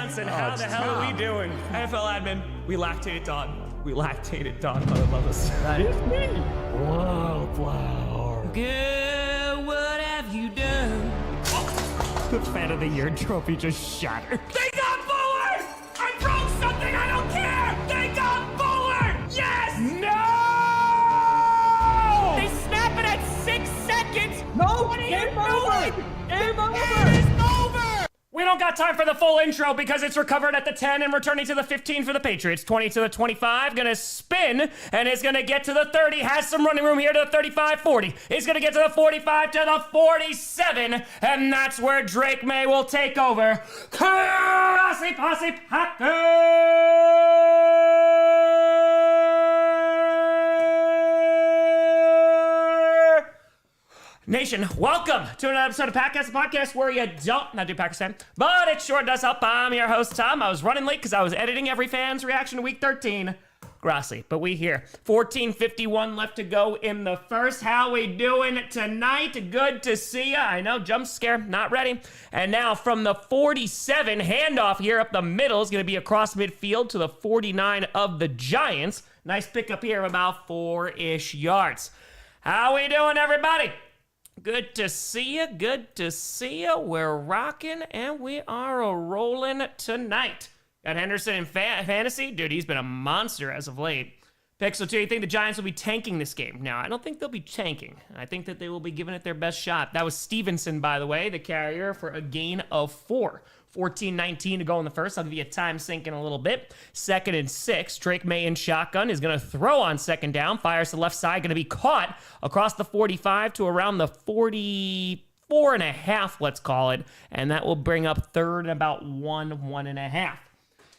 Johnson. How the hell are we doing? NFL admin, we lactated Don. We lactated Don. I love us. That is me. Wildflower. Good, what have you done? The Fan of the Year trophy just shattered. They got Bullard! I broke something, I don't care! They got Bullard! Yes! No! They snap it at 6 seconds! No! What are Game you over! doing? Game over! It is over! We don't got time for the full intro because it's recovered at the 10 and returning to the 15 for the Patriots. 20 to the 25, gonna spin, and it's gonna get to the 30, has some running room here to the 35, 40. It's gonna get to the 45 to the 47, and that's where Drake Maye will take over. Grossi Posse Packer! Nation, welcome to another episode of Packcast, the podcast where you don't not do Packers fan, but it sure does help. I'm your host, Tom. I was running late because I was editing every fan's reaction to Week 13. Grossi, but we here. 14:51 left to go in the first. How we doing tonight? Good to see ya. I know, jump scare, not ready. And now from the 47, handoff here up the middle is going to be across midfield to the 49 of the Giants. Nice pickup here of about 4-ish yards. How we doing, everybody? Good to see you. Good to see you. We're rocking and we are rolling tonight. Got Henderson in fantasy. Dude, he's been a monster as of late. Pixel 2, you think the Giants will be tanking this game? No, I don't think they'll be tanking. I think that they will be giving it their best shot. That was Stevenson, by the way, the carrier for a gain of 4. 14-19 to go in the first. I'll give you a time sink in a little bit. 2nd and 6. Drake Maye in shotgun is going to throw on second down. Fires to the left side. Going to be caught across the 45 to around the 44 and a half, let's call it. And that will bring up third and about 1.5.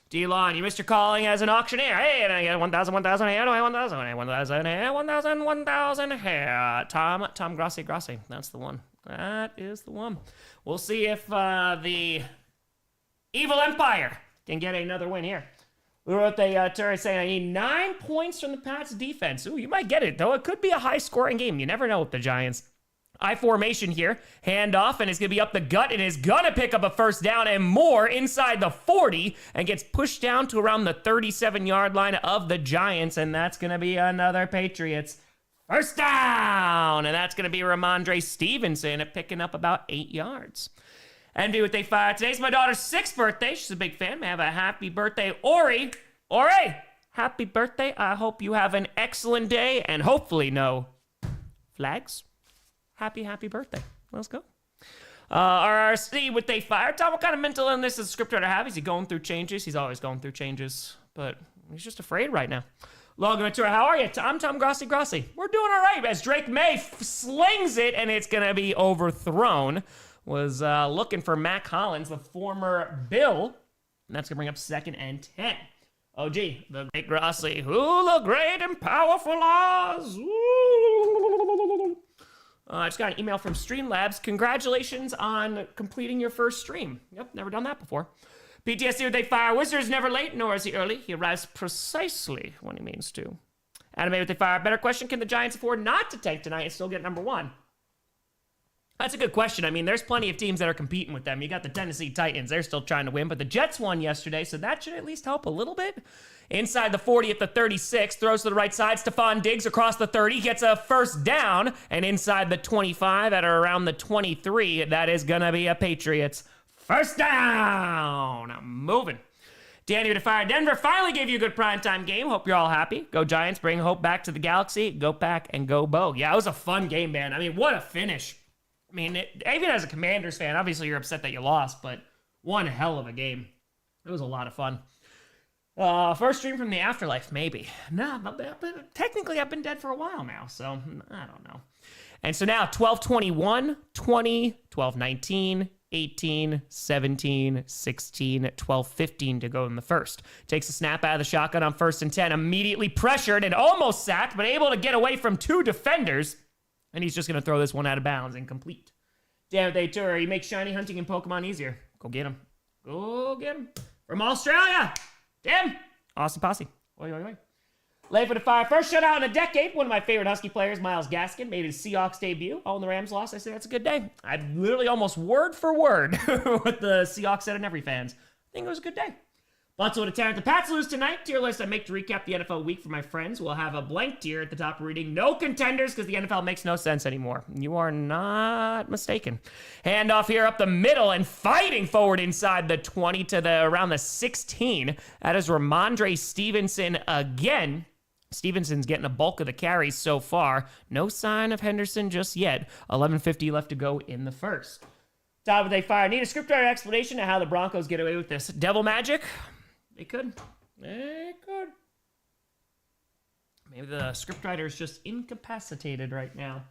D-Lon, you missed your calling as an auctioneer. Hey, and I get 1,000 here. No, 1,000 here. 1,000 here. 1,000 here. Tom Grossi. That's the one. That is the one. We'll see if the Evil Empire can get another win here. We wrote the Terry saying, I need 9 points from the Pats defense. Ooh, you might get it, though. It could be a high-scoring game. You never know with the Giants. I formation here. Handoff, and it's going to be up the gut, and is going to pick up a first down and more inside the 40, and gets pushed down to around the 37-yard line of the Giants, and that's going to be another Patriots first down. And that's going to be Ramondre Stevenson picking up about 8 yards. Envy with they fire. Today's my daughter's 6th birthday. She's a big fan. May I have a happy birthday, Ori. Ori, happy birthday. I hope you have an excellent day and hopefully no flags. Happy birthday. Let's go. RRC with they fire. Tom, what kind of mental illness does the script writer have? Is he going through changes? He's always going through changes, but he's just afraid right now. Logan Ventura, how are you? I'm Tom Grossi. We're doing all right as Drake Maye slings it and it's going to be overthrown. Was looking for Mac Hollins, the former Bill. And that's going to bring up 2nd and 10. OG, the great Grossi. Who the great and powerful Oz? I just got an email from Streamlabs. Congratulations on completing your first stream. Yep, never done that before. PTSD with they fire. Wizard is never late, nor is he early. He arrives precisely when he means to. Anime with they fire. Better question, can the Giants afford not to tank tonight and still get number 1? That's a good question. I mean, there's plenty of teams that are competing with them. You got the Tennessee Titans. They're still trying to win, but the Jets won yesterday, so that should at least help a little bit. Inside the 40 at the 36, throws to the right side. Stephon Diggs across the 30, gets a first down, and inside the 25 at around the 23, that is going to be a Patriots first down. I'm moving. Danny to fire. Denver finally gave you a good primetime game. Hope you're all happy. Go Giants. Bring hope back to the Galaxy. Go Pack and go Bo. Yeah, it was a fun game, man. I mean, what a finish. I mean, even as a Commanders fan, obviously you're upset that you lost, but one hell of a game. It was a lot of fun. First stream from the afterlife, maybe. No, but technically I've been dead for a while now, so I don't know. And so now 12-21, 20, 12-19, 18, 17, 16, 12-15 to go in the first. Takes a snap out of the shotgun on 1st and 10, immediately pressured and almost sacked, but able to get away from 2 defenders. And he's just going to throw this one out of bounds and complete. Damn it, they tour. He makes shiny hunting in Pokemon easier. Go get him. Go get him. From Australia. Damn. Austin Posse. Oi, oi, oi. Late for the fire. First shutout in a decade. One of my favorite Husky players, Myles Gaskin, made his Seahawks debut. Oh, and the Rams lost. I say that's a good day. I literally almost word for word what the Seahawks said in every fans. think it was a good day. Lots of talent. The Pats lose tonight. Tier list I make to recap the NFL week for my friends. We'll have a blank tier at the top reading. No contenders because the NFL makes no sense anymore. You are not mistaken. Handoff here up the middle and fighting forward inside the 20 to around the 16. That is Ramondre Stevenson again. Stevenson's getting a bulk of the carries so far. No sign of Henderson just yet. 11:50 left to go in the first. Top of the fire. Need a scriptwriter explanation of how the Broncos get away with this devil magic? They could. They could. Maybe the scriptwriter is just incapacitated right now.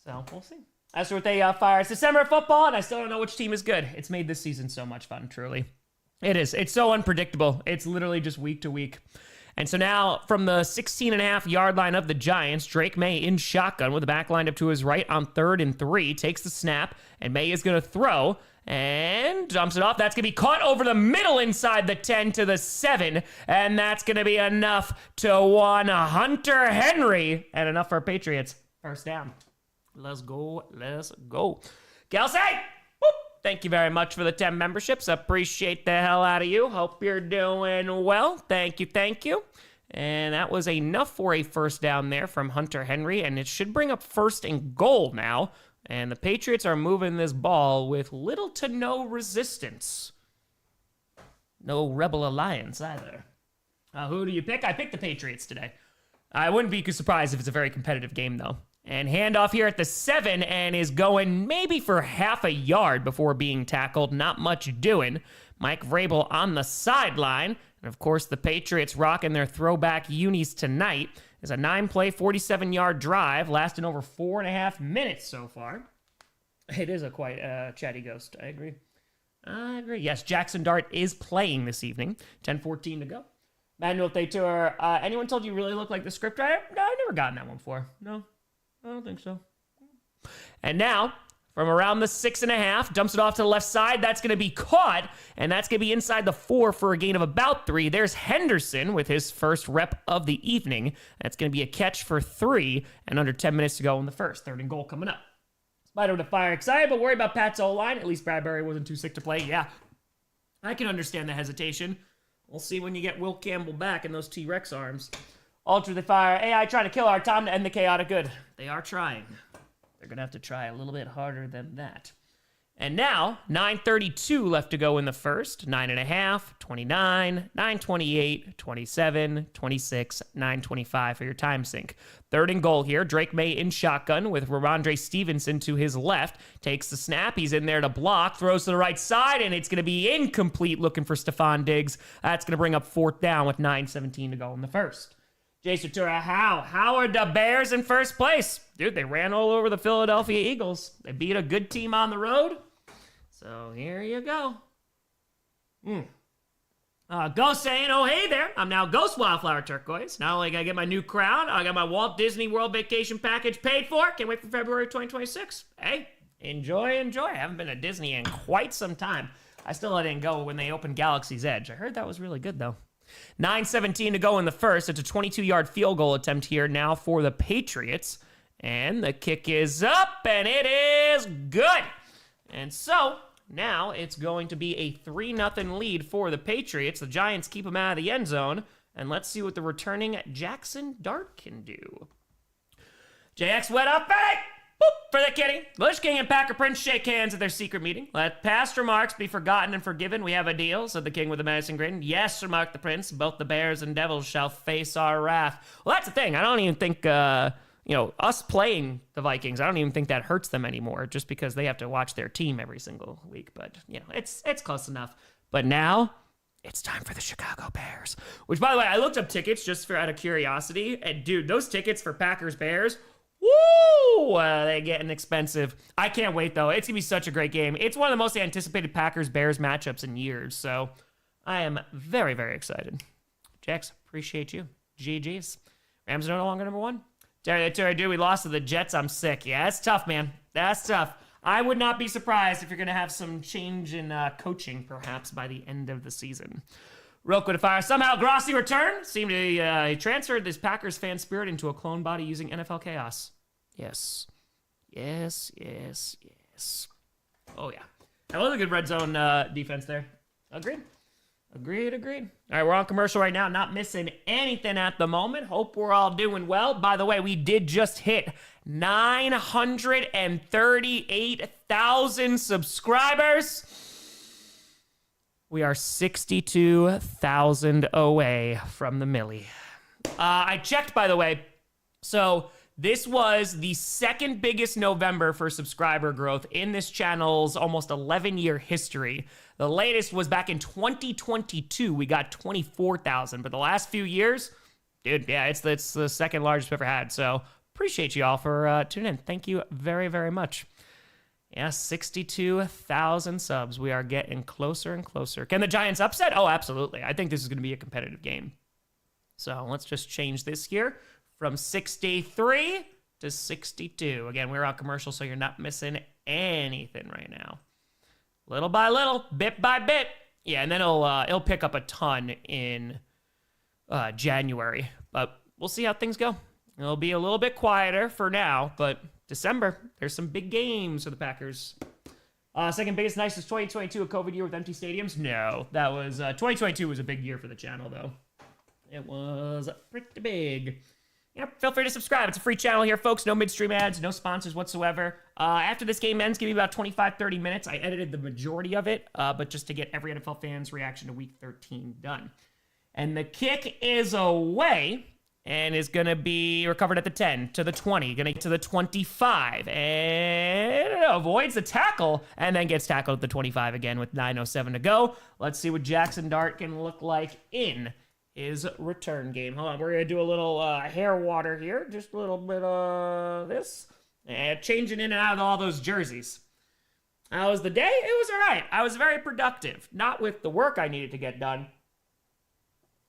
So we'll see. That's what they fire. It's December football, and I still don't know which team is good. It's made this season so much fun, truly. It is. It's so unpredictable. It's literally just week to week. And so now, from the 16.5-yard line of the Giants, Drake Maye in shotgun with the back lined up to his right on 3rd and 3, takes the snap, and Maye is going to throw and dumps it off. That's going to be caught over the middle inside the 10 to the 7, and that's going to be enough to one Hunter Henry, and enough for Patriots. First down. Let's go. Let's go. Kelsey! Whoop. Thank you very much for the 10 memberships. Appreciate the hell out of you. Hope you're doing well. Thank you, thank you. And that was enough for a first down there from Hunter Henry, and it should bring up 1st and goal now. And the Patriots are moving this ball with little to no resistance. No Rebel Alliance either. Who do you pick? I picked the Patriots today. I wouldn't be surprised if it's a very competitive game, though. And handoff here at the 7 and is going maybe for half a yard before being tackled. Not much doing. Mike Vrabel on the sideline. And, of course, the Patriots rocking their throwback unis tonight. It's a 9-play, 47-yard drive, lasting over 4.5 minutes so far. It is a quite chatty ghost. I agree. Yes, Jaxson Dart is playing this evening. 10:14 to go. Manuel Thetur, anyone told you really look like the scriptwriter? No, I've never gotten that one before. No, I don't think so. And now, from around the 6.5, dumps it off to the left side. That's going to be caught, and that's going to be inside the 4 for a gain of about 3. There's Henderson with his first rep of the evening. That's going to be a catch for 3, and under 10 minutes to go in the first. 3rd and goal coming up. Spider to fire. Excited, but worried about Pat's O-line. At least Bradbury wasn't too sick to play. Yeah, I can understand the hesitation. We'll see when you get Will Campbell back in those T-Rex arms. Ultra the fire. AI trying to kill our time to end the chaotic good. They are trying. They're going to have to try a little bit harder than that. And now, 9:32 left to go in the first. 9.5, 29, 9:28, 27, 26, 9:25 for your time sync. 3rd and goal here. Drake Maye in shotgun with Ramondre Stevenson to his left. Takes the snap. He's in there to block. Throws to the right side, and it's going to be incomplete looking for Stephon Diggs. That's going to bring up 4th down with 9:17 to go in the first. Jason Tura, how are the Bears in first place? Dude, they ran all over the Philadelphia Eagles. They beat a good team on the road. So here you go. Ghost saying, oh, hey there. I'm now Ghost Wildflower Turquoise. Not only got to get my new crown, I got my Walt Disney World vacation package paid for. Can't wait for February 2026. Hey, enjoy. I haven't been to Disney in quite some time. I still let it go when they opened Galaxy's Edge. I heard that was really good, though. 9:17 to go in the first. It's a 22-yard field goal attempt here now for the Patriots. And the kick is up, and it is good. And so now it's going to be a 3-0 lead for the Patriots. The Giants keep them out of the end zone. And let's see what the returning Jaxson Dart can do. JX wet up, Betty! Boop, for the kitty. Bush King and Packer Prince shake hands at their secret meeting. Let past remarks be forgotten and forgiven. We have a deal, said the king with a menacing grin. Yes, remarked the prince. Both the bears and devils shall face our wrath. Well, that's the thing. I don't even think, us playing the Vikings, I don't even think that hurts them anymore just because they have to watch their team every single week. But, it's close enough. But now, it's time for the Chicago Bears. Which, by the way, I looked up tickets just out of curiosity. And, dude, those tickets for Packers-Bears, woo! They're getting expensive. I can't wait, though. It's going to be such a great game. It's one of the most anticipated Packers-Bears matchups in years. So I am very, very excited. Jax, appreciate you. GG's. Rams are no longer number 1. Terry, dude, we lost to the Jets. I'm sick. Yeah, that's tough, man. That's tough. I would not be surprised if you're going to have some change in coaching, perhaps, by the end of the season. Real quick fire. Somehow Grossi returned. Seemed to he transferred this Packers fan spirit into a clone body using NFL chaos. Yes. Oh, yeah. That was a good red zone defense there. Agreed. All right, we're on commercial right now. Not missing anything at the moment. Hope we're all doing well. By the way, we did just hit 938,000 subscribers. We are 62,000 away from the milli. I checked, by the way. So this was the second biggest November for subscriber growth in this channel's almost 11-year history. The latest was back in 2022. We got 24,000. But the last few years, dude, yeah, it's the second largest we've ever had. So appreciate you all for tuning in. Thank you very, very much. Yeah, 62,000 subs. We are getting closer and closer. Can the Giants upset? Oh, absolutely. I think this is going to be a competitive game. So let's just change this here from 63 to 62. Again, we're on commercial, so you're not missing anything right now. Little by little, bit by bit. Yeah, and then it'll pick up a ton in January. But we'll see how things go. It'll be a little bit quieter for now, but December, there's some big games for the Packers. Second biggest, nicest 2022, a COVID year with empty stadiums? No, that was 2022 was a big year for the channel, though. It was pretty big. Yep, feel free to subscribe. It's a free channel here, folks. No midstream ads, no sponsors whatsoever. After this game ends, give me about 25, 30 minutes. I edited the majority of it, but just to get every NFL fan's reaction to Week 13 done. And the kick is away and is going to be recovered at the 10, to the 20, going to get to the 25, and avoids the tackle, and then gets tackled at the 25 again with 9:07 to go. Let's see what Jaxson Dart can look like in his return game. Hold on, we're going to do a little hair water here. Just a little bit of this. And changing in and out of all those jerseys. How was the day? It was all right. I was very productive. Not with the work I needed to get done.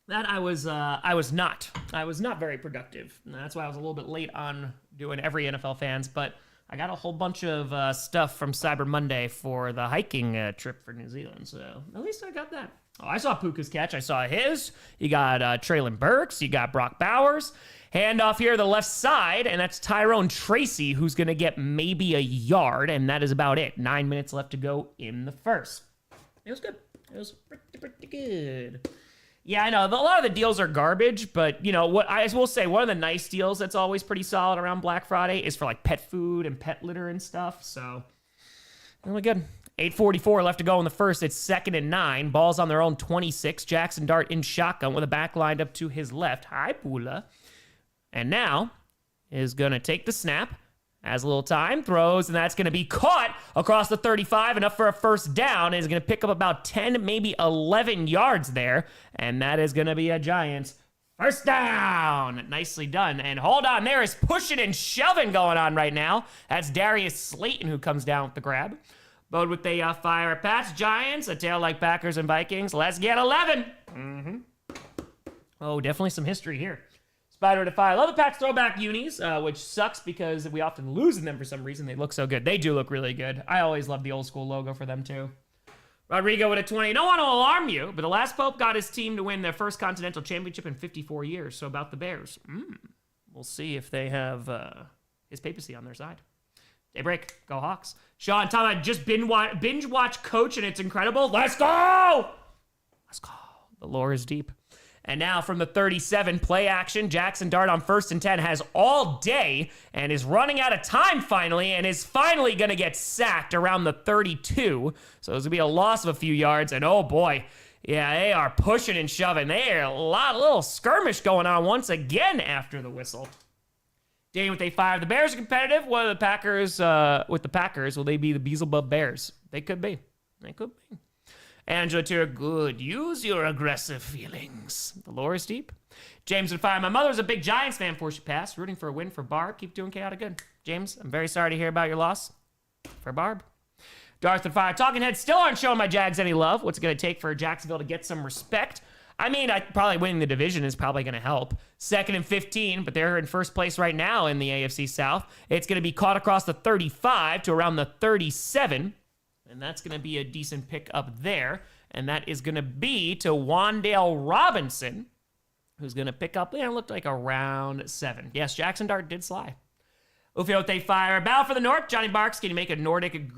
That I was not. I was not very productive. And that's why I was a little bit late on doing every NFL fans. But I got a whole bunch of stuff from Cyber Monday for the hiking trip for New Zealand. So at least I got that. Oh, I saw Puka's catch. I saw his. You got Traylon Burks. You got Brock Bowers. Handoff here to the left side, and that's Tyrone Tracy, who's going to get maybe a yard, and that is about it. 9 minutes left to go in the first. It was good. It was pretty good. Yeah, I know. A lot of the deals are garbage, but, you know, what I will say, one of the nice deals that's always pretty solid around Black Friday is for, like, pet food and pet litter and stuff, so really good. 8:44 left to go in the first. It's 2nd and 9. Ball's on their own 26. Jaxson Dart in shotgun with a back lined up to his left. Hi, Pula. And now is going to take the snap. Has a little time, throws, and that's going to be caught across the 35, enough for a first down. Is going to pick up about 10, maybe 11 yards there, and that is going to be a Giants first down. Nicely done. And hold on, there is pushing and shoving going on right now. That's Darius Slayton who comes down with the grab. Bode with the fire pass. Giants, a tail like Packers and Vikings. Let's get 11. Oh, definitely some history here. Spider to fire. I love the Pats throwback unis, which sucks because we often lose in them for some reason. They look so good. They do look really good. I always love the old school logo for them too. Rodrigo with a 20. Don't want to alarm you, but the last Pope got his team to win their first Continental Championship in 54 years. So about the Bears. We'll see if they have his papacy on their side. Daybreak. Go Hawks. Sean, Tom, I just binge watch Coach, and it's incredible. Let's go! Let's go. The lore is deep. And now from the 37, play action. Jaxson Dart on 1st and 10 has all day and is running out of time finally and is finally going to get sacked around the 32. So there's going to be a loss of a few yards. And oh boy, yeah, they are pushing and shoving. They are a little skirmish going on once again after the whistle. Dane with a fire. The Bears are competitive. What are the Packers with the Packers? Will they be the Beelzebub Bears? They could be. They could be. Angela Tira, good. Use your aggressive feelings. The lore is deep. James and fire. My mother was a big Giants fan before she passed. Rooting for a win for Barb. Keep doing chaotic good. James, I'm very sorry to hear about your loss for Barb. Darth and fire. Talking heads still aren't showing my Jags any love. What's it going to take for Jacksonville to get some respect? I mean, probably winning the division is probably going to help. 2nd and 15, but they're in first place right now in the AFC South. It's going to be caught across the 35 to around the 37. And that's going to be a decent pick up there. And that is going to be to Wan'Dale Robinson, who's going to pick up, it looked like around 7. Yes, Jaxson Dart did slide. Ufio, they fire. Bow for the North. Johnny Barks, can you make a Nordic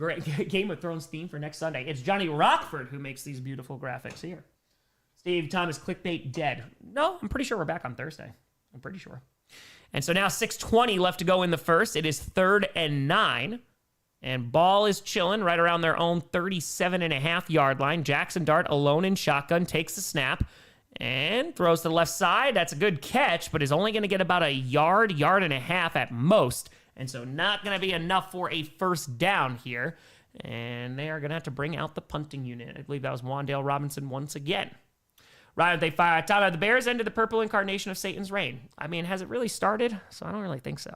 Game of Thrones theme for next Sunday? It's Johnny Rockford who makes these beautiful graphics here. Steve Thomas, clickbait dead. No, I'm pretty sure we're back on Thursday. I'm pretty sure. And so now 6:20 left to go in the first. It is 3rd and 9. And ball is chilling right around their own 37.5-yard line. Jaxson Dart alone in shotgun, takes the snap, and throws to the left side. That's a good catch, but is only going to get about a yard and a half at most. And so not going to be enough for a first down here. And they are going to have to bring out the punting unit. I believe that was Wandale Robinson once again. Right, they fire. Top of the Bears ended the purple incarnation of Satan's reign. I mean, has it really started? So I don't really think so.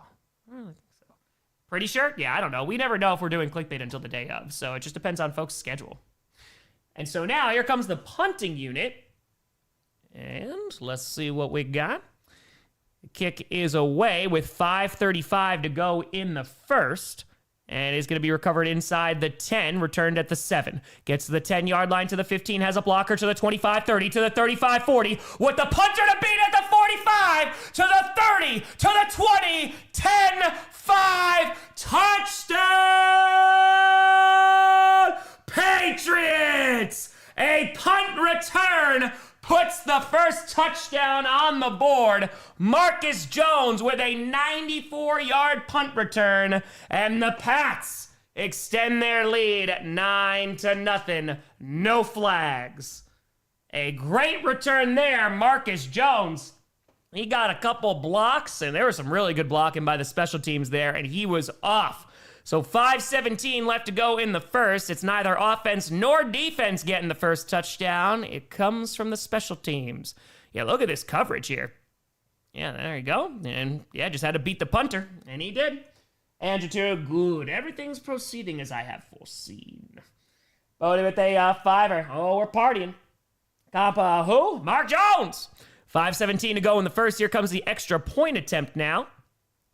Pretty sure? Yeah, I don't know. We never know if we're doing clickbait until the day of. So it just depends on folks' schedule. And so now here comes the punting unit. And let's see what we got. The kick is away with 5:35 to go in the first. And is going to be recovered inside the 10, returned at the 7. Gets to the 10-yard line to the 15, has a blocker to the 25-30, to the 35-40, with the punter to beat at the 45, to the 30, to the 20, 10-5, touchdown! Patriots! A punt return puts the first touchdown on the board. Marcus Jones with a 94-yard punt return, and the Pats extend their lead 9-0. No flags. A great return there, Marcus Jones. He got a couple blocks, and there was some really good blocking by the special teams there, and he was off. So 5:17 left to go in the first. It's neither offense nor defense getting the first touchdown. It comes from the special teams. Yeah, look at this coverage here. Yeah, there you go. And yeah, just had to beat the punter, and he did. And Jatiro, good. Everything's proceeding as I have foreseen. Bodie with a fiver. Oh, we're partying. Who? Mark Jones. 5:17 to go in the first. Here comes the extra point attempt now.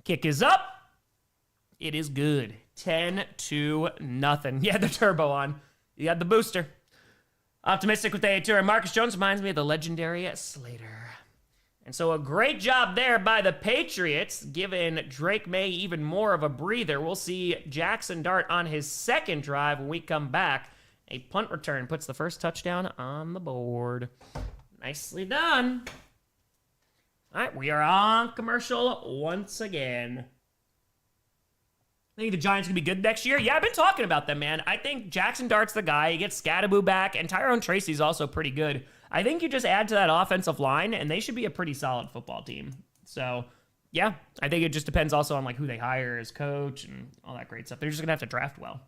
Kick is up. It is good. 10-0. Yeah, the turbo on. You got the booster. Optimistic with a tour. Marcus Jones reminds me of the legendary Slater. And so a great job there by the Patriots, giving Drake Maye even more of a breather. We'll see Jaxson Dart on his second drive when we come back. A punt return puts the first touchdown on the board. Nicely done. All right, we are on commercial once again. I think the Giants can be good next year. Yeah, I've been talking about them, man. I think Jaxson Dart's the guy. He gets Scadaboo back, and Tyrone Tracy's also pretty good. I think you just add to that offensive line, and they should be a pretty solid football team. So, yeah, I think it just depends also on like who they hire as coach and all that great stuff. They're just going to have to draft well.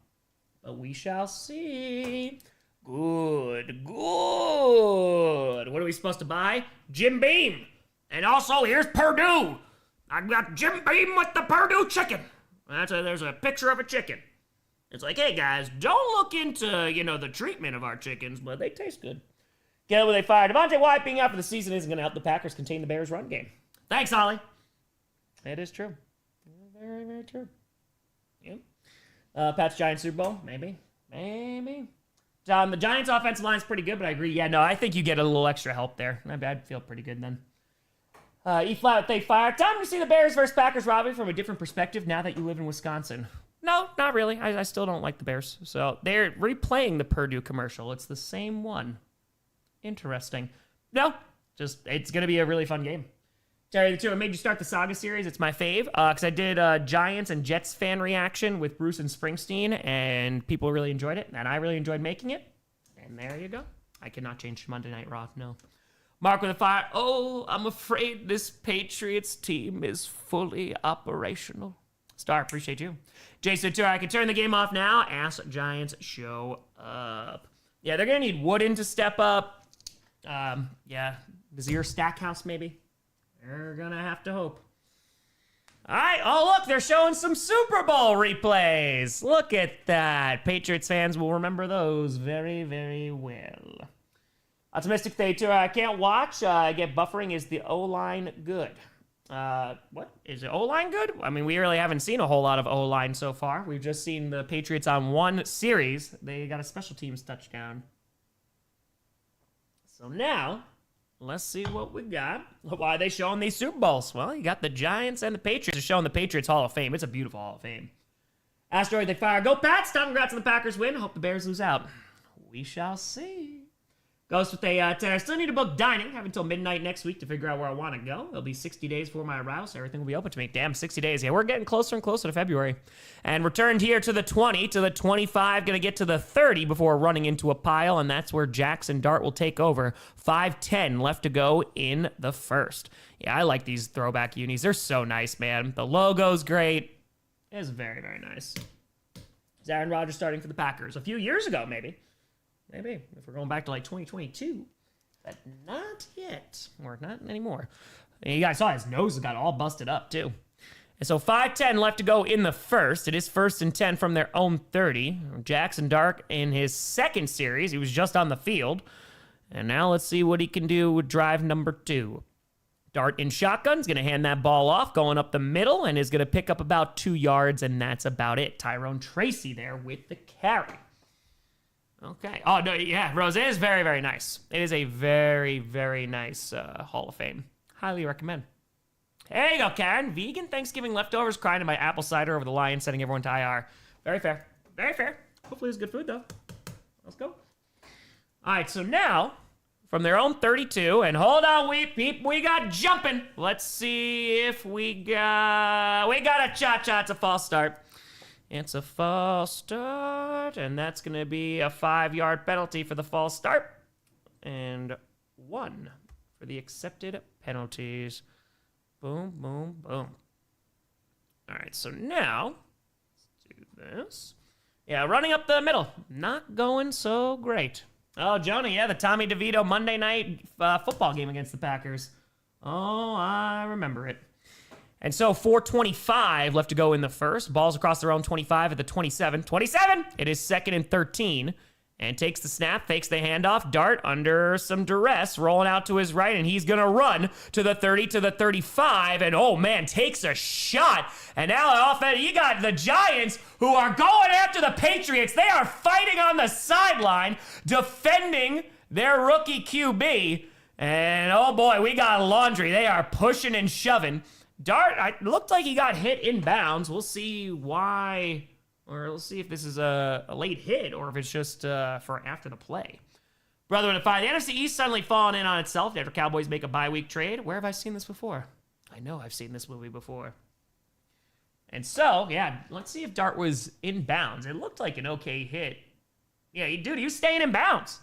But we shall see. Good. What are we supposed to buy? Jim Beam. And also, here's Purdue. I got Jim Beam with the Purdue chicken. There's a picture of a chicken. It's like, hey guys, don't look into, the treatment of our chickens, but they taste good. Get it where they fire. Devontae Wyatt being out for the season isn't going to help the Packers contain the Bears' run game. Thanks, Ollie. It is true. Very, very true. Yep. Pats Giants Super Bowl? Maybe. The Giants' offensive line is pretty good, but I agree. Yeah, no, I think you get a little extra help there. I'd feel pretty good then. E-flat, they fire. Time to see the Bears versus Packers rivalry from a different perspective now that you live in Wisconsin. No, not really. I still don't like the Bears. So they're replaying the Purdue commercial. It's the same one. Interesting. No, just it's going to be a really fun game. Terry, the two, I made you start the Saga series. It's my fave because I did a Giants and Jets fan reaction with Bruce and Springsteen, and people really enjoyed it, and I really enjoyed making it. And there you go. I cannot change Monday Night Raw, no. Mark with a fire. Oh, I'm afraid this Patriots team is fully operational. Star, appreciate you. Jason, too, I can turn the game off now. Ask Giants show up. Yeah, they're going to need Wooden to step up. Vizier Stackhouse, maybe. They're going to have to hope. All right. Oh, look, they're showing some Super Bowl replays. Look at that. Patriots fans will remember those very, very well. Optimistic day too. I can't watch. I get buffering. Is the O-line good? What? Is the O-line good? I mean, we really haven't seen a whole lot of O-line so far. We've just seen the Patriots on one series. They got a special teams touchdown. So now, let's see what we got. Why are they showing these Super Bowls? Well, you got the Giants and the Patriots. They're showing the Patriots Hall of Fame. It's a beautiful Hall of Fame. Asteroid, they fire. Go Pats! Tom, congrats on the Packers win. Hope the Bears lose out. We shall see. Ghost with a tear. Still need to book dining. Have until midnight next week to figure out where I want to go. It'll be 60 days before my arrival, so everything will be open to me. Damn, 60 days. Yeah, we're getting closer and closer to February. And returned here to the 20, to the 25, gonna get to the 30 before running into a pile, and that's where Jaxson Dart will take over. 5:10 left to go in the first. Yeah, I like these throwback unis. They're so nice, man. The logo's great. It's very, very nice. Is Aaron Rodgers starting for the Packers? A few years ago, maybe. Maybe, if we're going back to like 2022. But not yet. Or not anymore. And you guys saw his nose got all busted up, too. And so 5:10 left to go in the first. It is 1st and 10 from their own 30. Jaxson Dart in his second series. He was just on the field. And now let's see what he can do with drive number 2. Dart in shotgun is going to hand that ball off, going up the middle, and is going to pick up about 2 yards, and that's about it. Tyrone Tracy there with the carry. Okay. Oh, no, yeah, Rose, it is very, very nice. It is a very, very nice Hall of Fame. Highly recommend. There you go, Karen. Vegan Thanksgiving leftovers, crying in my apple cider over the Lions, sending everyone to IR. Very fair. Very fair. Hopefully it's good food, though. Let's go. All right, so now, from their own 32, and hold on, we got jumping. Let's see if we got a cha-cha. It's a false start. It's a false start, and that's going to be a 5-yard penalty for the false start, and 1 for the accepted penalties. Boom, boom, boom. All right, so now, let's do this. Yeah, running up the middle. Not going so great. Oh, Jonah, yeah, the Tommy DeVito Monday night football game against the Packers. Oh, I remember it. And so 4:25 left to go in the first. Ball's across their own 25 at the 27. 27! It is 2nd and 13. And takes the snap, fakes the handoff. Dart under some duress, rolling out to his right, and he's going to run to the 30, to the 35. And, oh, man, takes a shot. And now off at you got the Giants who are going after the Patriots. They are fighting on the sideline, defending their rookie QB. And, oh, boy, we got laundry. They are pushing and shoving. Dart, it looked like he got hit inbounds. We'll see why, or we'll see if this is a late hit or if it's just for after the play. Brother in a fight. The NFC East suddenly falling in on itself after Cowboys make a bye-week trade. Where have I seen this before? I know I've seen this movie before. And so, yeah, let's see if Dart was inbounds. It looked like an okay hit. Yeah, dude, he was staying in bounds.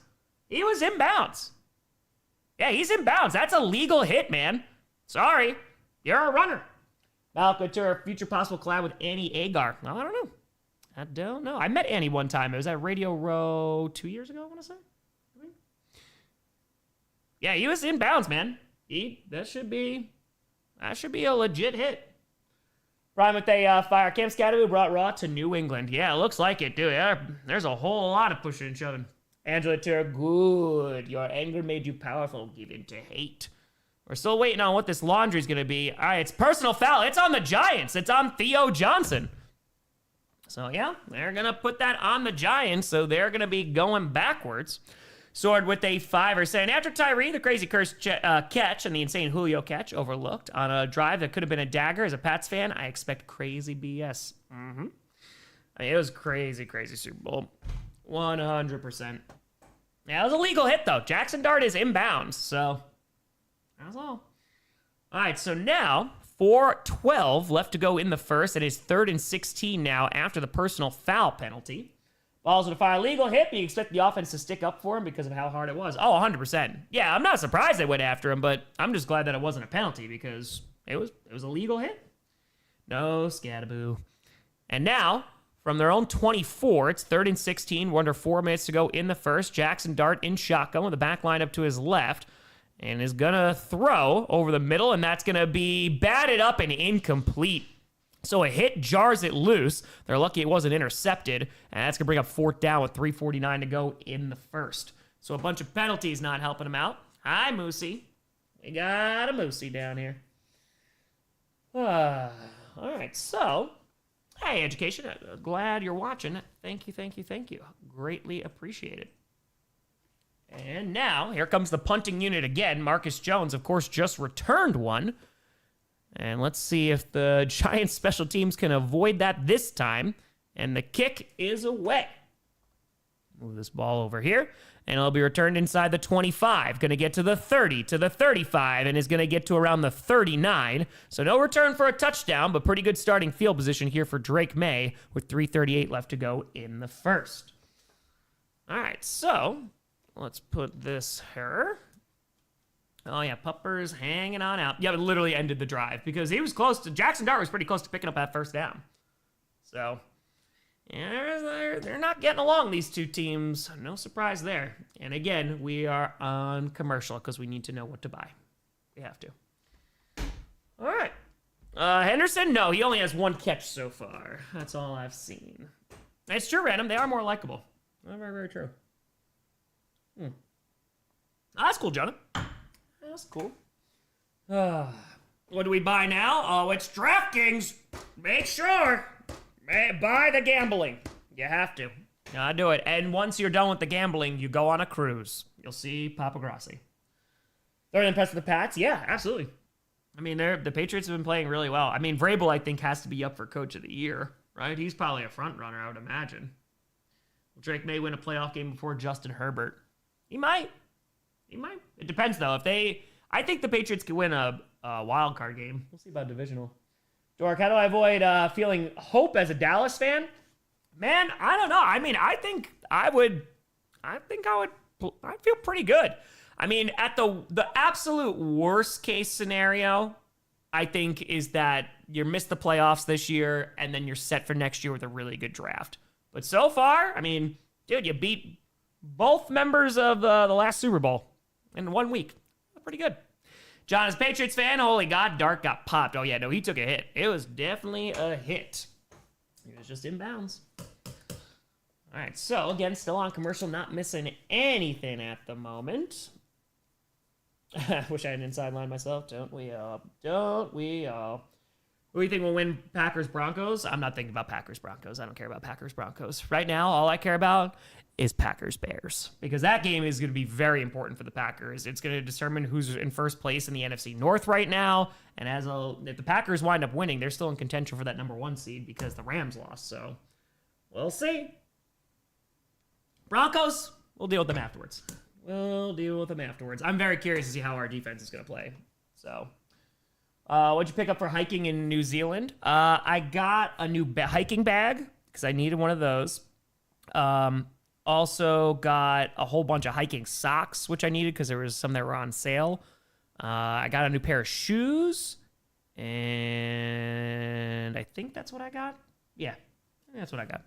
He was in bounds. Yeah, he's in bounds. That's a legal hit, man. Sorry. You're a runner. Malcolm Tour, future possible collab with Annie Agar. Well, I don't know. I met Annie one time. It was at Radio Row 2 years ago, I want to say. Yeah, he was in bounds, man. That should be a legit hit. Brian with a fire. Cam Scatteroo brought Raw to New England. Yeah, it looks like it, dude. Yeah, there's a whole lot of pushing and shoving. Angela Tour, good. Your anger made you powerful. Give in to hate. We're still waiting on what this laundry is going to be. All right, it's personal foul. It's on the Giants. It's on Theo Johnson. So, yeah, they're going to put that on the Giants, so they're going to be going backwards. Sword with a 5 saying, after Tyree, the crazy curse catch and the insane Julio catch overlooked on a drive that could have been a dagger, as a Pats fan, I expect crazy BS. I mean, it was crazy, crazy Super Bowl. 100%. Yeah, it was a legal hit, though. Jaxson Dart is inbounds, so... That's all. All right, so now 4:12 left to go in the first. It is 3rd and 16 now after the personal foul penalty. Ball's with a fire legal hit, but you expect the offense to stick up for him because of how hard it was. Oh, 100%. Yeah, I'm not surprised they went after him, but I'm just glad that it wasn't a penalty because it was a legal hit. No scattaboo. And now, from their own 24, it's 3rd and 16. We're under 4 minutes to go in the first. Jaxson Dart in shotgun with the back line up to his left. And is going to throw over the middle, and that's going to be batted up and incomplete. So a hit jars it loose. They're lucky it wasn't intercepted, and that's going to bring up 4th down with 3:49 to go in the first. So a bunch of penalties not helping him out. Hi, Moosey. We got a Moosey down here. All right, so, hey, Education, glad you're watching. Thank you. Greatly appreciated. And now, here comes the punting unit again. Marcus Jones, of course, just returned one. And let's see if the Giants special teams can avoid that this time. And the kick is away. Move this ball over here. And it'll be returned inside the 25. Going to get to the 30, to the 35, and is going to get to around the 39. So no return for a touchdown, but pretty good starting field position here for Drake Maye with 3:38 left to go in the first. All right, so let's put this here. Oh, yeah, Pupper's hanging on out. Yeah, it literally ended the drive because he was close to, Jaxson Dart was pretty close to picking up that first down. So, yeah, they're not getting along, these two teams. No surprise there. And again, we are on commercial because we need to know what to buy. We have to. All right. Henderson, no, he only has one catch so far. That's all I've seen. It's true, Random. They are more likable. Very, very true. That's cool, Jonathan. That's cool. What do we buy now? Oh, it's DraftKings. Make sure. Buy the gambling. You have to. Gotta do it. And once you're done with the gambling, you go on a cruise. You'll see Papa Grossi. They're impressed with the Pats? Yeah, absolutely. I mean, the Patriots have been playing really well. I mean, Vrabel, I think, has to be up for Coach of the Year, right? He's probably a front runner, I would imagine. Drake may win a playoff game before Justin Herbert. He might. It depends, though. I think the Patriots could win a wild card game. We'll see about divisional. Dork, how do I avoid feeling hope as a Dallas fan? Man, I don't know. I mean, I feel pretty good. I mean, at the absolute worst case scenario, I think, is that you miss the playoffs this year and then you're set for next year with a really good draft. But so far, I mean, dude, you beat both members of the last Super Bowl in 1 week. Pretty good. John is a Patriots fan. Holy God, Dark got popped. Oh, yeah, no, he took a hit. It was definitely a hit. He was just inbounds. All right, so, again, still on commercial, not missing anything at the moment. Wish I had an inside line myself. Don't we all? Who do you think will win Packers-Broncos? I'm not thinking about Packers-Broncos. I don't care about Packers-Broncos. Right now, all I care about is Packers-Bears. Because that game is going to be very important for the Packers. It's going to determine who's in first place in the NFC North right now. And if the Packers wind up winning, they're still in contention for that number 1 seed because the Rams lost. So, we'll see. Broncos, we'll deal with them afterwards. I'm very curious to see how our defense is going to play. So, what'd you pick up for hiking in New Zealand? I got a new hiking bag because I needed one of those. Also got a whole bunch of hiking socks, which I needed because there was some that were on sale. I got a new pair of shoes, and I think that's what I got. Yeah, that's what I got.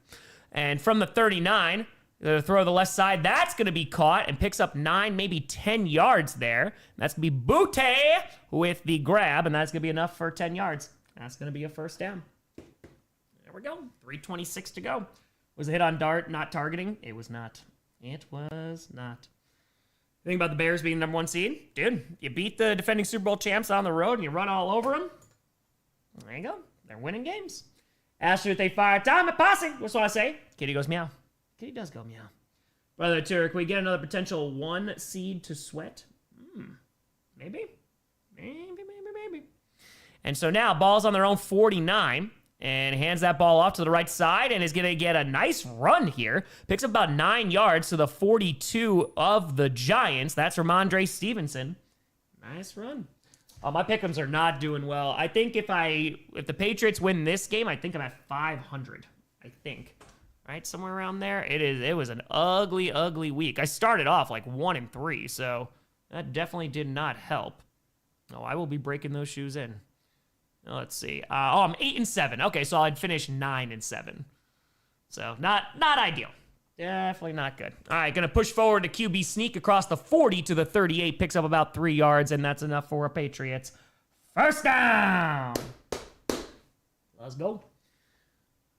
And from the 39, the throw to the left side, that's going to be caught and picks up 9, maybe 10 yards there. And that's going to be Butte with the grab, and that's going to be enough for 10 yards. That's going to be a first down. There we go. 3:26 to go. Was a hit on Dart not targeting? It was not. Think about the Bears being the number 1 seed? Dude, you beat the defending Super Bowl champs on the road and you run all over them. There you go. They're winning games. After they fire time at passing. What's what I say? Kitty goes meow. Kitty does go meow. Brother Turk, we get another potential 1 seed to sweat? Maybe. And so now, ball's on their own 49. And hands that ball off to the right side and is going to get a nice run here. Picks up about 9 yards to the 42 of the Giants. That's from Andre Stevenson. Nice run. My pick'ems are not doing well. I think if the Patriots win this game, I think I'm at 500. I think. Right? Somewhere around there. It was an ugly, ugly week. I started off like 1-3, so that definitely did not help. Oh, I will be breaking those shoes in. Let's see. I'm 8-7. Okay, so I'd finish 9-7. So not ideal. Definitely not good. All right, gonna push forward to QB sneak across the 40 to the 38. Picks up about 3 yards, and that's enough for a Patriots. First down. Let's go.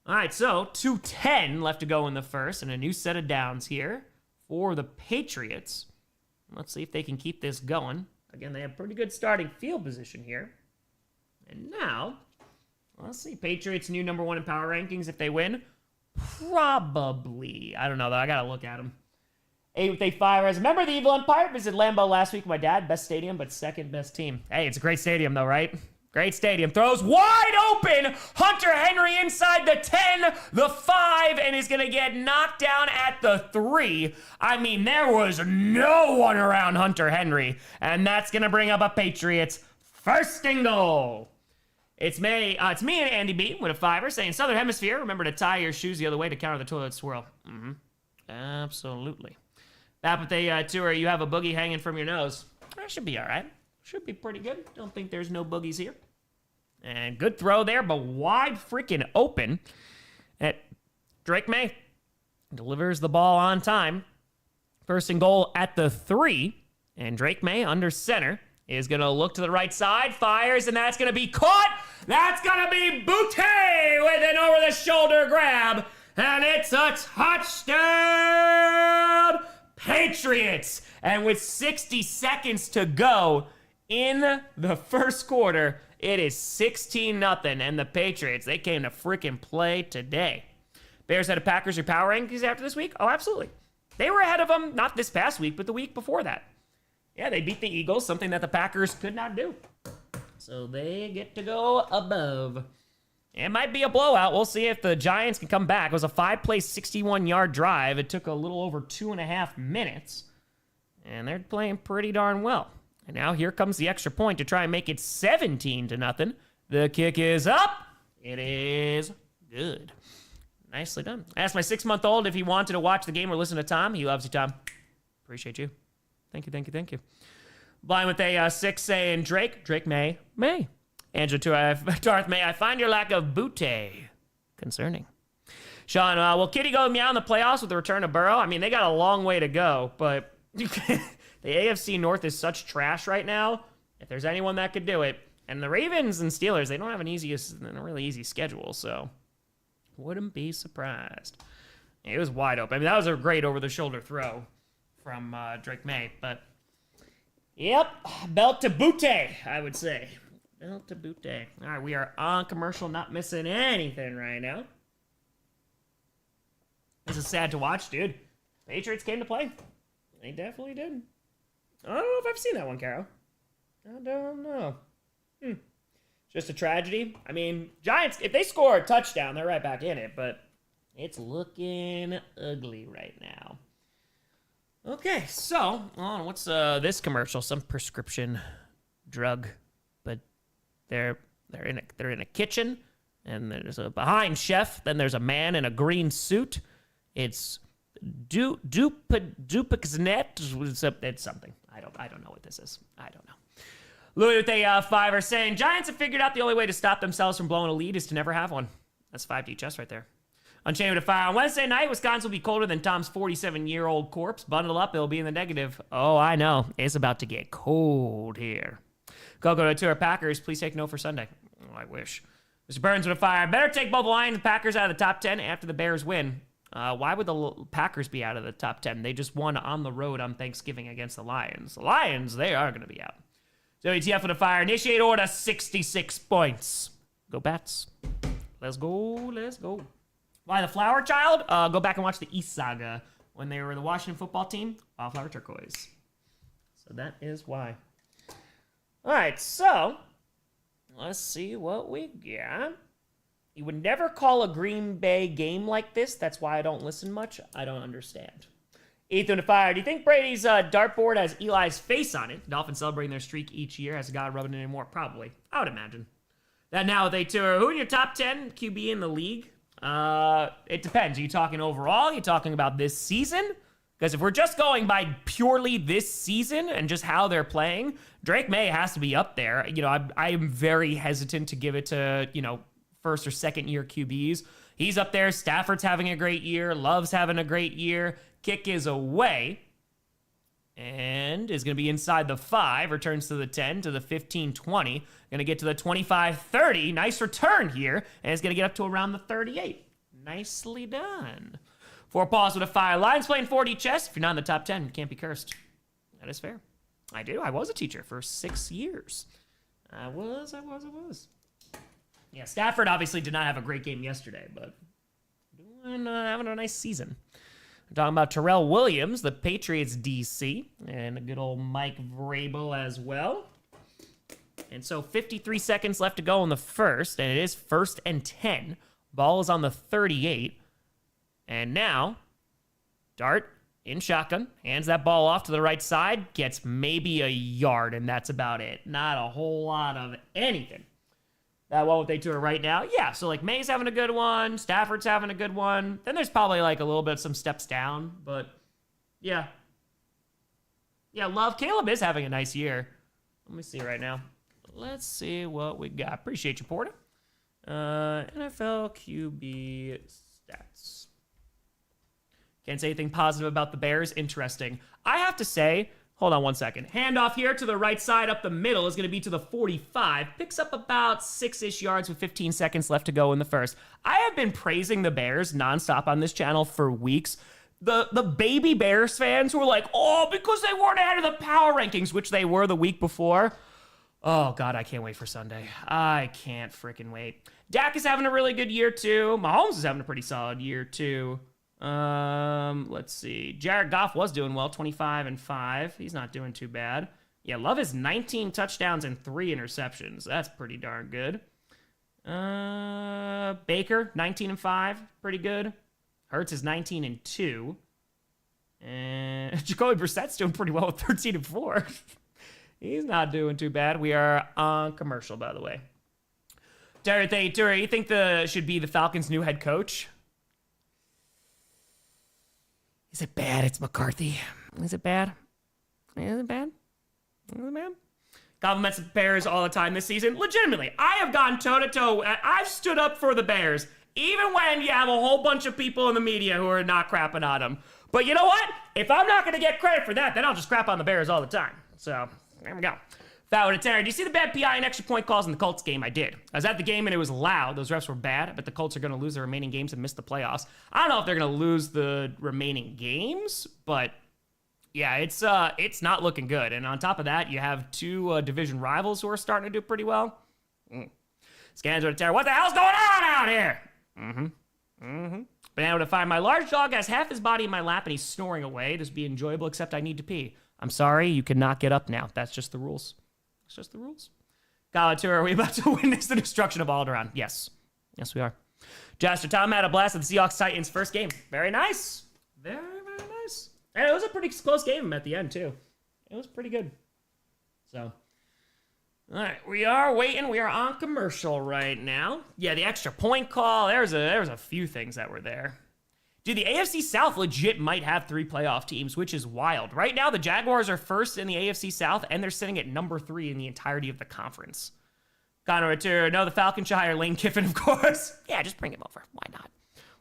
All right, so 2:10 left to go in the first, and a new set of downs here for the Patriots. Let's see if they can keep this going. Again, they have pretty good starting field position here. And now, let's see. Patriots new number 1 in power rankings if they win. Probably. I don't know, though. I got to look at them. 8 Fires. Remember the Evil Empire? Visited Lambeau last week with my dad. Best stadium, but second best team. Hey, it's a great stadium though, right? Great stadium. Throws wide open. Hunter Henry inside the 10, the 5, and is going to get knocked down at the 3. I mean, there was no one around Hunter Henry. And that's going to bring up a Patriots first and goal. It's me and Andy B with a 5er saying, Southern Hemisphere, remember to tie your shoes the other way to counter the toilet swirl. Absolutely. That with a tour, you have a boogie hanging from your nose. That should be all right. Should be pretty good. Don't think there's no boogies here. And good throw there, but wide freaking open. At Drake Maye delivers the ball on time. First and goal at the 3. And Drake Maye under center is going to look to the right side, fires, and that's going to be caught. That's going to be Boutte with an over-the-shoulder grab. And it's a touchdown, Patriots. And with 60 seconds to go in the first quarter, it is 16-0, and the Patriots, they came to freaking play today. Bears had a Packers your power rankings after this week? Oh, absolutely. They were ahead of them, not this past week, but the week before that. Yeah, they beat the Eagles, something that the Packers could not do. So they get to go above. It might be a blowout. We'll see if the Giants can come back. It was a 5-play, 61-yard drive. It took a little over 2.5 minutes. And they're playing pretty darn well. And now here comes the extra point to try and make it 17-0. The kick is up. It is good. Nicely done. I asked my 6-month-old if he wanted to watch the game or listen to Tom. He loves you, Tom. Appreciate you. Thank you. Blind with a 6 saying Drake Maye. Angela Darth May, I find your lack of Boutte concerning. Sean, will Kitty go meow in the playoffs with the return of Burrow? I mean, they got a long way to go, but the AFC North is such trash right now. If there's anyone that could do it, and the Ravens and Steelers, they don't have a really easy schedule, so wouldn't be surprised. It was wide open. I mean, that was a great over-the-shoulder throw from Drake Maye, but yep, belt to Boutte, I would say. Belt to Boutte. All right, we are on commercial, not missing anything right now. This is sad to watch, dude. Patriots came to play. They definitely did. I don't know if I've seen that one, Caro. I don't know. Just a tragedy. I mean, Giants, if they score a touchdown, they're right back in it, but it's looking ugly right now. Okay, so, what's this commercial? Some prescription drug, but they're in a kitchen, and there's a behind chef. Then there's a man in a green suit. It's Dupixnet. It's something. I don't know what this is. I don't know. Louis with a 5 are saying Giants have figured out the only way to stop themselves from blowing a lead is to never have one. That's 5D chess right there. Unchained with a fire on Wednesday night. Wisconsin will be colder than Tom's 47-year-old corpse. Bundle up, it'll be in the negative. Oh, I know. It's about to get cold here. Go to our Packers. Please take no for Sunday. Oh, I wish. Mr. Burns with a fire. Better take both the Lions and Packers out of the top 10 after the Bears win. Why would the Packers be out of the top 10? They just won on the road on Thanksgiving against the Lions. The Lions, they are going to be out. So ETF with a fire. Initiate order 66 points. Go Bats. Let's go. Why the Flower Child? Go back and watch the East Saga when they were the Washington football team. Wildflower Turquoise. So that is why. All right, so let's see what we got. You would never call a Green Bay game like this. That's why I don't listen much. I don't understand. Ethan to fire. Do you think Brady's dartboard has Eli's face on it? Dolphins celebrating their streak each year. Has God rubbing it anymore? Probably. I would imagine. That now with a tour. Who in your top 10 QB in the league? It depends. Are you talking overall? Are you talking about this season? Because if we're just going by purely this season and just how they're playing, Drake Maye has to be up there. You know, I am very hesitant to give it to, first or second year QBs. He's up there. Stafford's having a great year. Love's having a great year. Kick is away and is going to be inside the 5. Returns to the 10, to the 15-20. Going to get to the 25-30. Nice return here. And it's going to get up to around the 38. Nicely done. 4 paws with a fire. Lions playing 4D chess. If you're not in the top 10, you can't be cursed. That is fair. I do. I was a teacher for 6 years. I was. Yeah, Stafford obviously did not have a great game yesterday, but having a nice season. We're talking about Terrell Williams, the Patriots DC, and a good old Mike Vrabel as well. And so 53 seconds left to go in the first, and it is 1st and 10. Ball is on the 38. And now, Dart in shotgun, hands that ball off to the right side, gets maybe a yard, and that's about it. Not a whole lot of anything. That one, what they do right now, yeah, so like Maye's having a good one, Stafford's having a good one. Then there's probably like a little bit of some steps down, but yeah. Yeah, Caleb is having a nice year. Let me see right now. Let's see what we got. Appreciate you, Porter. NFL QB stats. Can't say anything positive about the Bears. Interesting. I have to say, hold on one second. Handoff here to the right side up the middle is going to be to the 45. Picks up about 6-ish yards with 15 seconds left to go in the first. I have been praising the Bears nonstop on this channel for weeks. The baby Bears fans were like, oh, because they weren't ahead of the power rankings, which they were the week before. Oh, God, I can't wait for Sunday. I can't freaking wait. Dak is having a really good year, too. Mahomes is having a pretty solid year, too. Let's see. Jared Goff was doing well, 25-5. He's not doing too bad. Yeah, Love is 19 touchdowns and 3 interceptions. That's pretty darn good. Baker, 19-5. Pretty good. Hurts is 19-2. And Jacoby Brissett's doing pretty well with 13-4. He's not doing too bad. We are on commercial, by the way. Terry, you think should be the Falcons' new head coach? Is it bad? It's McCarthy. Is it bad? Is it bad? Is it bad? Compliments the Bears all the time this season. Legitimately, I have gone toe-to-toe. I've stood up for the Bears, even when you have a whole bunch of people in the media who are not crapping on them. But you know what? If I'm not going to get credit for that, then I'll just crap on the Bears all the time. So, there we go. Foul to Terry. Do you see the bad PI and extra point calls in the Colts game? I did. I was at the game and it was loud. Those refs were bad, but the Colts are going to lose the remaining games and miss the playoffs. I don't know if they're going to lose the remaining games, but yeah, it's not looking good. And on top of that, you have two division rivals who are starting to do pretty well. Scans to Terry. What the hell's going on out here? Been able to find my large dog has half his body in my lap and he's snoring away. This would be enjoyable, except I need to pee. I'm sorry, you cannot get up now. That's just the rules. It's just the rules. Galatur, are we about to witness the destruction of Alderaan? Yes. Yes, we are. Jaster Tom had a blast at the Seahawks-Titans first game. Very nice. Very, very nice. And it was a pretty close game at the end, too. It was pretty good. So, all right, we are waiting. We are on commercial right now. Yeah, the extra point call. There's a few things that were there. Dude, the AFC South legit might have 3 playoff teams, which is wild. Right now, the Jaguars are first in the AFC South, and they're sitting at number 3 in the entirety of the conference. Connor Arturo, no, the Falcons should hire Lane Kiffin, of course. Yeah, just bring him over. Why not?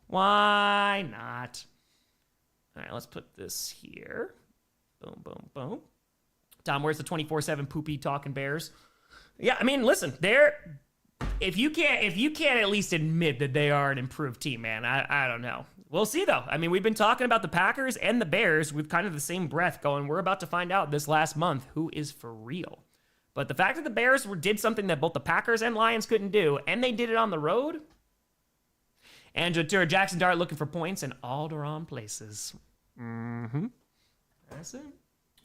Why not? All right, let's put this here. Boom, boom, boom. Tom, where's the 24/7 poopy talking Bears? Yeah, I mean, listen, if you can't at least admit that they are an improved team, man, I don't know. We'll see, though. I mean, we've been talking about the Packers and the Bears with kind of the same breath going, we're about to find out this last month who is for real. But the fact that the Bears did something that both the Packers and Lions couldn't do, and they did it on the road. And Jaxson Dart looking for points in all the wrong places. That's it.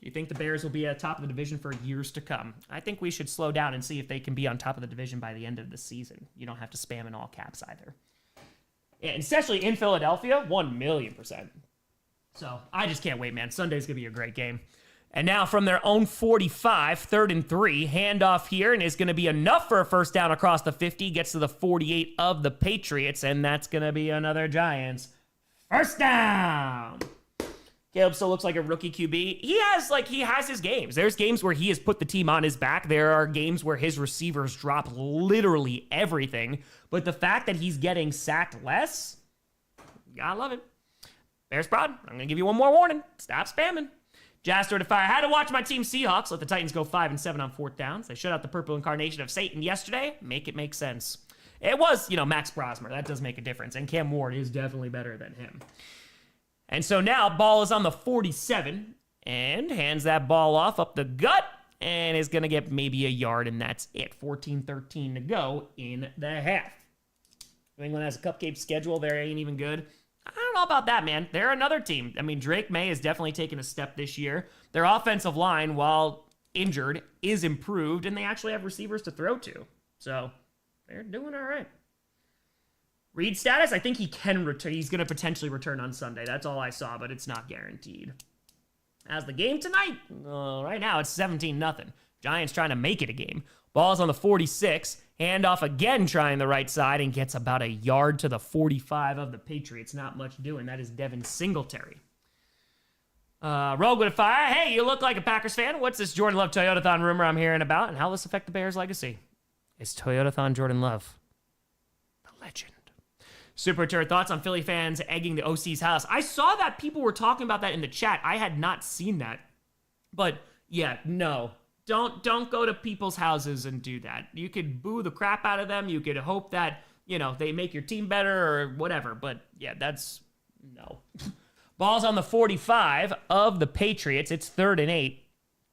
You think the Bears will be at the top of the division for years to come? I think we should slow down and see if they can be on top of the division by the end of the season. You don't have to spam in all caps either. And especially in Philadelphia, 1,000,000%. So I just can't wait, man. Sunday's going to be a great game. And now from their own 45, 3rd and 3, handoff here, and is going to be enough for a first down across the 50, gets to the 48 of the Patriots, and that's going to be another Giants first down. Caleb still looks like a rookie QB. He has his games. There's games where he has put the team on his back. There are games where his receivers drop literally everything. But the fact that he's getting sacked less, gotta love it. Bears Prod, I'm going to give you one more warning. Stop spamming. Jaster to fire. I had to watch my team Seahawks let the Titans go 5-7 on 4th downs. They shut out the purple incarnation of Satan yesterday. Make it make sense. It was, Max Brosmer. That does make a difference. And Cam Ward is definitely better than him. And so now ball is on the 47 and hands that ball off up the gut and is going to get maybe a yard, and that's it. 14-13 to go in the half. New England has a cupcake schedule. They ain't even good. I don't know about that, man. They're another team. I mean, Drake Maye has definitely taken a step this year. Their offensive line, while injured, is improved, and they actually have receivers to throw to. So they're doing all right. Reed status, I think he can return. He's going to potentially return on Sunday. That's all I saw, but it's not guaranteed. As the game tonight, right now it's 17-0. Giants trying to make it a game. Ball's on the 46. Handoff again trying the right side and gets about a yard to the 45 of the Patriots. Not much doing. That is Devin Singletary. Rogue with a fire. Hey, you look like a Packers fan. What's this Jordan Love Toyotathon rumor I'm hearing about, and how will this affect the Bears' legacy? It's Toyotathon Jordan Love, the legend. Super Tour, thoughts on Philly fans egging the OC's house? I saw that people were talking about that in the chat. I had not seen that. But yeah, no. Don't go to people's houses and do that. You could boo the crap out of them. You could hope that, they make your team better or whatever. But yeah, that's no. Ball's on the 45 of the Patriots. It's 3rd and 8.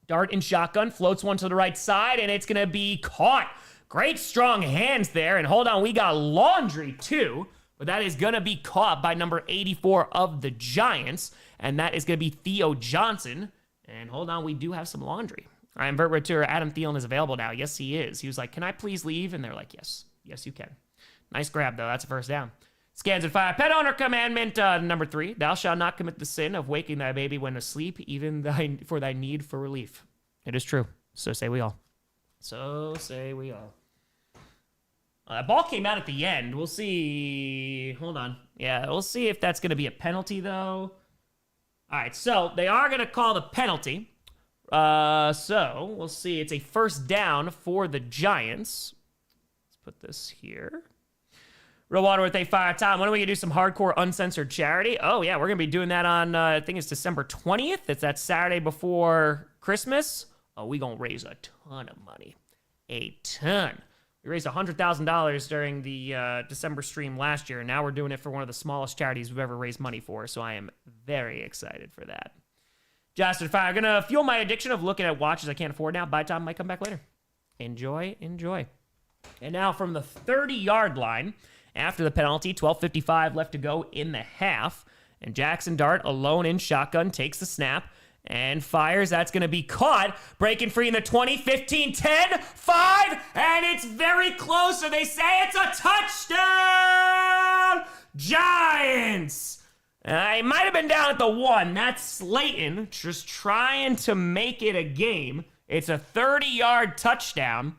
Dart and shotgun, floats one to the right side, and it's going to be caught. Great strong hands there. And hold on, we got Laundry too. But that is going to be caught by number 84 of the Giants. And that is going to be Theo Johnson. And hold on, we do have some Laundry. All right, Invert Retur, Adam Thielen is available now. Yes, he is. He was like, can I please leave? And they're like, yes. Yes, you can. Nice grab, though. That's a first down. Scans at 5. Pet owner commandment number 3. Thou shalt not commit the sin of waking thy baby when asleep, even for thy need for relief. It is true. So say we all. So say we all. That ball came out at the end. We'll see. Hold on. Yeah, we'll see if that's going to be a penalty, though. All right, so they are going to call the penalty. So we'll see. It's a first down for the Giants. Let's put this here. Real Water with a fire time. When are we going to do some hardcore uncensored charity? Oh, yeah, we're going to be doing that on, I think it's December 20th. It's that Saturday before Christmas. Oh, we going to raise a ton of money. A ton. We raised $100,000 during the December stream last year, and now we're doing it for one of the smallest charities we've ever raised money for, so I am very excited for that. Jaxson, fire. I'm going to fuel my addiction of looking at watches I can't afford now. Buy time might come back later. Enjoy, enjoy. And now from the 30-yard line, after the penalty, 12:55 left to go in the half, and Jaxson Dart, alone in shotgun, takes the snap and fires. That's going to be caught. Breaking free in the 20, 15, 10, 5, and it's very close, so they say it's a touchdown! Giants! He might have been down at the 1. That's Slayton just trying to make it a game. It's a 30-yard touchdown.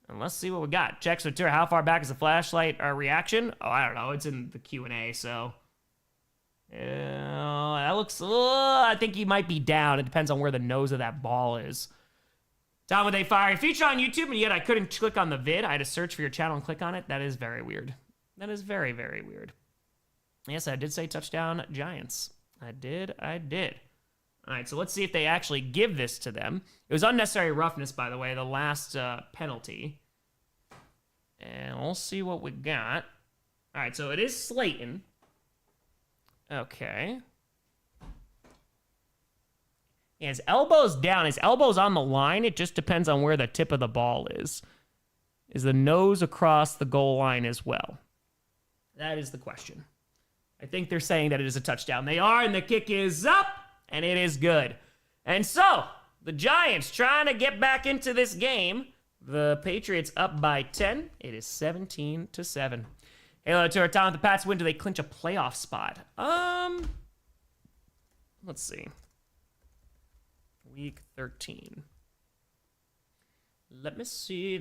And let's see what we got. Checks with how far back is the flashlight reaction? Oh, I don't know. It's in the Q&A, so... that looks... I think he might be down. It depends on where the nose of that ball is. Tom with a fire. Feature on YouTube, and yet I couldn't click on the vid. I had to search for your channel and click on it. That is very weird. That is very, very weird. Yes, I did say touchdown Giants. I did. All right, so let's see if they actually give this to them. It was unnecessary roughness, by the way, the last penalty. And we'll see what we got. All right, so it is Slayton. Okay. Yeah, his elbow's down. His elbow's on the line. It just depends on where the tip of the ball is. Is the nose across the goal line as well? That is the question. I think they're saying that it is a touchdown. They are, and the kick is up, and it is good. And so, the Giants trying to get back into this game. The Patriots up by 10. It is 17-7. Halo to our time. The Pats win. Do they clinch a playoff spot? Let's see. Week 13. Let me see.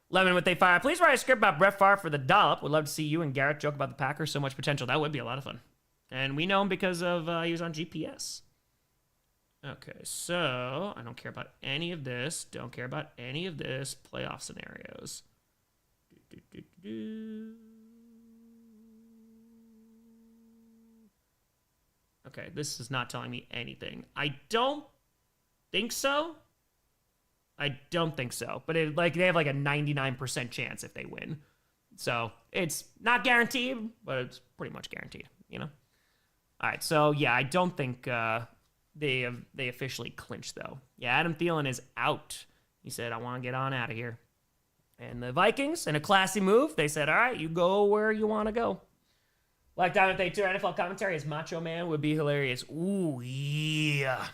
Lemon with a fire. Please write a script about Brett Favre for the dollop. Would love to see you and Garrett joke about the Packers. So much potential. That would be a lot of fun. And we know him because of he was on GPS. Okay, so I don't care about any of this. Don't care about any of this. Playoff scenarios. Okay, this is not telling me anything. I don't think so. But they have like a 99% chance if they win. So it's not guaranteed, but it's pretty much guaranteed, All right, so yeah, I don't think they officially clinched though. Yeah, Adam Thielen is out. He said, I want to get on out of here. And the Vikings, in a classy move, they said, all right, you go where you want to go. Like down if they do NFL commentary as Macho Man would be hilarious. Ooh, yeah. All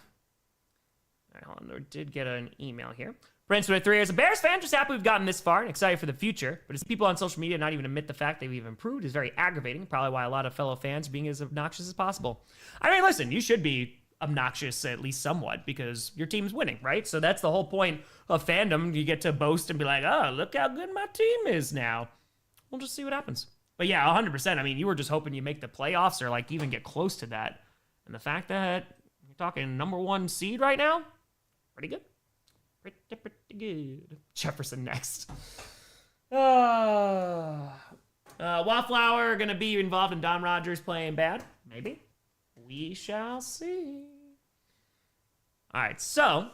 right, hold on. I did get an email here. Prince with 3 years. A Bears fan, just happy we've gotten this far and excited for the future. But as people on social media not even admit the fact they've improved is very aggravating. Probably why a lot of fellow fans are being as obnoxious as possible. I mean, listen, you should be obnoxious at least somewhat because your team's winning, right? So that's the whole point of fandom. You get to boast and be like, oh, look how good my team is now. We'll just see what happens. But yeah, 100%. I mean, you were just hoping you make the playoffs or like even get close to that. And the fact that you're talking number 1 seed right now, pretty good. Pretty good. Jefferson next. Wallflower going to be involved in Don Rogers playing bad? Maybe. We shall see. All right, so,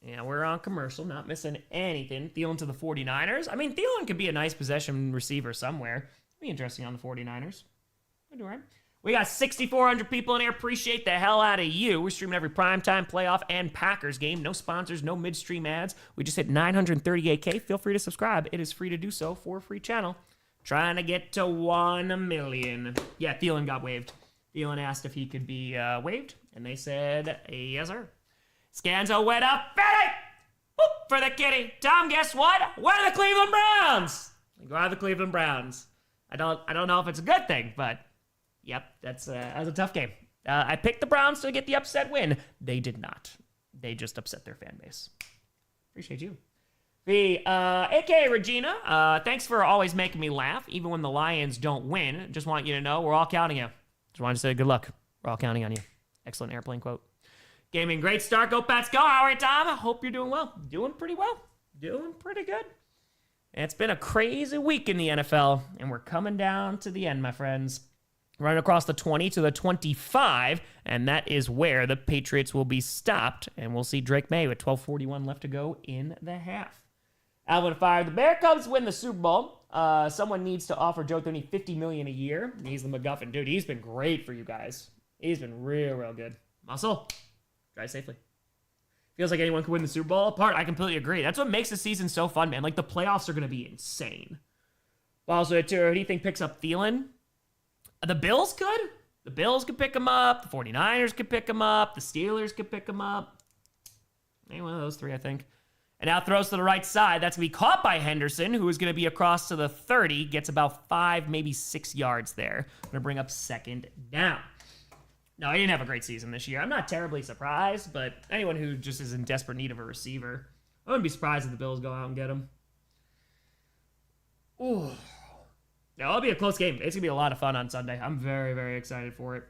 yeah, we're on commercial, not missing anything. Thielen to the 49ers. I mean, Thielen could be a nice possession receiver somewhere. Be interesting on the 49ers. We'll do all right. We got 6,400 people in here. Appreciate the hell out of you. We're streaming every primetime, playoff, and Packers game. No sponsors, no midstream ads. We just hit 938K. Feel free to subscribe. It is free to do so for a free channel. Trying to get to 1 million. Yeah, Thielen got waived. Thielen asked if he could be waived, and they said, yes, sir. Scanzo went up. Betty! Whoop for the kitty. Tom, guess what? We're the Cleveland Browns. Go out the Cleveland Browns. I don't know if it's a good thing, but yep, that was a tough game. I picked the Browns to get the upset win. They did not. They just upset their fan base. Appreciate you. A.K.A. Regina, thanks for always making me laugh, even when the Lions don't win. Just want you to know we're all counting you. Just wanted to say good luck. We're all counting on you. Excellent airplane quote. Gaming, great start. Go Pats, go. How are you, Tom? I hope you're doing well. Doing pretty well. Doing pretty good. It's been a crazy week in the NFL, and we're coming down to the end, my friends. Running across the 20 to the 25, and that is where the Patriots will be stopped, and we'll see Drake Maye with 12:41 left to go in the half. Alvin fired. The Bear Cubs win the Super Bowl. Someone needs to offer Joe Thuney $50 million a year. He's the MacGuffin. Dude, he's been great for you guys. He's been real good. Muscle. Drive safely. Feels like anyone could win the Super Bowl apart. I completely agree. That's what makes the season so fun, man. Like, the playoffs are going to be insane. Also, who do you think picks up Thielen? The Bills could. The Bills could pick him up. The 49ers could pick him up. The Steelers could pick him up. Any one of those 3, I think. And now throws to the right side. That's going to be caught by Henderson, who is going to be across to the 30. Gets about 5, maybe 6 yards there. Going to bring up 2nd down. No, he didn't have a great season this year. I'm not terribly surprised, but anyone who just is in desperate need of a receiver, I wouldn't be surprised if the Bills go out and get him. Ooh. No, it'll be a close game. It's going to be a lot of fun on Sunday. I'm very, very excited for it.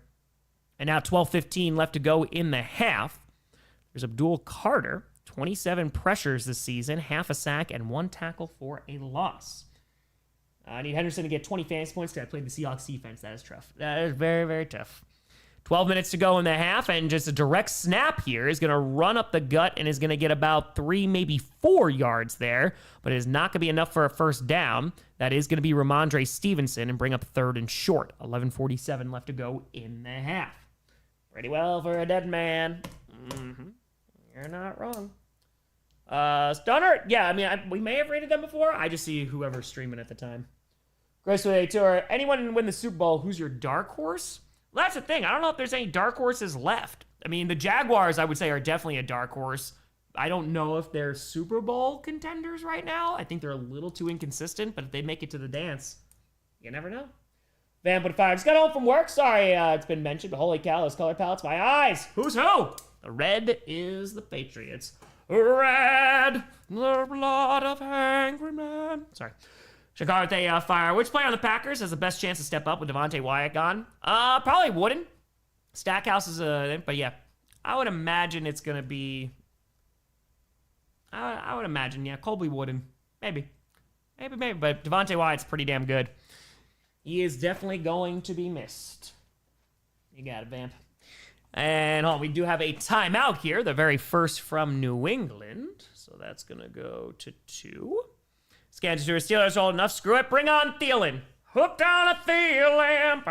And now 12:15 left to go in the half. There's Abdul Carter. 27 pressures this season, half a sack, and 1 tackle for a loss. I need Henderson to get 20 fantasy points because I played the Seahawks defense. That is tough. That is very, very tough. 12 minutes to go in the half, and just a direct snap here is going to run up the gut and is going to get about 3, maybe 4 yards there, but it is not going to be enough for a first down. That is going to be Ramondre Stevenson and bring up 3rd and short. 11:47 left to go in the half. Pretty well for a dead man. Mm-hmm. You're not wrong. Stunner, yeah, I mean, we may have rated them before. I just see whoever's streaming at the time. Grossi Tour, anyone win the Super Bowl, who's your dark horse? Well, that's the thing. I don't know if there's any dark horses left. I mean, the Jaguars, I would say, are definitely a dark horse. I don't know if they're Super Bowl contenders right now. I think they're a little too inconsistent, but if they make it to the dance, you never know. Van put fire. Just got home from work. Sorry, it's been mentioned, but holy cow, those color palettes, my eyes. Who's who? The red is the Patriots. Red, the blood of angry men. Sorry. Chicago fire. Which player on the Packers has the best chance to step up with Devontae Wyatt gone? Probably Wooden. Stackhouse is but yeah. I would imagine it's going to be... I would imagine, yeah, Colby Wooden. Maybe, but Devontae Wyatt's pretty damn good. He is definitely going to be missed. You got it, Vamp. And we do have a timeout here, the very first from New England. So that's going to go to 2. Scans to Steelers old enough. Screw it. Bring on Thielen. Hooked on a Thielen.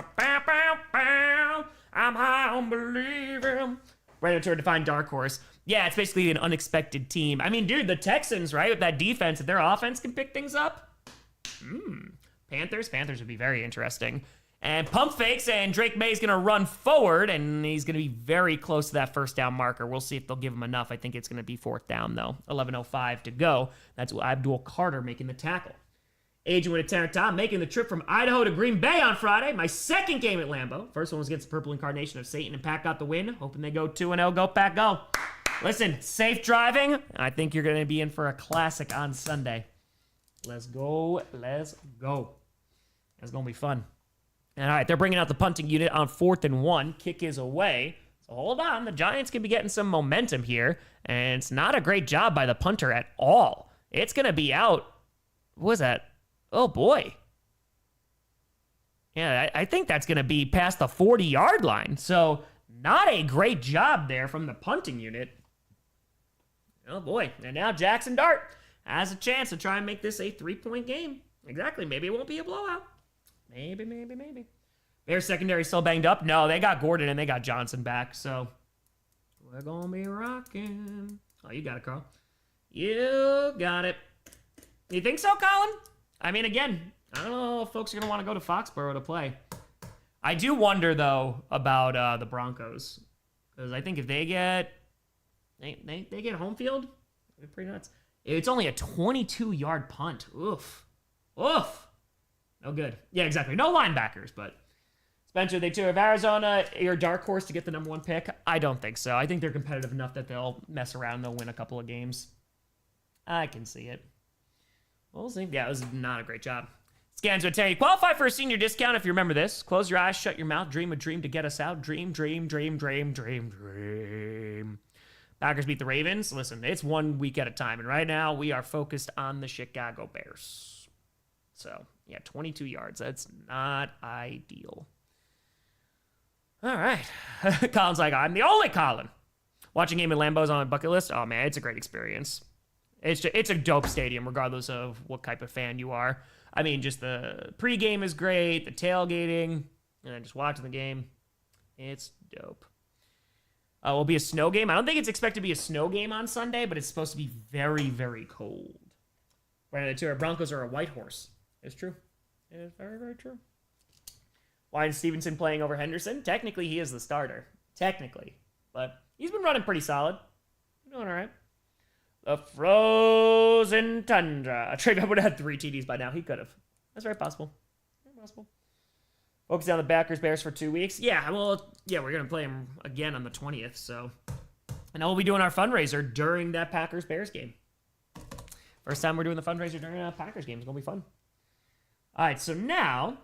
I'm high on believing. Right to define dark horse. Yeah, it's basically an unexpected team. I mean, dude, the Texans, right, with that defense, if their offense can pick things up. Panthers would be very interesting. And pump fakes, and Drake Maye's going to run forward, and he's going to be very close to that first down marker. We'll see if they'll give him enough. I think it's going to be fourth down, though. 11:05 to go. That's Abdul Carter making the tackle. Agent with a Terran Tom making the trip from Idaho to Green Bay on Friday. My second game at Lambeau. First one was against the Purple Incarnation of Satan, and Pack got the win. Hoping they go 2-0. Go, Pack, go. Listen, safe driving. I think you're going to be in for a classic on Sunday. Let's go. Let's go. It's going to be fun. All right, they're bringing out the punting unit on 4th and 1. Kick is away. So hold on. The Giants can be getting some momentum here. And it's not a great job by the punter at all. It's going to be out. What was that? Oh, boy. Yeah, I think that's going to be past the 40-yard line. So not a great job there from the punting unit. Oh, boy. And now Jaxson Dart has a chance to try and make this a 3-point game. Exactly. Maybe it won't be a blowout. Maybe. Bears secondary still banged up. No, they got Gordon and they got Johnson back, so we're going to be rocking. Oh, you got it, Carl. You got it. You think so, Colin? I mean, again, I don't know if folks are going to want to go to Foxborough to play. I do wonder, though, about the Broncos, because I think if they get home field, they're pretty nuts. It's only a 22-yard punt. Oof. No good. Yeah, exactly. No linebackers, but Spencer, they too have Arizona, your dark horse to get the number 1 pick. I don't think so. I think they're competitive enough that they'll mess around and they'll win a couple of games. I can see it. We'll see. Yeah, it was not a great job. Scans would tell you, qualify for a senior discount if you remember this. Close your eyes, shut your mouth, dream a dream to get us out. Dream. Packers beat the Ravens. Listen, it's 1 week at a time, and right now we are focused on the Chicago Bears. So, yeah, 22 yards. That's not ideal. All right. Colin's like, I'm the only Colin. Watching game at Lambeau's on my bucket list. Oh, man, it's a great experience. It's a dope stadium, regardless of what type of fan you are. I mean, just the pregame is great, the tailgating, and then just watching the game. It's dope. Will be a snow game. I don't think it's expected to be a snow game on Sunday, but it's supposed to be very, very cold. Right, the two Broncos are a white horse. It's true. It is very, very true. Why is Stevenson playing over Henderson? Technically, he is the starter. Technically. But he's been running pretty solid. Doing all right. The frozen tundra. Trey would have had 3 TDs by now. He could have. That's very possible. Very possible. Focusing on the Packers Bears for 2 weeks. Yeah, well, yeah, we're going to play them again on the 20th. So, and we'll be doing our fundraiser during that Packers Bears game. First time we're doing the fundraiser during a Packers game. It's going to be fun. All right, so now,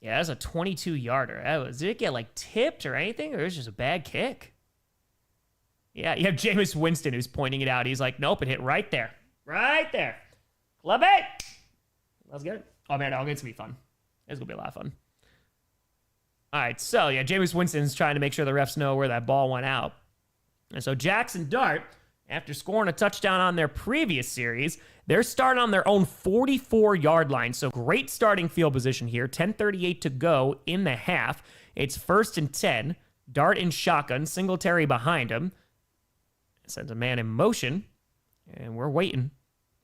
yeah, that's a 22-yarder. Did it get, like, tipped or anything, or it was just a bad kick? Yeah, you have Jameis Winston who's pointing it out. He's like, nope, it hit right there. Right there. Club it. Let's get it. Oh, man, it's going to be fun. It's going to be a lot of fun. All right, so, yeah, Jameis Winston's trying to make sure the refs know where that ball went out. And so Jaxson Dart, after scoring a touchdown on their previous series, they're starting on their own 44-yard line. So great starting field position here. 10:38 to go in the half. It's 1st and 10. Dart in shotgun. Singletary behind him. Sends a man in motion. And we're waiting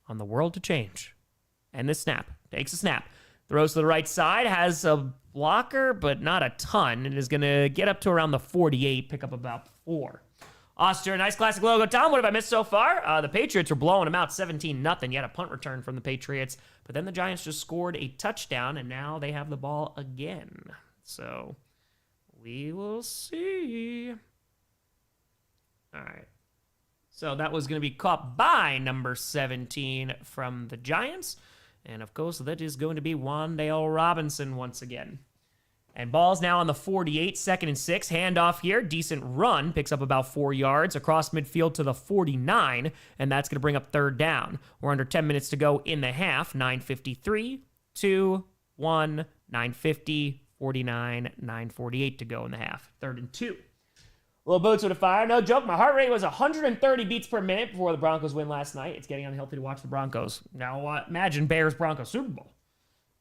on the world to change. And the snap. Takes a snap. Throws to the right side. Has a blocker, but not a ton. And is going to get up to around the 48. Pick up about 4. Oster, nice classic logo. Tom, what have I missed so far? The Patriots are blowing them out 17-0. Yet a punt return from the Patriots. But then the Giants just scored a touchdown, and now they have the ball again. So we will see. All right. So that was going to be caught by number 17 from the Giants. And, of course, that is going to be Wan'Dale Robinson once again. And ball's now on the 48, 2nd and 6. Handoff here. Decent run. Picks up about 4 yards across midfield to the 49. And that's going to bring up 3rd down. We're under 10 minutes to go in the half. 9:53, 2, 1, 9:50, 49, 9:48 to go in the half. 3rd and 2. Little boots with a fire. No joke. My heart rate was 130 beats per minute before the Broncos win last night. It's getting unhealthy to watch the Broncos. Now, imagine Bears-Broncos Super Bowl.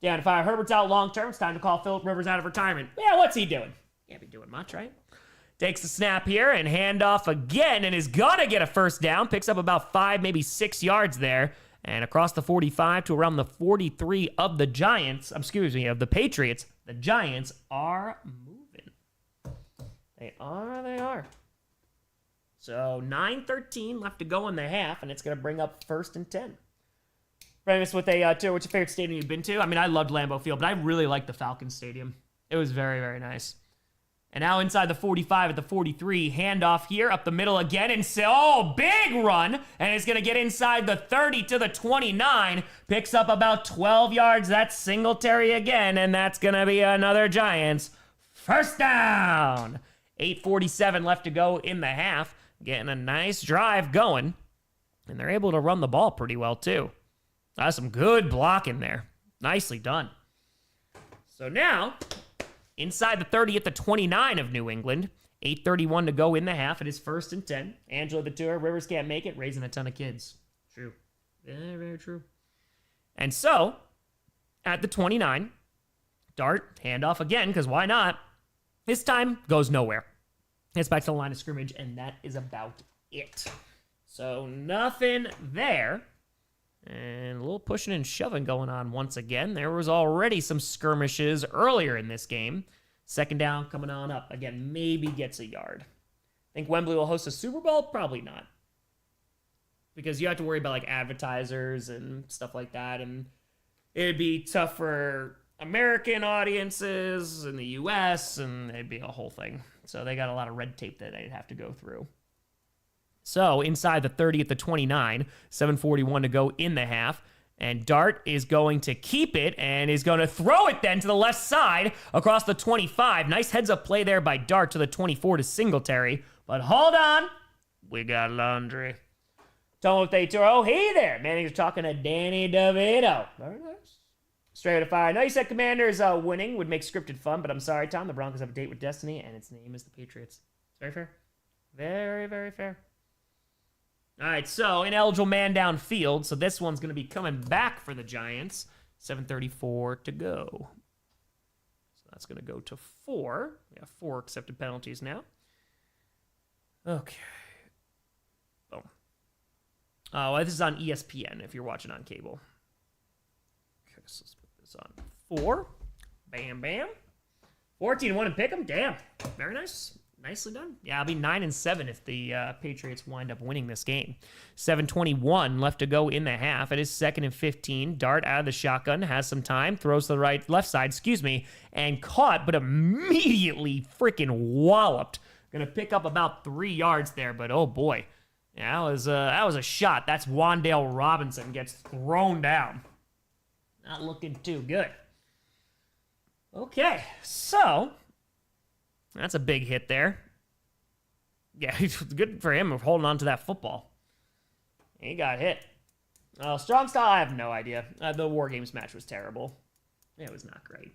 Down to fire. Herbert's out long term. It's time to call Phillip Rivers out of retirement. Yeah, what's he doing? Can't be doing much, right? Takes the snap here and handoff again and is going to get a 1st down. Picks up about 5, maybe 6 yards there. And across the 45 to around the 43 of the Giants, of the Patriots, The Giants are moving. They are. So 9:13 left to go in the half, and it's going to bring up 1st and 10. Premise with what's your favorite stadium you've been to? I mean, I loved Lambeau Field, but I really liked the Falcons Stadium. It was very, very nice. And now inside the 45 at the 43, handoff here up the middle again, and big run, and it's going to get inside the 30 to the 29, picks up about 12 yards. That's Singletary again, and that's going to be another Giants first down. 8:47 left to go in the half, getting a nice drive going, and they're able to run the ball pretty well too. That's some good blocking there. Nicely done. So now, inside the 30 at the 29 of New England, 8:31 to go in the half. It is 1st and 10. Angela the tour, Rivers can't make it, raising a ton of kids. True. Very, very true. And so, at the 29, Dart, handoff again, because why not? This time, goes nowhere. Gets back to the line of scrimmage, and that is about it. So, nothing there. And a little pushing and shoving going on once again. There was already some skirmishes earlier in this game. 2nd down coming on up. Again, maybe gets a yard. Think Wembley will host a Super Bowl? Probably not. Because you have to worry about like advertisers and stuff like that. And it'd be tough for American audiences in the US, and it'd be a whole thing. So they got a lot of red tape that they'd have to go through. So inside the 30 at the 29, 7:41 to go in the half. And Dart is going to keep it and is going to throw it then to the left side across the 25. Nice heads-up play there by Dart to the 24 to Singletary. But hold on. We got laundry. Tell them if they throw. Oh, hey there. Manning's talking to Danny DeVito. Very nice. Straight to fire. I know you said Commanders winning would make scripted fun, but I'm sorry, Tom. The Broncos have a date with destiny, and its name is the Patriots. It's very fair. Very, very fair. All right, so ineligible man downfield. So this one's going to be coming back for the Giants. 7:34 to go. So that's going to go to 4. We have 4 accepted penalties now. Okay. Boom. Oh, well, this is on ESPN if you're watching on cable. Okay, so let's put this on 4. Bam, bam. 14-1 and pick 'em. Damn. Very nice. Nicely done. Yeah, I'll be 9-7 if the Patriots wind up winning this game. 7:21 left to go in the half. It is 2nd and 15. Dart out of the shotgun, has some time, throws to the left side, and caught, but immediately freaking walloped. Gonna pick up about 3 yards there, but oh boy, yeah, that was a shot. That's Wan'Dale Robinson gets thrown down. Not looking too good. Okay, so. That's a big hit there. Yeah, good for him for holding on to that football. He got hit. Strong style, I have no idea. The War Games match was terrible. It was not great.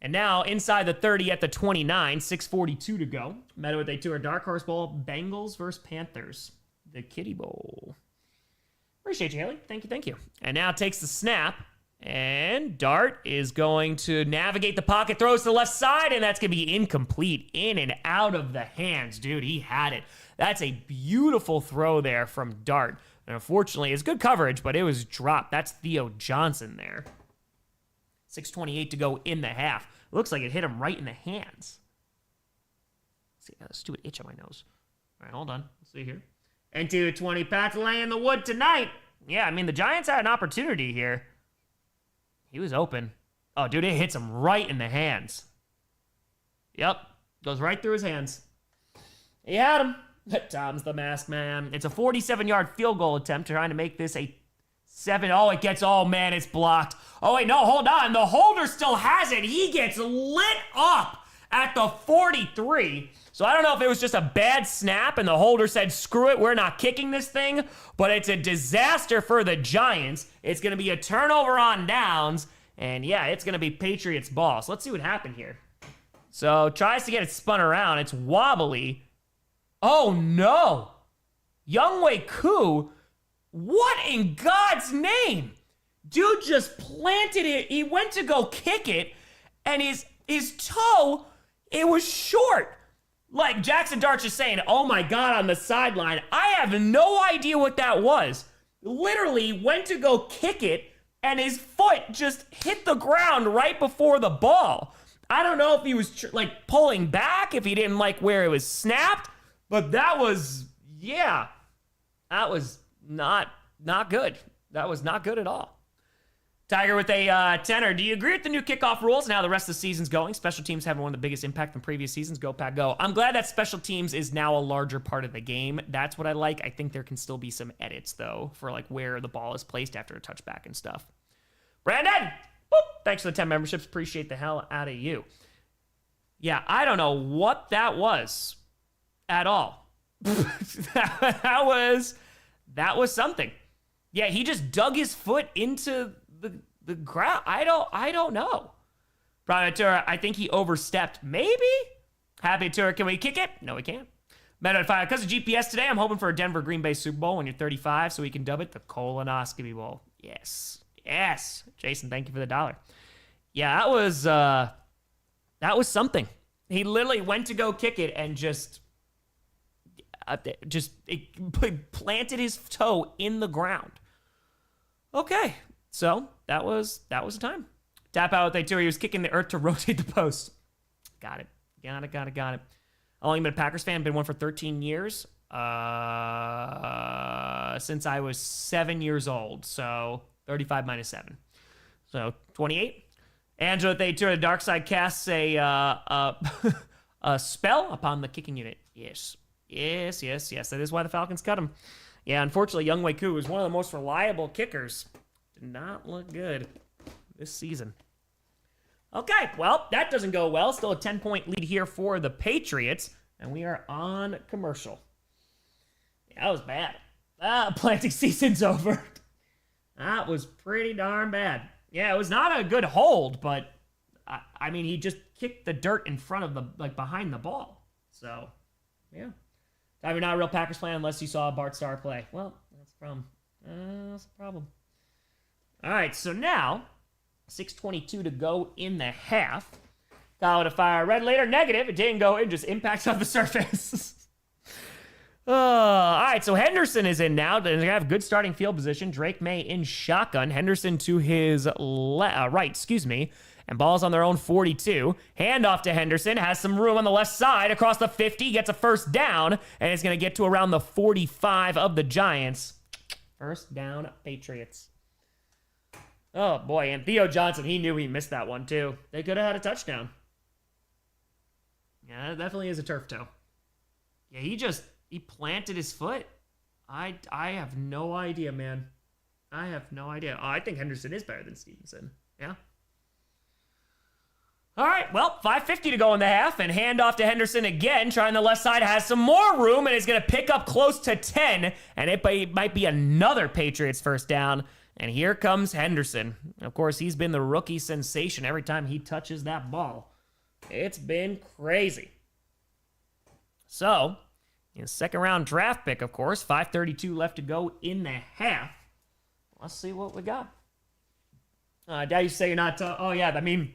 And now, inside the 30 at the 29, 6:42 to go. Met with a tour Dark Horse Bowl, Bengals versus Panthers. The Kitty Bowl. Appreciate you, Haley. Thank you. And now takes the snap. And Dart is going to navigate the pocket, throws to the left side, and that's going to be incomplete. In and out of the hands. Dude, he had it. That's a beautiful throw there from Dart. And unfortunately, it's good coverage, but it was dropped. That's Theo Johnson there. 6:28 to go in the half. Looks like it hit him right in the hands. Let's see, I got a stupid itch on my nose. All right, hold on. Let's see here. And 2:20, Pat's laying the wood tonight. Yeah, I mean, the Giants had an opportunity here. He was open. Oh, dude, it hits him right in the hands. Yep. Goes right through his hands. He had him. Tom's the masked man. It's a 47-yard field goal attempt trying to make this a 7. Oh, it gets, oh, man, it's blocked. Oh, wait, no, hold on. The holder still has it. He gets lit up at the 43. So I don't know if it was just a bad snap and the holder said, screw it, we're not kicking this thing, but it's a disaster for the Giants. It's going to be a turnover on downs, and yeah, it's going to be Patriots ball. So let's see what happened here. So tries to get it spun around. It's wobbly. Oh, no. Younghoe Koo, what in God's name? Dude just planted it. He went to go kick it, and his toe, it was short. Like Jaxson Dart's just saying, oh my God, on the sideline. I have no idea what that was. Literally went to go kick it, and his foot just hit the ground right before the ball. I don't know if he was like pulling back, if he didn't like where it was snapped, but that was, yeah, that was not good. That was not good at all. Tiger with a tenor. Do you agree with the new kickoff rules and how the rest of the season's going? Special teams having one of the biggest impact in previous seasons. Go, Pack, go. I'm glad that special teams is now a larger part of the game. That's what I like. I think there can still be some edits, though, for like where the ball is placed after a touchback and stuff. Brandon! Boop. Thanks for the 10 memberships. Appreciate the hell out of you. Yeah, I don't know what that was at all. that was something. Yeah, he just dug his foot into the ground. I don't know. Patriots, I think he overstepped. Maybe? Happy Tour, can we kick it? No, we can't. Meadow Fire, because of GPS today, I'm hoping for a Denver Green Bay Super Bowl when you're 35 so we can dub it the Colonoscopy Bowl. Yes. Yes. Jason, thank you for the $1. Yeah, that was something. He literally went to go kick it and just planted his toe in the ground. Okay, so that was the time. Tap out with A2. He was kicking the earth to rotate the post. Got it. I've only been a Packers fan. Been one for 13 years. Since I was 7 years old. So 35 minus 7. So 28. Angela with A2. The dark side casts a spell upon the kicking unit. Yes. That is why the Falcons cut him. Yeah, unfortunately, Young Wei Koo is one of the most reliable kickers. Did not look good this season. Okay, well, that doesn't go well. Still a 10-point lead here for the Patriots. And we are on commercial. Yeah, that was bad. Planting season's over. That was pretty darn bad. Yeah, it was not a good hold, but I mean, he just kicked the dirt in front of behind the ball. So, yeah. You're not a real Packers fan unless you saw Bart Starr play. Well, that's the problem. All right, so now, 6:22 to go in the half. Call it a fire. Red later, negative. It didn't go in, just impacts on the surface. All right, so Henderson is in now. They're going to have good starting field position. Drake Maye in shotgun. Henderson to his right, and ball's on their own 42. Handoff to Henderson. Has some room on the left side across the 50. Gets a first down. And it's going to get to around the 45 of the Giants. First down, Patriots. Oh, boy. And Theo Johnson, he knew he missed that one, too. They could have had a touchdown. Yeah, that definitely is a turf toe. Yeah, he planted his foot. I have no idea, man. I have no idea. Oh, I think Henderson is better than Stevenson. Yeah. All right, well, 5:50 to go in the half, and handoff to Henderson again, trying the left side, has some more room, and is going to pick up close to 10, and it might be another Patriots first down, and here comes Henderson. Of course, he's been the rookie sensation every time he touches that ball. It's been crazy. So, second-round draft pick, of course, 5:32 left to go in the half. Let's see what we got. Dad, you say you're not... oh, yeah, I mean...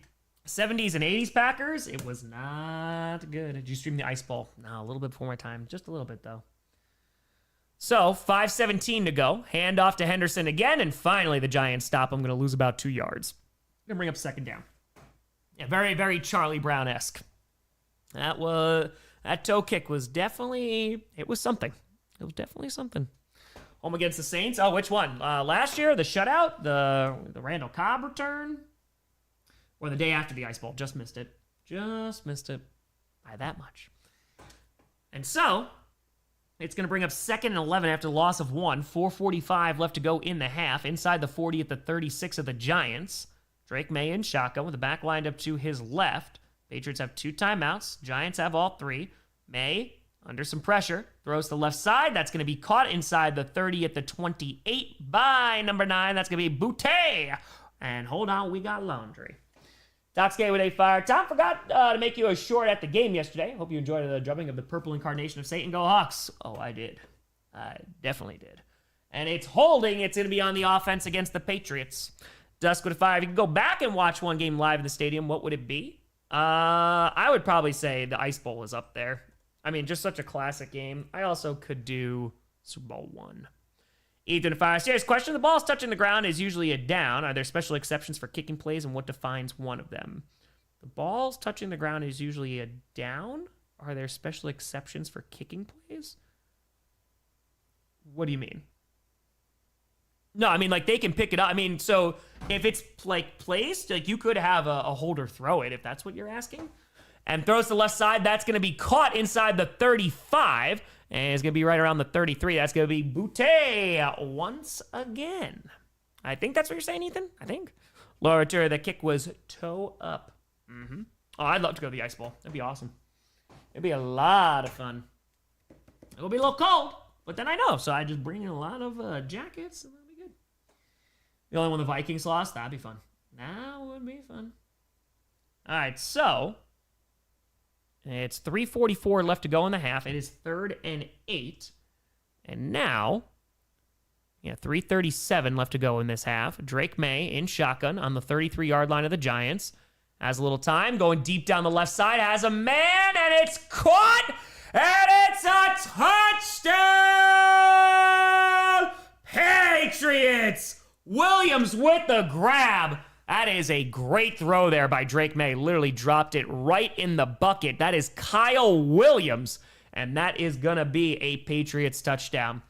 70s and 80s Packers, it was not good. Did you stream the Ice Bowl? No, a little bit before my time. Just a little bit, though. So, 5:17 to go. Hand off to Henderson again, and finally the Giants stop. I'm going to lose about 2 yards. Going to bring up second down. Yeah, very, very Charlie Brown-esque. That toe kick was definitely... It was something. It was definitely something. Home against the Saints. Oh, which one? Last year, the shutout? The Randall Cobb return? Or the day after the Ice Bowl. Just missed it. Just missed it by that much. And so, it's going to bring up 2nd and 11 after the loss of 1. 4:45 left to go in the half. Inside the 40 at the 36 of the Giants. Drake Maye in shotgun with the back lined up to his left. Patriots have 2 timeouts. Giants have all 3. Maye, under some pressure, throws to the left side. That's going to be caught inside the 30 at the 28 by number 9. That's going to be Boutte. And hold on, we got laundry. Doxgay with a fire. Tom forgot to make you a short at the game yesterday. Hope you enjoyed the drubbing of the purple incarnation of Satan. Go Hawks. Oh, I did. I definitely did. And it's holding. It's going to be on the offense against the Patriots. Dusk with a fire. If you could go back and watch one game live in the stadium, what would it be? I would probably say the Ice Bowl is up there. I mean, just such a classic game. I also could do Super Bowl 1. Ethan Fire. Serious question. The ball's touching the ground is usually a down. Are there special exceptions for kicking plays, and what defines one of them? The ball's touching the ground is usually a down. Are there special exceptions for kicking plays? What do you mean? No, I mean, like, they can pick it up. I mean, so if it's, like, placed, like, you could have a holder throw it, if that's what you're asking. And throws to the left side. That's going to be caught inside the 35. And it's going to be right around the 33. That's going to be Boutte once again. I think that's what you're saying, Ethan. I think. Laura Turner, the kick was toe up. Mm-hmm. Oh, I'd love to go to the ice bowl. That'd be awesome. It'd be a lot of fun. It'll be a little cold, but then I know. So I just bring in a lot of jackets, and that'll be good. The only one the Vikings lost, that'd be fun. That would be fun. All right, so it's 3:44 left to go in the half. It is 3rd and 8. And now, 3:37 left to go in this half. Drake Maye in shotgun on the 33-yard line of the Giants. Has a little time, going deep down the left side, has a man, and it's caught, and it's a touchdown! Patriots! Williams with the grab. That is a great throw there by Drake Maye. Literally dropped it right in the bucket. That is Kyle Williams, and that is going to be a Patriots touchdown.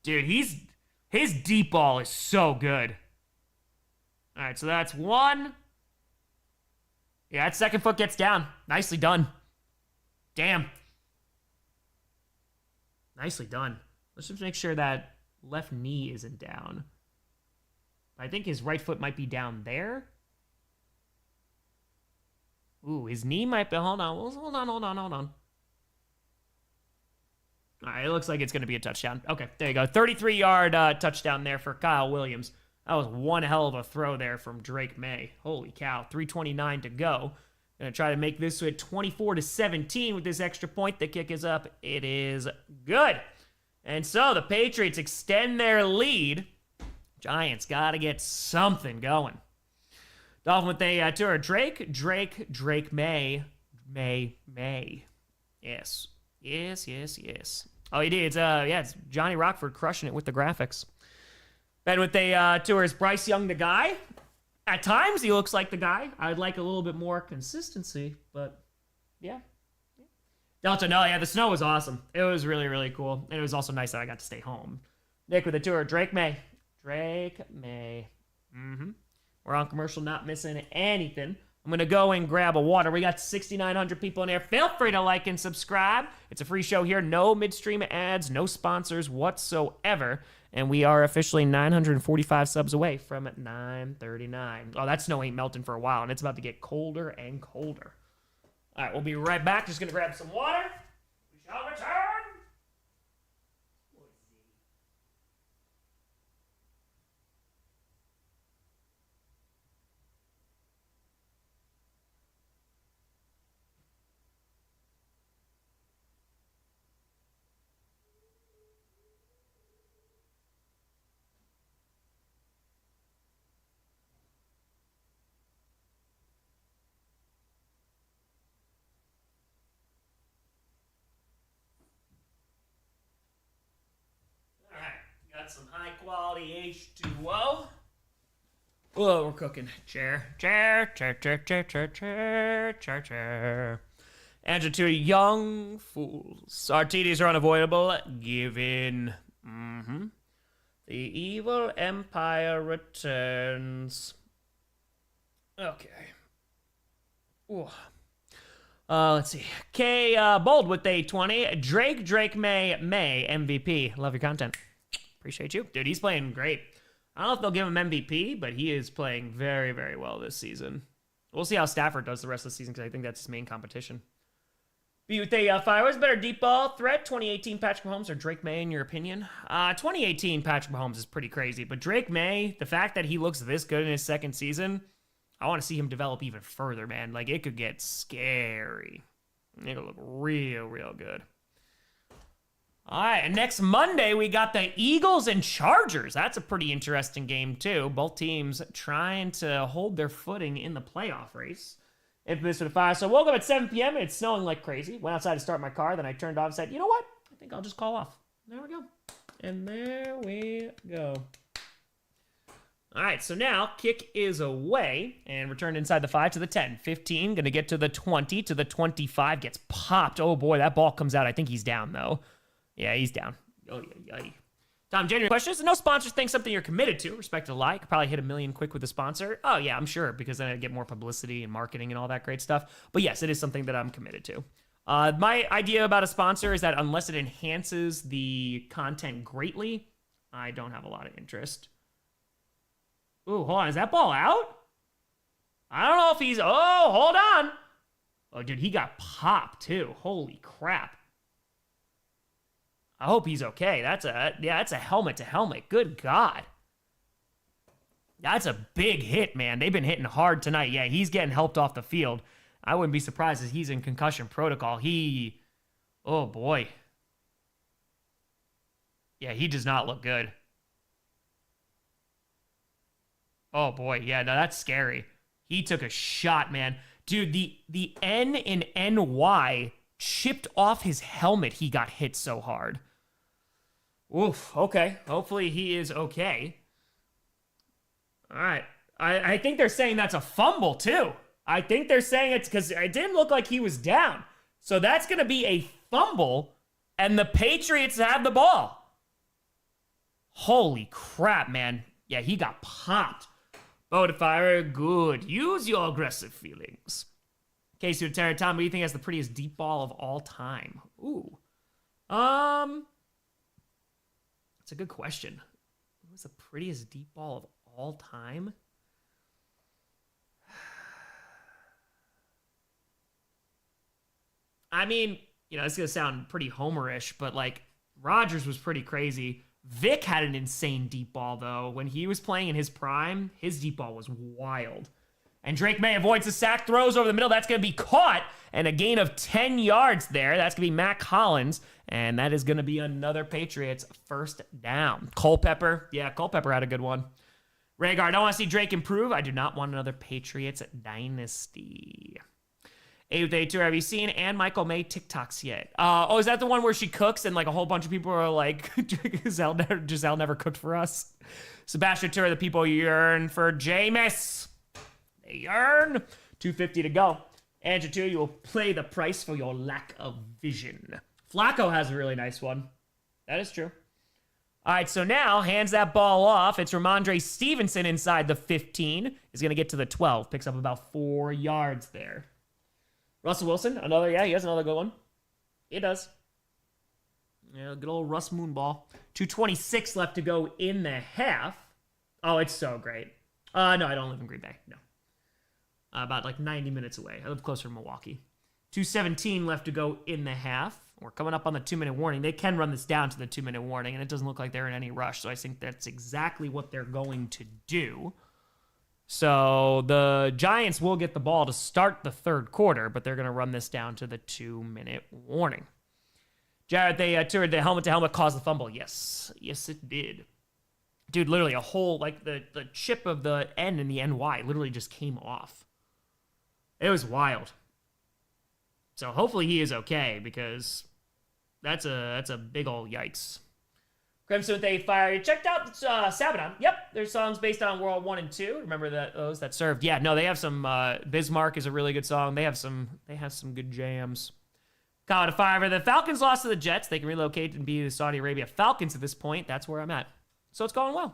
Dude, his deep ball is so good. All right, so that's one. Yeah, that second foot gets down. Nicely done. Damn. Nicely done. Let's just make sure that left knee isn't down. I think his right foot might be down there. Ooh, his knee might be... Hold on. Hold on. All right, it looks like it's going to be a touchdown. Okay, there you go. 33-yard touchdown there for Kyle Williams. That was one hell of a throw there from Drake Maye. Holy cow, 3:29 to go. Gonna try to make this 24-17 with this extra point. The kick is up. It is good. And so the Patriots extend their lead. Giants got to get something going. Dolphin with a tour. Drake Maye. May. Yes. Oh, he did. It's Johnny Rockford crushing it with the graphics. Ben with a tour. Is Bryce Young the guy? At times, he looks like the guy. I'd like a little bit more consistency, but yeah. Delta, no, yeah, the snow was awesome. It was really, really cool. And it was also nice that I got to stay home. Nick with a tour. Drake Maye. Mm-hmm. We're on commercial, not missing anything. I'm going to go and grab a water. We got 6,900 people in here. Feel free to like and subscribe. It's a free show here. No midstream ads, no sponsors whatsoever. And we are officially 945 subs away from 939. Oh, that snow ain't melting for a while, and it's about to get colder and colder. All right, we'll be right back. Just going to grab some water. We shall return. Got some high quality H2O. Whoa, we're cooking. Chair. Answer to young fools. Our TDs are unavoidable. Give in. Mm-hmm. The evil empire returns. Okay. Ooh. Let's see. K Bold with a 20. Drake Maye MVP. Love your content. Appreciate you. Dude, he's playing great. I don't know if they'll give him MVP, but he is playing very, very well this season. We'll see how Stafford does the rest of the season because I think that's his main competition. Be with a fire. What's better deep ball threat? 2018 Patrick Mahomes or Drake Maye, in your opinion? 2018 Patrick Mahomes is pretty crazy, but Drake Maye, the fact that he looks this good in his second season, I want to see him develop even further, man. Like, it could get scary. It'll look real, real good. All right, and next Monday, we got the Eagles and Chargers. That's a pretty interesting game, too. Both teams trying to hold their footing in the playoff race. Infamous for the fire. So I woke up at 7 p.m. and it's snowing like crazy. Went outside to start my car. Then I turned off and said, you know what? I think I'll just call off. There we go. And there we go. All right, so now kick is away and returned inside the 5 to the 10. 15, going to get to the 20 to the 25. Gets popped. Oh, boy, that ball comes out. I think he's down, though. Yeah, he's down. Oh, yeah. Tom, genuine question. Is no sponsors think something you're committed to? Respect to like. Probably hit $1 million quick with a sponsor. Oh, yeah, I'm sure, because then I get more publicity and marketing and all that great stuff. But yes, it is something that I'm committed to. My idea about a sponsor is that unless it enhances the content greatly, I don't have a lot of interest. Ooh, hold on. Is that ball out? I don't know if he's... Oh, hold on. Oh, dude, he got popped, too. Holy crap. I hope he's okay. That's a helmet to helmet. Good God. That's a big hit, man. They've been hitting hard tonight. Yeah, he's getting helped off the field. I wouldn't be surprised if he's in concussion protocol. Oh, boy. Yeah, he does not look good. Oh, boy. Yeah, no, that's scary. He took a shot, man. Dude, the N in NY chipped off his helmet. He got hit so hard. Oof, okay. Hopefully he is okay. All right. I think they're saying that's a fumble, too. I think they're saying it's because it didn't look like he was down. So that's going to be a fumble, and the Patriots have the ball. Holy crap, man. Yeah, he got popped. Fire, good. Use your aggressive feelings. Casey with Terry, Tom, what do you think has the prettiest deep ball of all time? Ooh. That's a good question. What's the prettiest deep ball of all time? I mean, you know, it's going to sound pretty homerish, but like Rodgers was pretty crazy. Vic had an insane deep ball, though. When he was playing in his prime, his deep ball was wild. And Drake Maye avoids the sack, throws over the middle. That's going to be caught, and a gain of 10 yards there. That's going to be Matt Collins, and that is going to be another Patriots first down. Culpepper. Yeah, Culpepper had a good one. Rhaegar, I don't want to see Drake improve. I do not want another Patriots dynasty. A2, have you seen Ann Michael May TikToks yet? Oh, is that the one where she cooks and like a whole bunch of people are like, Giselle never cooked for us? Sebastian Tour, the people yearn for Jameis. They yearn. 250 to go. Andrew 2, you will pay the price for your lack of vision. Flacco has a really nice one. That is true. All right, so now hands that ball off. It's Ramondre Stevenson inside the 15. He's going to get to the 12. Picks up about 4 yards there. Russell Wilson, he has another good one. He does. Yeah, good old Russ Moonball. 2:26 left to go in the half. Oh, it's so great. No, I don't live in Green Bay. No. About like 90 minutes away. I live closer to Milwaukee. 2:17 left to go in the half. We're coming up on the 2-minute warning. They can run this down to the 2-minute warning, and it doesn't look like they're in any rush, so I think that's exactly what they're going to do. So the Giants will get the ball to start the third quarter, but they're going to run this down to the 2-minute warning. Jared, they toured the helmet-to-helmet, caused the fumble. Yes, it did. Dude, literally a whole, like the chip of the N in the NY literally just came off. It was wild. So hopefully he is okay, because that's a big old yikes. Crimson with a fire. You checked out Sabaton. Yep, their songs based on World 1 and 2. Remember those that served. Yeah, no, they have some. Bismarck is a really good song. They have some good jams. Call it a fire. The Falcons lost to the Jets. They can relocate and be the Saudi Arabia Falcons at this point. That's where I'm at. So it's going well.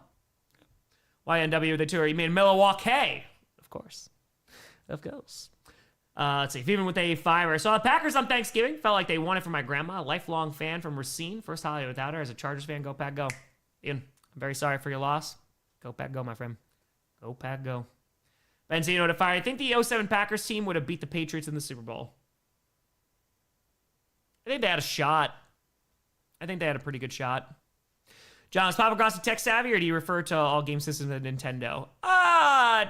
YNW the tour. You mean Milwaukee? Of course. Let's see. Even with a fire. I saw the Packers on Thanksgiving. Felt like they won it for my grandma. A lifelong fan from Racine. First holiday without her. As a Chargers fan, go Pack, go. Ian, I'm very sorry for your loss. Go Pack, go, my friend. Go Pack, go. Benzino to fire. I think the 07 Packers team would have beat the Patriots in the Super Bowl. I think they had a shot. I think they had a pretty good shot. John, is Papa Grossi tech savvy, or do you refer to all game systems as Nintendo?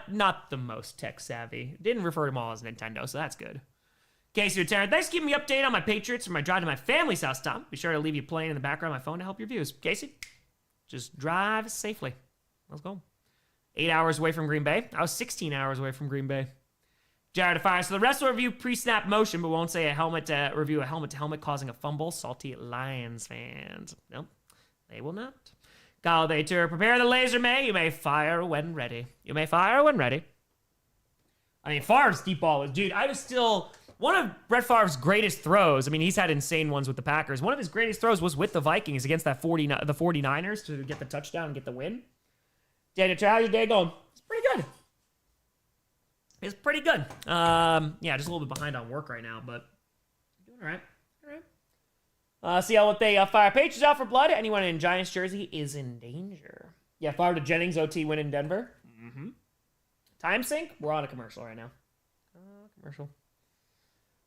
Not the most tech savvy. Didn't refer to them all as Nintendo, so that's good. Casey with Taryn, thanks for keeping me updated on my Patriots from my drive to my family's house, Tom. Be sure to leave you playing in the background on my phone to help your views. Casey, just drive safely. Let's go. 8 hours away from Green Bay. I was 16 hours away from Green Bay. Jared Fire. So the rest will review pre-snap motion, but won't say review a helmet-to-helmet causing a fumble. Salty Lions fans. Nope. They will not. Call they to prepare the laser, May. You may fire when ready. You may fire when ready. I mean, Favre's deep ball was, dude, I was still, one of Brett Favre's greatest throws, I mean, he's had insane ones with the Packers. One of his greatest throws was with the Vikings against the 49ers to get the touchdown and get the win. Daniel, how's your day going? It's pretty good. It's pretty good. Yeah, just a little bit behind on work right now, but doing all right. See how what they fire Patriots out for blood. Anyone in Giants jersey is in danger. Yeah, fire to Jennings, OT win in Denver. Mm-hmm. Time sync? We're on a commercial right now. Commercial.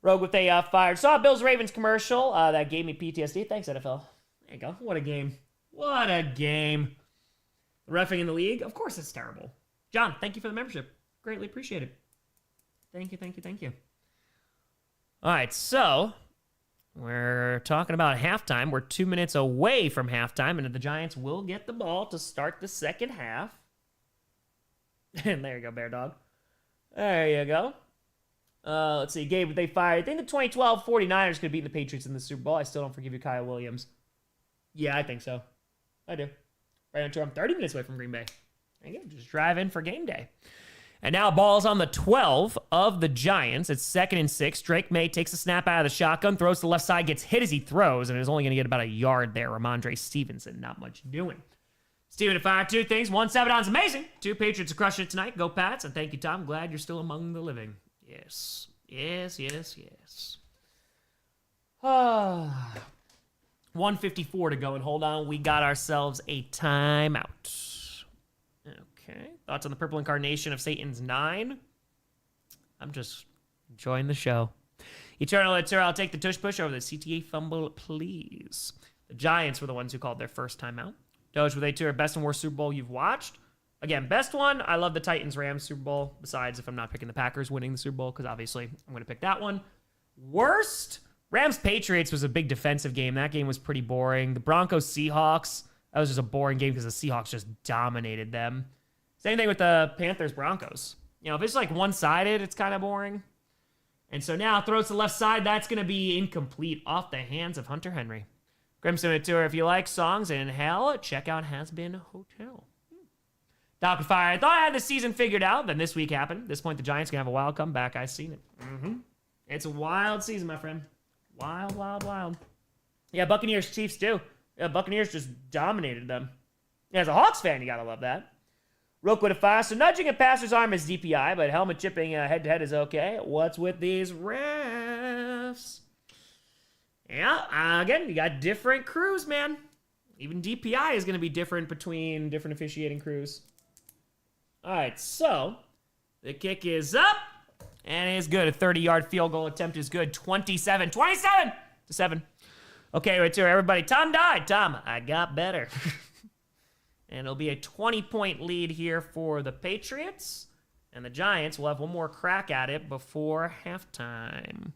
Rogue with a fired. Saw Bills Ravens commercial. That gave me PTSD. Thanks, NFL. There you go. What a game. What a game. The reffing in the league? Of course it's terrible. John, thank you for the membership. Greatly appreciate it. Thank you. All right, so we're talking about halftime. We're 2 minutes away from halftime, and the Giants will get the ball to start the second half. And there you go, Bear Dog. There you go. Let's see, Gabe, they fired. I think the 2012 49ers could have beaten the Patriots in the Super Bowl. I still don't forgive you, Kyle Williams. Yeah, I think so. I do. Right on tour. I'm 30 minutes away from Green Bay. There you go. Just drive in for game day. And now ball's on the 12 of the Giants. It's 2nd and 6. Drake Maye takes a snap out of the shotgun, throws to the left side, gets hit as he throws, and is only going to get about a yard there. Ramondre Stevenson, not much doing. Steven to fire 2 things. 1, 7 on's amazing. 2, Patriots are crushing it tonight. Go Pats. And thank you, Tom. Glad you're still among the living. Yes. 1:54 to go, and hold on. We got ourselves a timeout. Okay. Thoughts on the purple incarnation of Satan's 9? I'm just enjoying the show. Eternal Eternal, I'll take the tush push over the CTA fumble, please. The Giants were the ones who called their first timeout. Doge with a tour, best and worst Super Bowl you've watched. Again, best one, I love the Titans-Rams Super Bowl, besides if I'm not picking the Packers winning the Super Bowl, because obviously I'm going to pick that one. Worst, Rams-Patriots was a big defensive game. That game was pretty boring. The Broncos-Seahawks, that was just a boring game because the Seahawks just dominated them. Same thing with the Panthers-Broncos. You know, if it's like one-sided, it's kind of boring. And so now, throws to the left side, that's going to be incomplete off the hands of Hunter Henry. Crimson Tour, if you like songs in hell, check out Has Been Hotel. Dr. Fire, I thought I had the season figured out, then this week happened. At this point, the Giants can have a wild comeback. I've seen it. It's a wild season, my friend. Wild. Yeah, Buccaneers Chiefs too. Yeah, Buccaneers just dominated them. Yeah, as a Hawks fan, you gotta love that. Rook with a fire. So nudging a passer's arm is DPI, but helmet chipping head-to-head is okay. What's with these refs? Yeah, again, you got different crews, man. Even DPI is going to be different between different officiating crews. All right, so the kick is up, and it is good. A 30-yard field goal attempt is good. 27 to 7. Okay, right here, everybody. Tom died. Tom, I got better. And it'll be a 20-point lead here for the Patriots. And the Giants will have one more crack at it before halftime.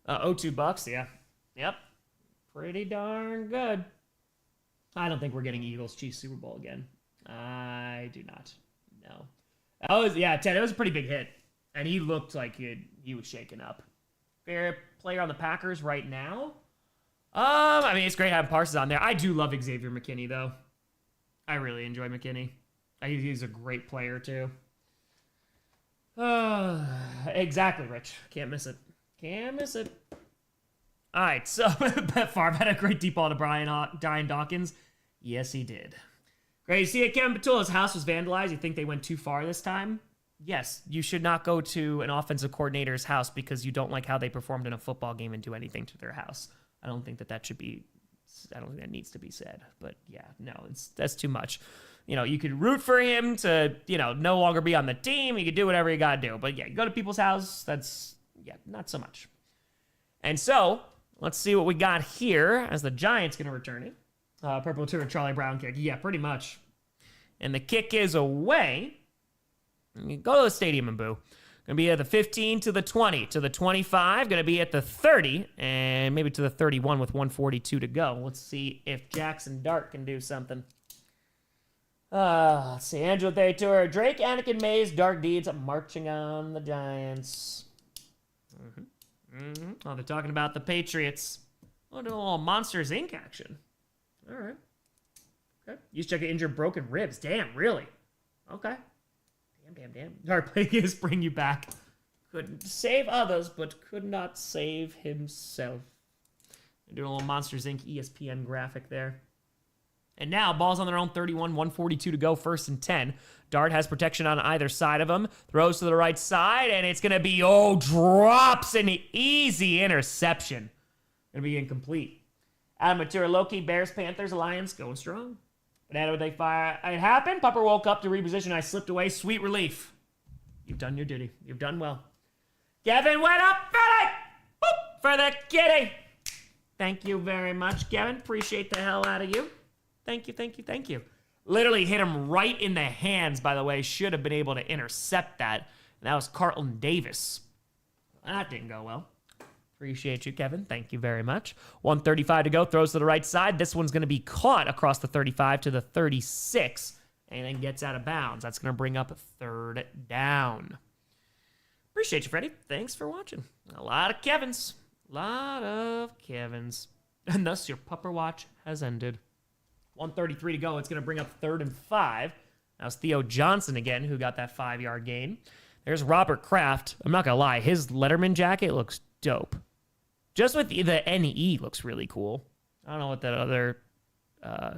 0-2 Bucks, yeah. Yep. Pretty darn good. I don't think we're getting Eagles-Chiefs Super Bowl again. I do not. No. Ted, it was a pretty big hit. And he looked like he was shaken up. Favorite player on the Packers right now? I mean, it's great having Parsons on there. I do love Xavier McKinney, though. I really enjoy McKinney. He's a great player, too. Exactly, Rich. Can't miss it. All right, so Bet Favre had a great deep ball to Brian Dawkins. Yes, he did. Great. You see it, Kevin Petula's house was vandalized. You think they went too far this time? Yes, you should not go to an offensive coordinator's house because you don't like how they performed in a football game and do anything to their house. I don't think that should be... I don't think that needs to be said. But yeah, no, that's too much. You know, you could root for him to, no longer be on the team. You could do whatever you got to do. But yeah, you go to people's house, not so much. And so, let's see what we got here as the Giants going to return it. Purple to a Charlie Brown kick. Yeah, pretty much. And the kick is away. You go to the stadium and boo. Going to be at the 15 to the 20 to the 25. Going to be at the 30 and maybe to the 31 with 1:42 to go. Let's see if Jaxson Dart can do something. Let's see. Angela Theodore, Drake, Anakin Mays, Dark Deeds marching on the Giants. Oh, they're talking about the Patriots. Oh, a little Monsters Inc. action. All right. Okay. Used to check injured broken ribs. Damn, really? Okay. Damn. Dart Plagueis bring you back. Could save others, but could not save himself. Doing a little Monsters Inc. ESPN graphic there. And now, balls on their own 31, 142 to go, 1st and 10. Dart has protection on either side of him. Throws to the right side, and it's going to be, drops an easy interception. Going to be incomplete. Adam Matura, Loki, Bears, Panthers, Lions, going strong. Banana, they fire. It happened. Pupper woke up to reposition. I slipped away. Sweet relief. You've done your duty. You've done well. Kevin went up for it. Boop, for the kitty. Thank you very much, Kevin. Appreciate the hell out of you. Thank you. Literally hit him right in the hands, by the way. Should have been able to intercept that. And that was Carlton Davis. That didn't go well. Appreciate you, Kevin. Thank you very much. 1:35 to go. Throws to the right side. This one's going to be caught across the 35 to the 36 and then gets out of bounds. That's going to bring up 3rd down. Appreciate you, Freddie. Thanks for watching. A lot of Kevins. And thus your Pupper Watch has ended. 1:33 to go. It's going to bring up 3rd and 5. Now it's Theo Johnson again who got that 5-yard gain. There's Robert Kraft. I'm not going to lie. His Letterman jacket looks dope. Just with the NE looks really cool. I don't know what that other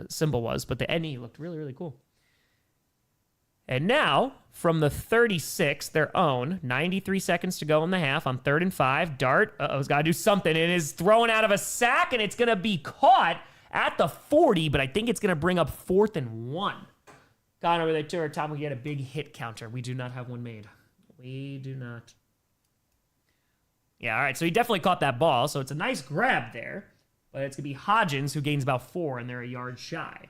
symbol was, but the NE looked really, really cool. And now, from the 36, their own, 93 seconds to go in the half on 3rd and 5. Dart, has got to do something. It is thrown out of a sack, and it's going to be caught at the 40, but I think it's going to bring up 4th and 1. Gone over there to our Tom. We get a big hit counter. We do not have one made. We do not. Yeah, all right, so he definitely caught that ball, so it's a nice grab there. But it's going to be Hodgins who gains about 4, and they're a yard shy.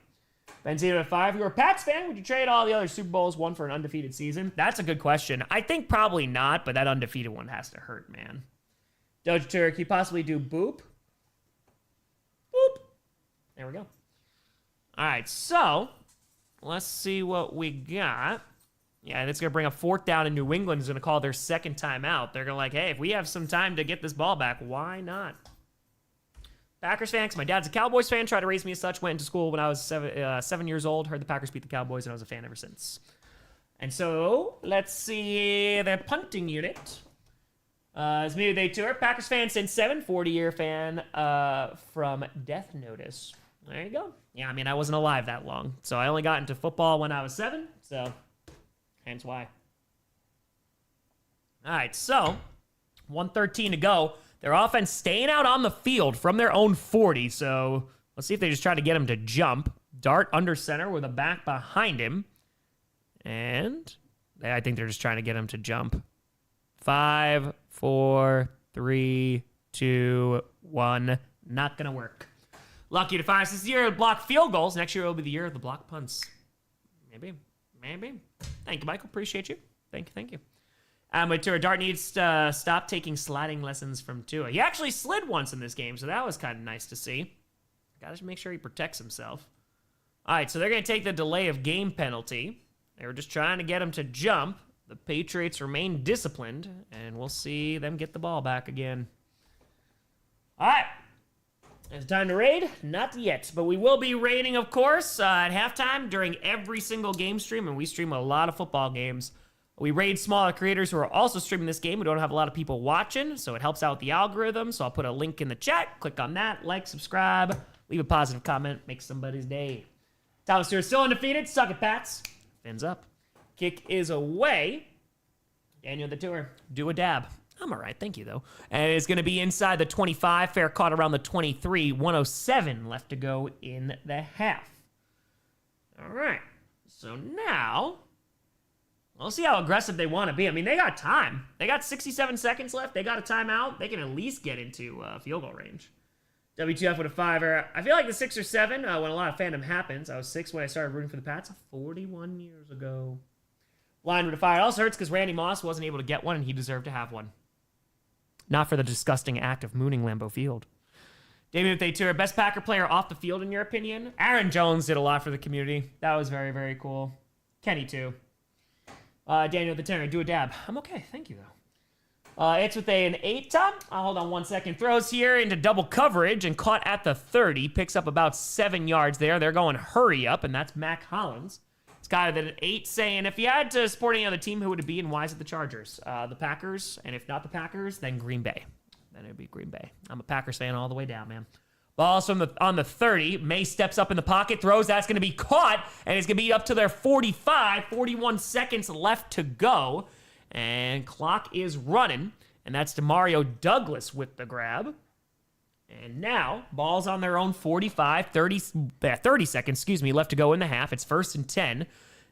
Benzino at 5. You're a Pats fan. Would you trade all the other Super Bowls, one for an undefeated season? That's a good question. I think probably not, but that undefeated one has to hurt, man. Doge Turk, you possibly do boop? Boop. There we go. All right, so let's see what we got. Yeah, and it's going to bring up 4th down, and New England is going to call their 2nd timeout. They're going to like, hey, if we have some time to get this ball back, why not? Packers fan, 'cause my dad's a Cowboys fan, tried to raise me as such, went into school when I was 7 years old, heard the Packers beat the Cowboys, and I was a fan ever since. And so, let's see the punting unit. It's me, they tour. Packers fan since 7, 40-year fan from Death Notice. There you go. Yeah, I mean, I wasn't alive that long, so I only got into football when I was 7, so hence why. All right, so 1:13 to go. Their offense staying out on the field from their own 40, so let's see if they just try to get him to jump. Dart under center with a back behind him. And I think they're just trying to get him to jump. 5, 4, 3, 2, 1. Not going to work. Lucky to find us this year to block field goals. Next year will be the year of the block punts. Maybe. Thank you, Michael. Appreciate you. Thank you. But Tua, Dart needs to stop taking sliding lessons from Tua. He actually slid once in this game, so that was kind of nice to see. Got to make sure he protects himself. All right, so they're going to take the delay of game penalty. They were just trying to get him to jump. The Patriots remain disciplined, and we'll see them get the ball back again. All right. It's time to raid? Not yet, but we will be raiding, of course, at halftime during every single game stream, and we stream a lot of football games. We raid smaller creators who are also streaming this game. We don't have a lot of people watching, so it helps out with the algorithm. So I'll put a link in the chat. Click on that, like, subscribe, leave a positive comment, make somebody's day. Thomas Stewart still undefeated. Suck it, Pats. Fins up. Kick is away. Daniel the Tour, do a dab. I'm all right, thank you, though. And it's going to be inside the 25. Fair caught around the 23. 1:07 left to go in the half. All right. So now, we'll see how aggressive they want to be. I mean, they got time. They got 67 seconds left. They got a timeout. They can at least get into field goal range. WTF with a 5-er. I feel like the 6 or 7, when a lot of fandom happens. I was 6 when I started rooting for the Pats 41 years ago. Blind with a 5. It also hurts because Randy Moss wasn't able to get one, and he deserved to have one. Not for the disgusting act of mooning Lambeau Field. David, if they tour, best Packer player off the field, in your opinion? Aaron Jones did a lot for the community. That was very, very cool. Kenny, too. Daniel the Terror, do a dab. I'm okay, thank you, though. It's with an 8, Tom. Hold on 1 second. Throws here into double coverage and caught at the 30. Picks up about 7 yards there. They're going hurry up, and that's Mac Hollins. It's got it at 8, saying if you had to support any other team, who would it be, and why is it the Chargers? The Packers, and if not the Packers, then Green Bay. Then it would be Green Bay. I'm a Packers fan all the way down, man. Ball's on the 30. Maye steps up in the pocket, throws. That's going to be caught, and it's going to be up to their 45. 41 seconds left to go. And clock is running, and that's Demario Douglas with the grab. And now, ball's on their own 45, 30 seconds, left to go in the half. It's 1st and 10.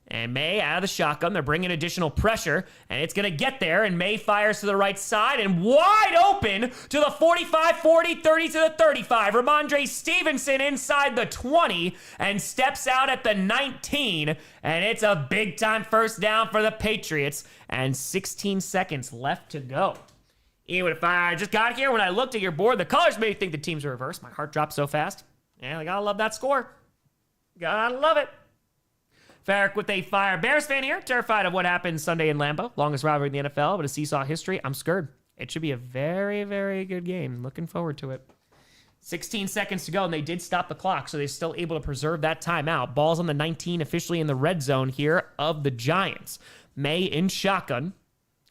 And Maye out of the shotgun. They're bringing additional pressure, and it's going to get there, and Maye fires to the right side, and wide open to the 45, 40, 30 to the 35. Ramondre Stevenson inside the 20 and steps out at the 19, and it's a big-time first down for the Patriots, and 16 seconds left to go. Even if I just got here, when I looked at your board, the colors made me think the teams were reversed. My heart dropped so fast. Yeah, I gotta love that score. Gotta love it. Farrick with a fire. Bears fan here, terrified of what happened Sunday in Lambeau. Longest rivalry in the NFL, but a seesaw history. I'm scared. It should be a very, very good game. Looking forward to it. 16 seconds to go, and they did stop the clock, so they're still able to preserve that timeout. Ball's on the 19, officially in the red zone here of the Giants. Maye in shotgun.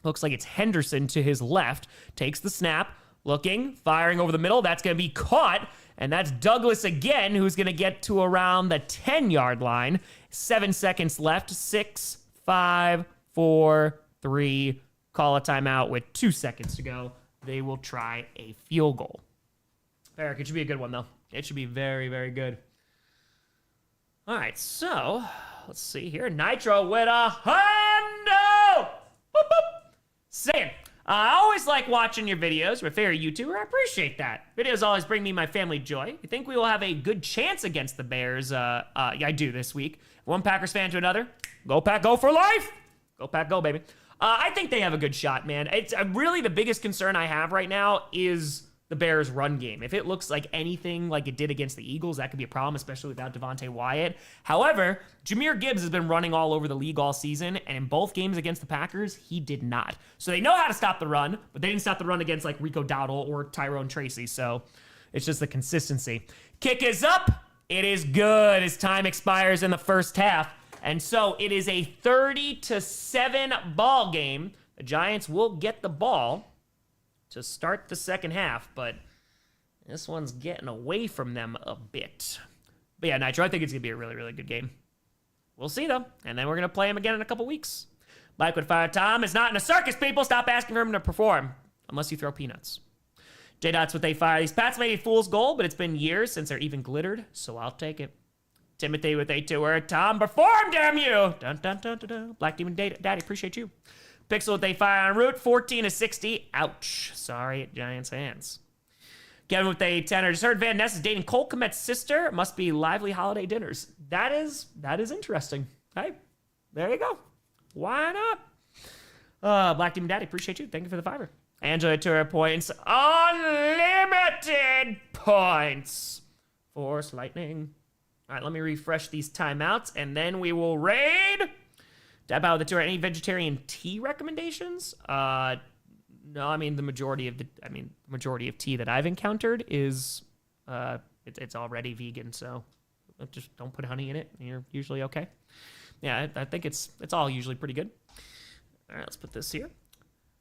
Looks like it's Henderson to his left. Takes the snap. Looking, firing over the middle. That's going to be caught. And that's Douglas again, who's going to get to around the 10-yard line. 7 seconds left. 6, 5, 4, 3. Call a timeout with 2 seconds to go. They will try a field goal. Eric, it should be a good one, though. It should be very, very good. All right, so let's see here. Nitro with a hundo! Boop, boop. Saying, I always like watching your videos. You're a favorite YouTuber. I appreciate that. Videos always bring me my family joy. You think we will have a good chance against the Bears? Yeah, I do this week. One Packers fan to another. Go Pack, go for life. Go Pack, go, baby. I think they have a good shot, man. It's really the biggest concern I have right now is the Bears' run game. If it looks like anything like it did against the Eagles, that could be a problem, especially without Devontae Wyatt. However, Jahmyr Gibbs has been running all over the league all season, and in both games against the Packers, he did not. So they know how to stop the run, but they didn't stop the run against like Rico Dowdle or Tyrone Tracy, so it's just the consistency. Kick is up. It is good as time expires in the first half, and so it is a 30-7 ball game. The Giants will get the ball to start the second half, but this one's getting away from them a bit. But yeah, Nitro, I think it's going to be a really, really good game. We'll see, though. And then we're going to play him again in a couple weeks. Mike with Fire Tom is not in a circus, people. Stop asking for him to perform, unless you throw peanuts. J-Dots with a fire. These Pats made a fool's goal, but it's been years since they're even glittered, so I'll take it. Timothy with a tour. Tom, perform, damn you! Dun, dun, dun, dun, dun. Black Demon Daddy, appreciate you. Pixel with a fire on route, 14-60. Ouch. Sorry, Giants fans. Kevin with a tenor. Just heard Van Ness is dating Cole Kmet's sister. Must be lively holiday dinners. That is interesting. Hey, there you go. Why not? Black Demon Daddy, appreciate you. Thank you for the fiver. Angela Tour points. Unlimited points. Force Lightning. All right, let me refresh these timeouts, and then we will raid. Dab out of the tour. Any vegetarian tea recommendations? No, I mean the majority of tea that I've encountered is it's already vegan, so just don't put honey in it, and you're usually okay. Yeah, I think it's all usually pretty good. All right, let's put this here.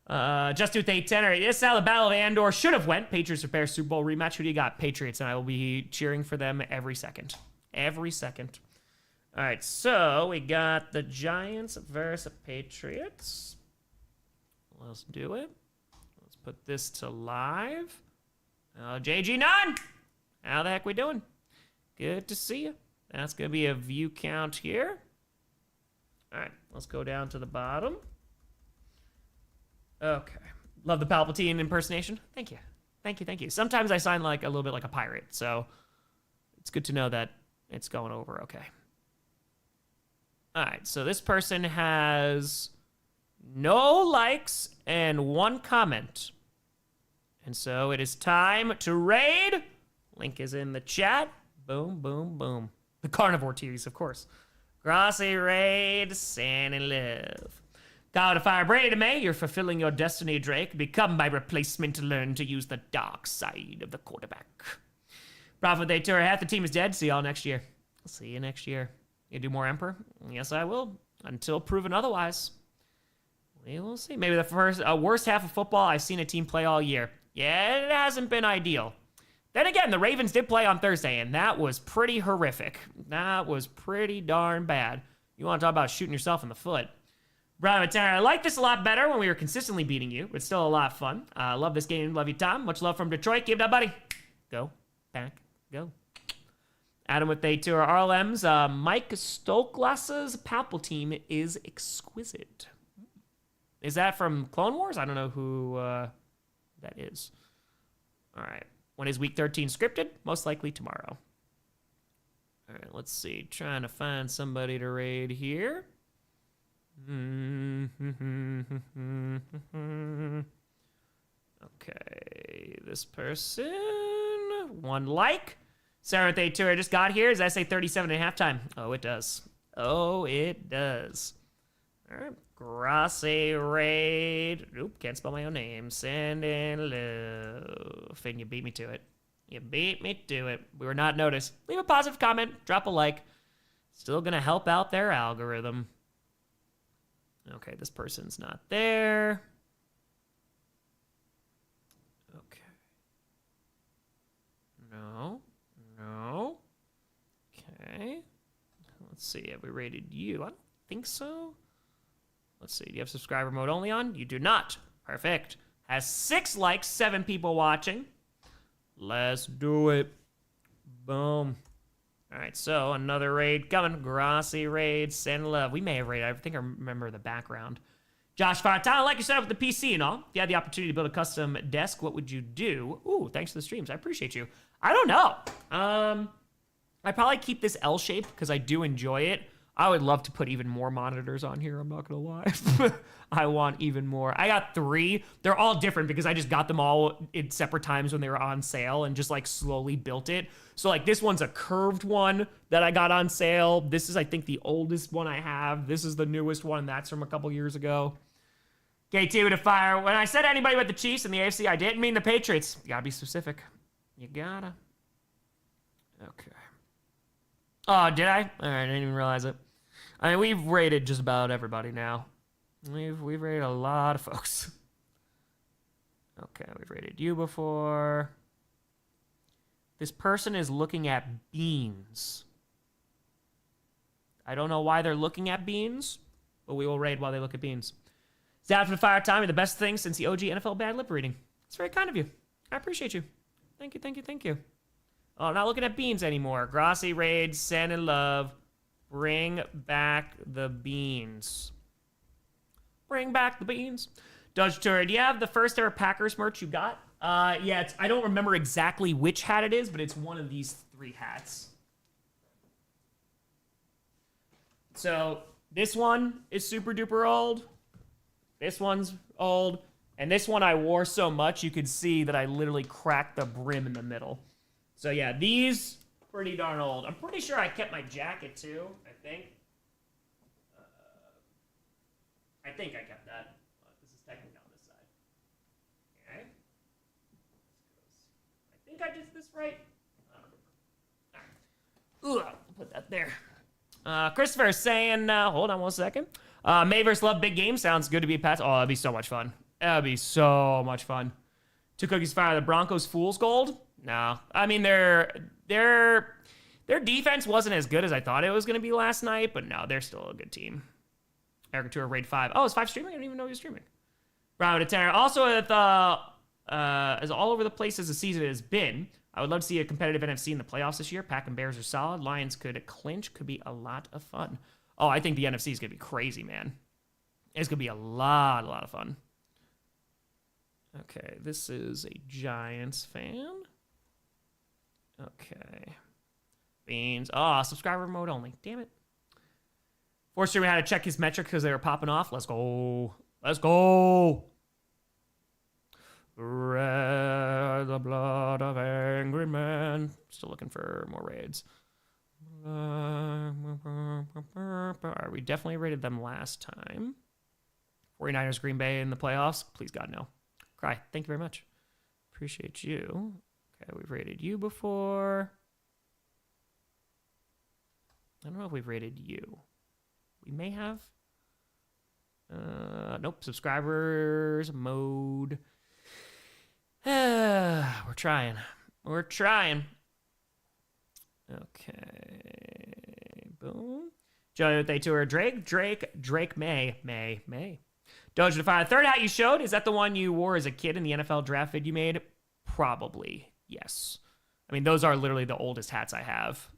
Just with a tenor. This is how the Battle of Andor should have went. Patriots or Bears Super Bowl rematch. Who do you got? Patriots, and I will be cheering for them every second. Every second. All right, so we got the Giants versus Patriots. Let's do it. Let's put this to live. JG9, how the heck we doing? Good to see you. That's going to be a view count here. All right, let's go down to the bottom. Okay. Love the Palpatine impersonation. Thank you. Thank you, thank you. Sometimes I sound like a little bit like a pirate, so it's good to know that it's going over okay. All right, so this person has no likes and 1 comment. And so it is time to raid. Link is in the chat. Boom, boom, boom. The carnivore teas, of course. Grossi raid, San and Live. God of Fire, Brady to Maye, you're fulfilling your destiny, Drake. Become my replacement to learn to use the dark side of the quarterback. Prophet Day Tour, half the team is dead. See y'all next year. I'll see you next year. You do more Emperor? Yes, I will. Until proven otherwise. We will see. Maybe the worst half of football I've seen a team play all year. Yeah, it hasn't been ideal. Then again, the Ravens did play on Thursday, and that was pretty horrific. That was pretty darn bad. You want to talk about shooting yourself in the foot. Brian Matera, I like this a lot better when we were consistently beating you. It's still a lot of fun. Love this game. Love you, Tom. Much love from Detroit. Give it up, buddy. Go. Back. Go. Adam with a tour. RLM's Mike Stokelass's Palpatine is exquisite. Is that from Clone Wars? I don't know who that is. All right. When is week 13 scripted? Most likely tomorrow. All right, let's see. Trying to find somebody to raid here. Okay, this person. 1 like. Sarah with a tour just got here. Does that say 37 at halftime? Oh, it does. Oh, it does. All right. Grossi raid. Oop, can't spell my own name. Send in love. And you beat me to it. You beat me to it. We were not noticed. Leave a positive comment. Drop a like. Still gonna help out their algorithm. Okay, this person's not there. Okay. No. No. Okay. Let's see. Have we rated you? I don't think so. Let's see. Do you have subscriber mode only on? You do not. Perfect. Has 6 likes, 7 people watching. Let's do it. Boom. All right, so another raid coming. Grossi raid. Send love. We may have raided. I think I remember the background. Josh Fartana, I like your setup with the PC and all. If you had the opportunity to build a custom desk, what would you do? Ooh, thanks for the streams. I appreciate you. I don't know. I probably keep this L shape because I do enjoy it. I would love to put even more monitors on here. I'm not going to lie. I want even more. I got 3. They're all different because I just got them all in separate times when they were on sale and just like slowly built it. So like this one's a curved one that I got on sale. This is, I think, the oldest one I have. This is the newest one. That's from a couple years ago. KT with a fire. When I said anybody but the Chiefs in the AFC, I didn't mean the Patriots. You gotta be specific. You gotta. Okay. Oh, did I? All right, I didn't even realize it. I mean, we've rated just about everybody now. We've rated a lot of folks. Okay, we've rated you before. This person is looking at beans. I don't know why they're looking at beans, but we will raid while they look at beans. Zap for Fire Tommy, the best thing since the OG NFL bad lip reading. It's very kind of you. I appreciate you. Thank you, thank you, thank you. Oh, not looking at beans anymore. Grossi raid, send in love. Bring back the beans. Bring back the beans. Dodge Tour, do you have the first ever Packers merch you got? Yeah, I don't remember exactly which hat it is, but it's one of these 3 hats. So this one is super duper old. This one's old. And this one I wore so much you could see that I literally cracked the brim in the middle. So yeah, these pretty darn old. I'm pretty sure I kept my jacket too, I think. I think I kept that. This is technically on this side. Okay. I think I did this right. I don't remember. All right. Ooh, I'll put that there. Christopher is saying, hold on 1 second. May vs. Love Big Game sounds good to be Pats. Oh, that'd be so much fun. That'd be so much fun. 2 cookies fire. The Broncos Fool's Gold? No. I mean, their defense wasn't as good as I thought it was going to be last night, but no, they're still a good team. Eric Tour raid 5. Oh, is 5 streaming? I didn't even know he was streaming. Brown with a tenor. Also, with as all over the place as the season has been, I would love to see a competitive NFC in the playoffs this year. Pack and Bears are solid. Lions could clinch. Could be a lot of fun. Oh, I think the NFC is going to be crazy, man. It's going to be a lot of fun. Okay, this is a Giants fan. Okay. Beans. Oh, subscriber mode only. Damn it. Forced streamer had to check his metrics because they were popping off. Let's go. Let's go. Red, the blood of angry men. Still looking for more raids. We definitely rated them last time. 49ers, Green Bay in the playoffs? Please, God, no. Cry. Thank you very much. Appreciate you. Okay, we've rated you before. I don't know if we've rated you. We may have. Nope. Subscribers mode. We're trying. We're trying. Okay. Boom. Joe, they tour Drake, Maye. Doja Defy, the third hat you showed, is that the one you wore as a kid in the NFL draft vid you made? Probably, yes. I mean, those are literally the oldest hats I have.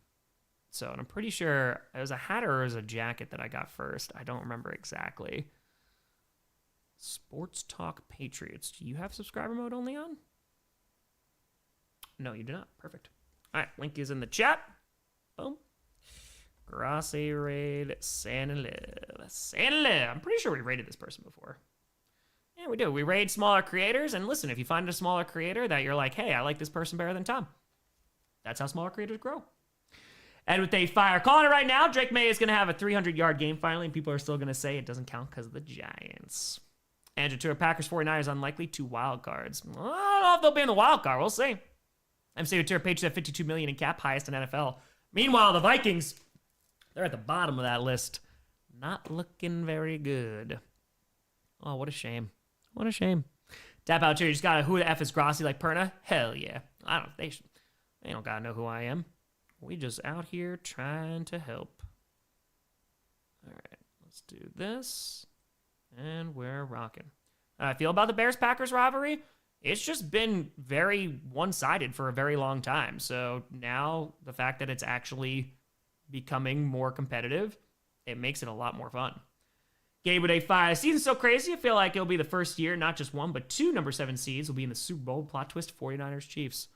So, and I'm pretty sure it was a hat or it was a jacket that I got first. I don't remember exactly. Sports Talk Patriots. Do you have subscriber mode only on? No, you do not. Perfect. All right, link is in the chat. Boom. Grossi raid Santa Liv. I'm pretty sure we rated this person before. Yeah, we do. We raid smaller creators. And listen, if you find a smaller creator that you're like, hey, I like this person better than Tom, that's how smaller creators grow. And with a fire, calling it right now, Drake Maye is going to have a 300-yard game finally, and people are still going to say it doesn't count because of the Giants. Andrew Tour, Packers 49ers unlikely, 2 wild cards. I don't know if they'll be in the wild card. We'll see. MC Tour, Patriots have $52 million in cap, highest in NFL. Meanwhile, the Vikings, they're at the bottom of that list. Not looking very good. Oh, what a shame. What a shame. Tap out here. You just got a who the F is Grossi like Perna? Hell yeah. I don't. They don't gotta know who I am. We just out here trying to help. All right, let's do this. And we're rocking. How I feel about the Bears-Packers rivalry? It's just been very one-sided for a very long time. So now the fact that it's actually becoming more competitive, it makes it a lot more fun. Gabe with a 5. Season's so crazy, I feel like it'll be the first year, not just one, but 2 number 7 seeds will be in the Super Bowl. Plot twist, 49ers Chiefs.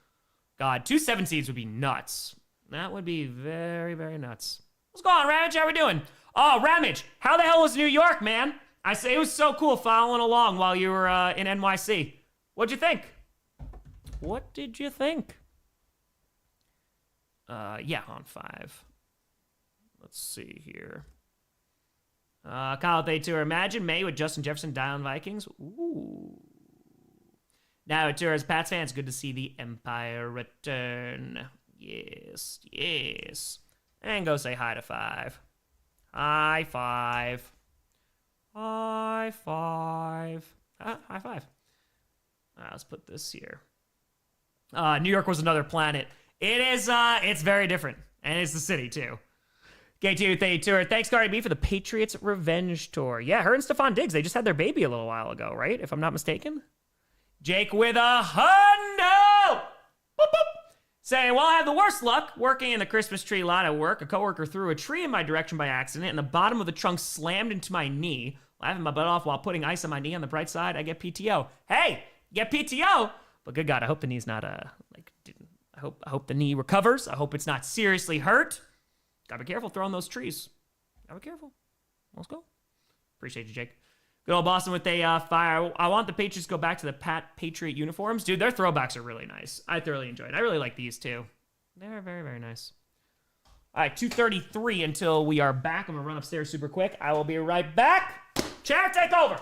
God, 2 7 seeds would be nuts. That would be very, very nuts. What's going on, Ramage? How we doing? Oh, Ramage, how the hell was New York, man? I say it was so cool following along while you were in NYC. What'd you think? What did you think? Yeah, on 5. Let's see here. Kyle Bay Tour. Imagine Maye with Justin Jefferson die on Vikings. Ooh. Now, Tour, as Pats fans, good to see the Empire return. Yes, yes. And go say hi to 5. High 5. High 5. High 5. Let's put this here. New York was another planet. It is, it's very different. And it's the city, too. K2 Tour. Thanks, Cardi B, for the Patriots Revenge Tour. Yeah, her and Stephon Diggs, they just had their baby a little while ago, right? If I'm not mistaken. Jake with a hundo! Boop, boop. Saying, well, I have the worst luck working in the Christmas tree lot at work. A coworker threw a tree in my direction by accident, and the bottom of the trunk slammed into my knee. Laughing my butt off while putting ice on my knee. On the bright side, I get PTO. Hey, get PTO! But good God, I hope the knee's not, I hope the knee recovers. I hope it's not seriously hurt. Gotta be careful throwing those trees. Gotta be careful. Let's go. Appreciate you, Jake. Good old Boston with a fire. I want the Patriots to go back to the Patriot uniforms. Dude, their throwbacks are really nice. I thoroughly enjoy it. I really like these, too. They're very, very nice. All right, 2:33 until we are back. I'm going to run upstairs super quick. I will be right back. Chair, take over.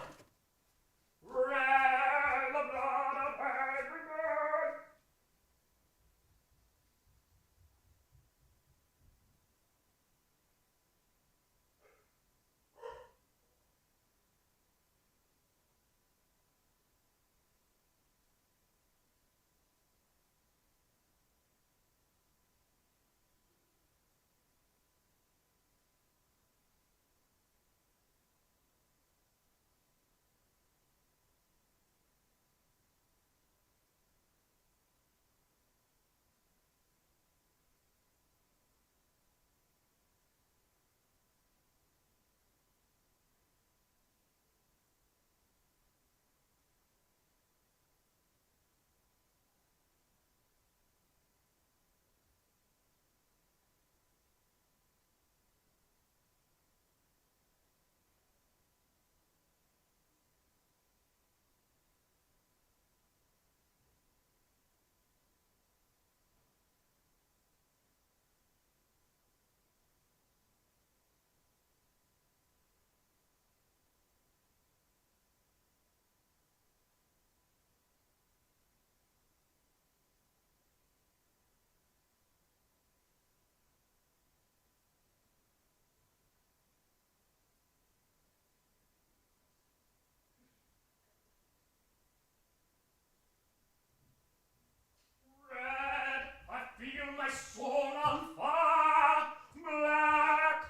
my soul on fire, black,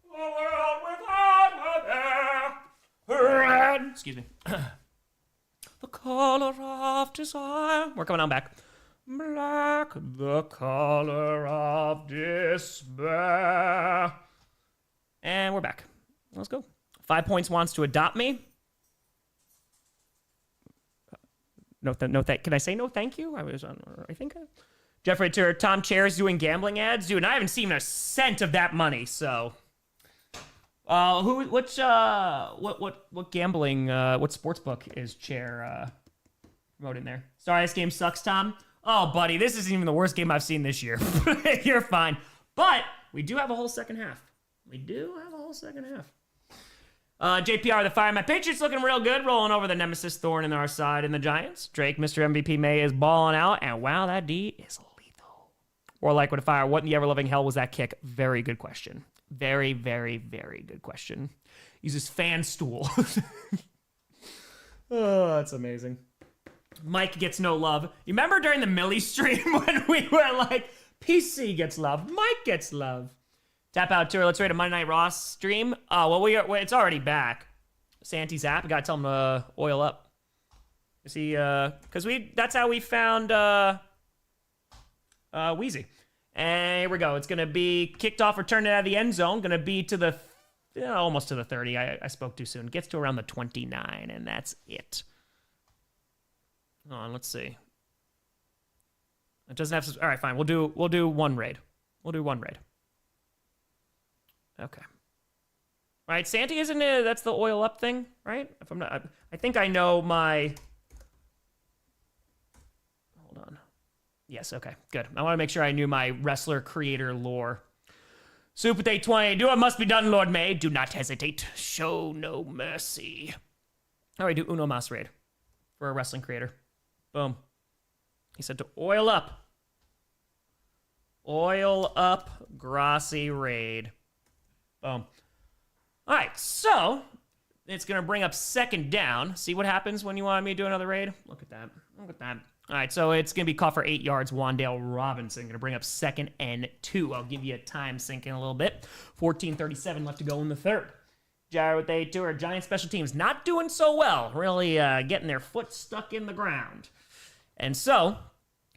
the world without her there, red. Excuse me. The color of desire. We're coming on back. Black, the color of despair. And we're back. Let's go. 5 Points wants to adopt me. Can I say no thank you? I think. Jeffrey Tour, Tom Chair's doing gambling ads. Dude, and I haven't seen a cent of that money, so. What gambling, what sports book is Chair, promoting there? Sorry, this game sucks, Tom. Oh, buddy, this isn't even the worst game I've seen this year. You're fine. But we do have a whole second half. JPR, the Fireman. Patriots looking real good, rolling over the nemesis thorn in our side in the Giants. Drake, Mr. MVP Maye is balling out, and wow, that D is lethal. Or like with a fire, what in the ever-loving hell was that kick? Very good question. Very, very, very good question. Uses fan stool. Oh, that's amazing. Mike gets no love. You remember during the Millie stream when we were like, PC gets love, Mike gets love. Tap out tour. Let's rate a Monday Night Raw stream. It's already back. Santi's app. We gotta tell him to oil up. Is he? Because that's how we found Wheezy. And here we go. It's gonna be kicked off, returned out of the end zone. Gonna be to the almost to the 30. I spoke too soon. Gets to around the 29, and that's it. Hold on, let's see. It doesn't have. All right, fine. We'll do one raid. Okay. All right, Santi, isn't it? That's the oil up thing, right? If I'm not, I think I know my. Hold on. Yes. Okay. Good. I want to make sure I knew my wrestler creator lore. Super Day 20. Do what must be done, Lord May. Do not hesitate. Show no mercy. All right, do Uno Mas raid for a wrestling creator. Boom. He said to oil up. Oil up Grossi raid. Boom. All right, so it's going to bring up second down. See what happens when you want me to do another raid? Look at that. All right, so it's going to be caught for 8 yards. Wandale Robinson going to bring up 2nd and 2. I'll give you a time sink in a little bit. 14:37 left to go in the third. Jared with A2 or Giant special teams not doing so well. Really getting their foot stuck in the ground. And so,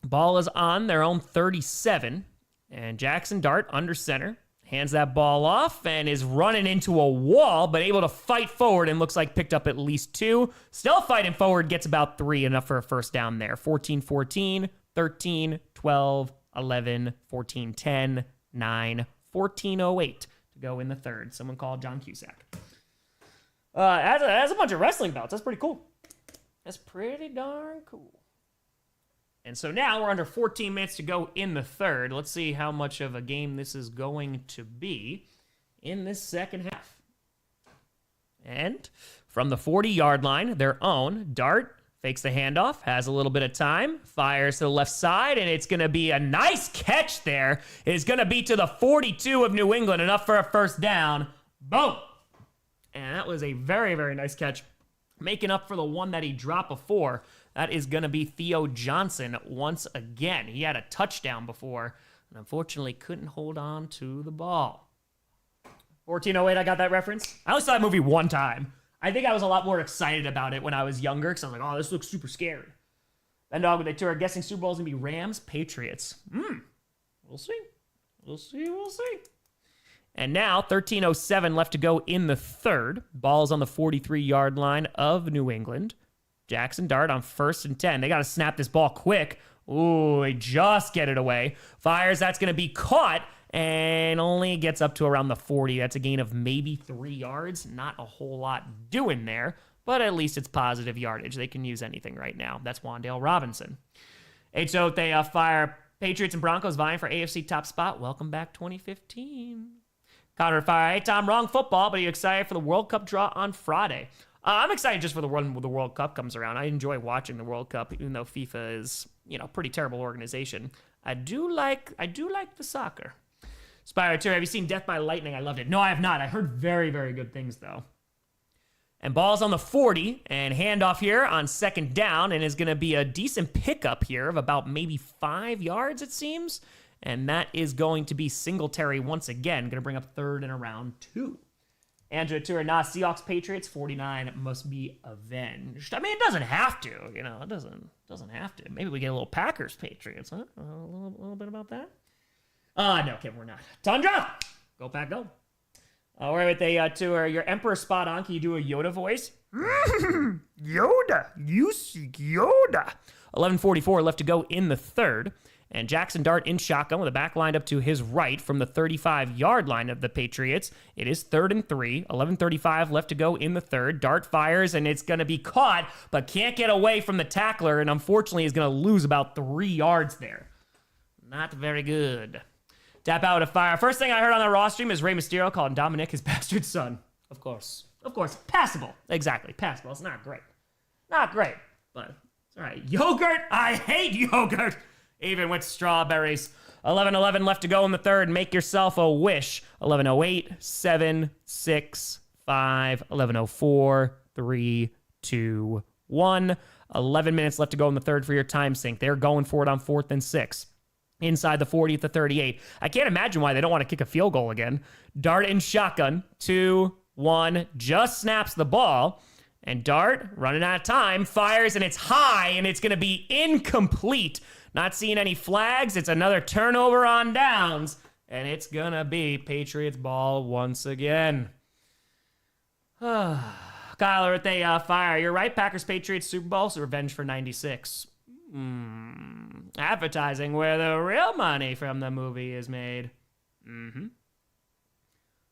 ball is on their own 37. And Jaxson Dart under center. Hands that ball off and is running into a wall, but able to fight forward and looks like picked up at least 2. Still fighting forward, gets about 3, enough for a first down there. 14-14, 13, 12, 11, 14, 10, 9, 14:08 to go in the third. Someone called John Cusack. Has a bunch of wrestling belts. That's pretty cool. That's pretty darn cool. And so now we're under 14 minutes to go in the third. Let's see how much of a game this is going to be in this second half. And from the 40-yard line, their own, Dart fakes the handoff, has a little bit of time, fires to the left side, and it's going to be a nice catch there. It is going to be to the 42 of New England, enough for a first down. Boom! And that was a very, very nice catch, making up for the one that he dropped before. That is going to be Theo Johnson once again. He had a touchdown before, and unfortunately couldn't hold on to the ball. 14:08, I got that reference. I only saw that movie one time. I think I was a lot more excited about it when I was younger, because I was like, oh, this looks super scary. Then dog with a tour, guessing Super Bowl is going to be Rams, Patriots. We'll see. We'll see. And now, 13:07 left to go in the third. Ball's on the 43-yard line of New England. Jaxson Dart on 1st and 10. They got to snap this ball quick. Ooh, they just get it away. Fires, that's going to be caught, and only gets up to around the 40. That's a gain of maybe 3 yards. Not a whole lot doing there, but at least it's positive yardage. They can use anything right now. That's Wandale Robinson. So they fire Patriots and Broncos vying for AFC top spot. Welcome back 2015. Connor fire. Hey, Tom, wrong football, but are you excited for the World Cup draw on Friday? I'm excited just for the World Cup comes around. I enjoy watching the World Cup, even though FIFA is, pretty terrible organization. I do like the soccer. Spyro2, have you seen Death by Lightning? I loved it. No, I have not. I heard very, very good things, though. And ball's on the 40, and handoff here on 2nd down, and is going to be a decent pickup here of about maybe 5 yards, it seems. And that is going to be Singletary once again. Going to bring up third and around 2. Andrew Tour, Seahawks, Patriots, 49 must be avenged. I mean, it doesn't have to, you know, it doesn't have to. Maybe we get a little Packers, Patriots, huh? A little bit about that? No, okay, we're not. Tundra! Go Pack, go. All right, with a Tour, your Emperor spot on. Can you do a Yoda voice? Yoda, you seek Yoda. 11:44 left to go in the third. And Jaxson Dart in shotgun with a back lined up to his right from the 35-yard line of the Patriots. It is 3rd and 3. 11:35 left to go in the third. Dart fires, and it's going to be caught, but can't get away from the tackler, and unfortunately is going to lose about 3 yards there. Not very good. Tap out a fire. First thing I heard on the Raw stream is Rey Mysterio calling Dominic his bastard son. Of course. Passable. Exactly. Passable. It's not great. Not great, but it's all right. Yogurt? I hate yogurt. Even with strawberries. 11:11 left to go in the third. Make yourself a wish. 11:08, 7, 6, 5, 11:04, 3, 2, 1. 11 minutes left to go in the third for your time sink. They're going for it on 4th and 6. Inside the 40 at the 38. I can't imagine why they don't want to kick a field goal again. Dart in shotgun. 2, 1. Just snaps the ball. And Dart, running out of time, fires, and it's high, and it's going to be incomplete. Not seeing any flags. It's another turnover on downs, and it's going to be Patriots ball once again. Kyler with a fire. You're right, Packers-Patriots Super Bowl, so revenge for 96. Advertising where the real money from the movie is made.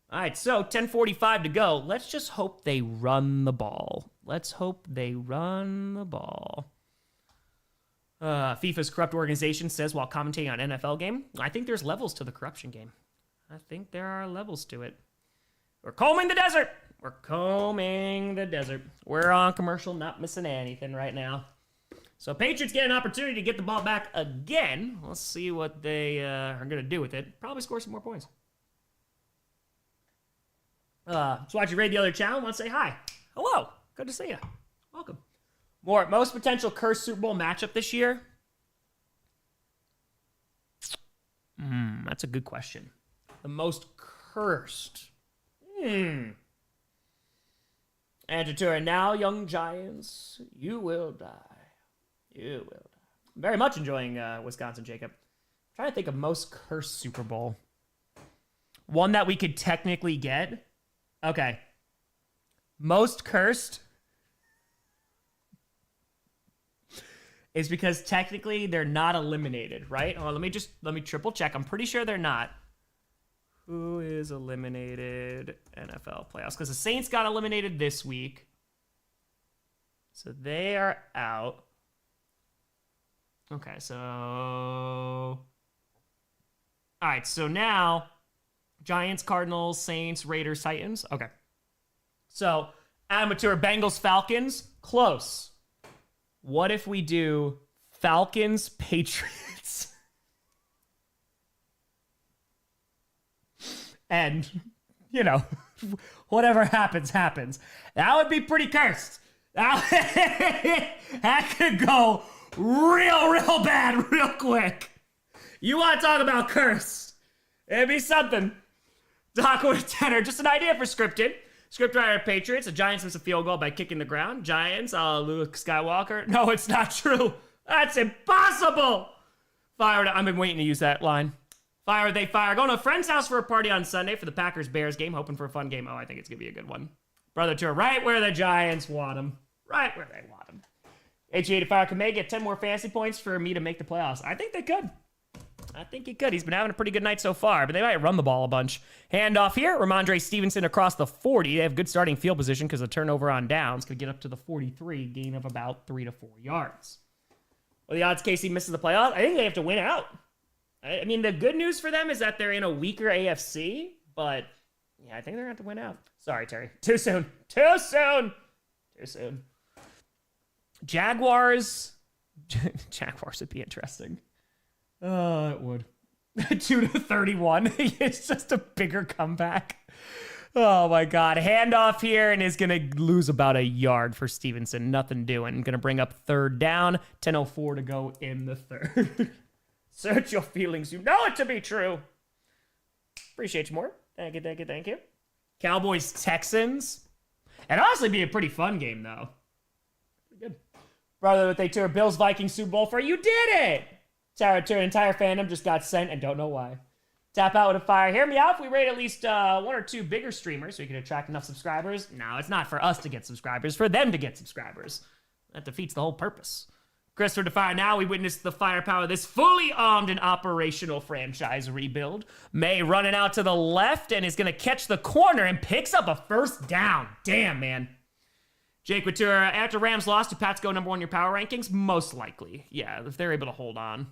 All right, so 10:45 to go. Let's just hope they run the ball. Let's hope they run the ball. FIFA's corrupt organization says while commentating on NFL game, I think there's levels to the corruption game. I think there are levels to it. We're combing the desert. We're combing the desert. We're on commercial, not missing anything right now. So Patriots get an opportunity to get the ball back again. Let's see what they are going to do with it. Probably score some more points. Just watch you raid the other channel. Want to say hi. Hello. Good to see you. Welcome. Most potential cursed Super Bowl matchup this year? That's a good question. The most cursed. Andrew Tour, now young Giants, you will die. You will die. I'm very much enjoying Wisconsin, Jacob. I'm trying to think of most cursed Super Bowl. One that we could technically get. Okay. Most cursed is because technically they're not eliminated, right? Oh, let me triple check. I'm pretty sure they're not. Who is eliminated NFL playoffs? Because the Saints got eliminated this week. So they are out. Okay, so... All right, so now... Giants, Cardinals, Saints, Raiders, Titans. Okay. So, amateur Bengals, Falcons. Close. What if we do Falcons, Patriots? And, you know, whatever happens, happens. That would be pretty cursed. That could go real bad real quick. You want to talk about curse? It'd be something. Doc with a tenor. Just an idea for scripted. Scriptwriter Patriots. The Giants miss a field goal by kicking the ground. Giants, Luke Skywalker. No, it's not true. That's impossible. Fired. I've been waiting to use that line. Fire, they fire. Going to a friend's house for a party on Sunday for the Packers-Bears game. Hoping for a fun game. Oh, I think it's going to be a good one. Brother Tour, right where the Giants want them. Right where they want them. HG85, can Maye get 10 more fantasy points for me to make the playoffs? I think they could. I think he could. He's been having a pretty good night so far, but they might run the ball a bunch. Handoff here. Ramondre Stevenson across the 40. They have good starting field position because the turnover on downs could get up to the 43, gain of about 3 to 4 yards. Well, the odds KC misses the playoffs. I think they have to win out. I mean, the good news for them is that they're in a weaker AFC, but yeah, I think they're going to have to win out. Sorry, Terry. Too soon. Too soon. Too soon. Jaguars. Jaguars would be interesting. It would. 2-31. It's just a bigger comeback. Oh my God. Handoff here and is going to lose about a yard for Stevenson. Nothing doing. Going to bring up third down. 10:04 to go in the third. Search your feelings. You know it to be true. Appreciate you more. Thank you, thank you, thank you. Cowboys, Texans. It'd honestly be a pretty fun game, though. Pretty good. Brother, they tour Bills, Vikings, Super Bowl for you did it! Sarah, to an entire fandom just got sent and don't know why. Tap out with a fire. Hear me out. If we rate at least 1 or 2 bigger streamers so we can attract enough subscribers. No, it's not for us to get subscribers, for them to get subscribers. That defeats the whole purpose. Christopher to fire now. We witnessed the firepower of this fully armed and operational franchise rebuild. Maye running out to the left and is going to catch the corner and picks up a first down. Damn, man. Jake Watura, after Rams lost, do Pats go number 1 in your power rankings? Most likely. Yeah, if they're able to hold on.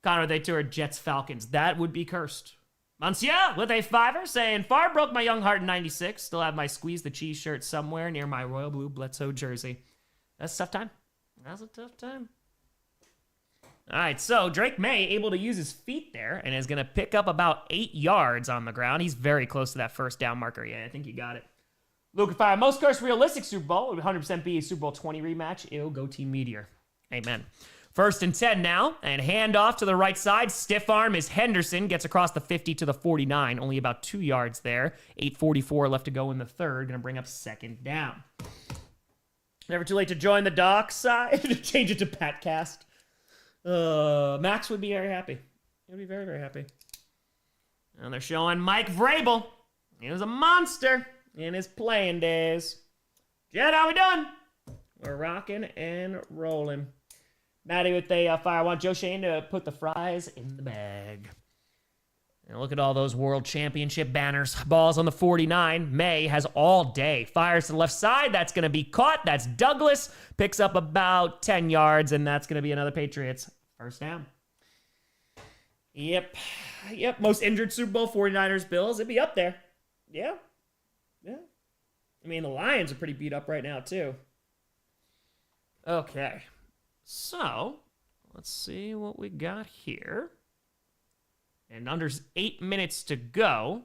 Connor, they tour Jets, Falcons. That would be cursed. Monsieur with a 5er saying, Far broke my young heart in 96. Still have my Squeeze the Cheese shirt somewhere near my Royal Blue Bledsoe jersey. That's a tough time. That's a tough time. All right, so Drake Maye able to use his feet there and is going to pick up about 8 yards on the ground. He's very close to that first down marker. Yeah, I think you got it. Luke Fire, most cursed realistic Super Bowl. It would 100% be a Super Bowl 20 rematch. Ew, go Team Meteor. Amen. 1st and 10 now, and handoff to the right side. Stiff arm is Henderson. Gets across the 50 to the 49. Only about 2 yards there. 8:44 left to go in the third. Going to bring up 2nd down. Never too late to join the dock side. To change it to Patcast. Max would be very happy. He would be very, very happy. And they're showing Mike Vrabel. He was a monster in his playing days. Jed, how we doing? We're rocking and rolling. Maddie with a fire. I want Joe Shane to put the fries in the bag. And look at all those world championship banners. Balls on the 49. Maye has all day. Fires to the left side. That's going to be caught. That's Douglas. Picks up about 10 yards, and that's going to be another Patriots first down. Yep. Most injured Super Bowl, 49ers, Bills. It'd be up there. Yeah. I mean, the Lions are pretty beat up right now, too. Okay. So, let's see what we got here. And under 8 minutes to go.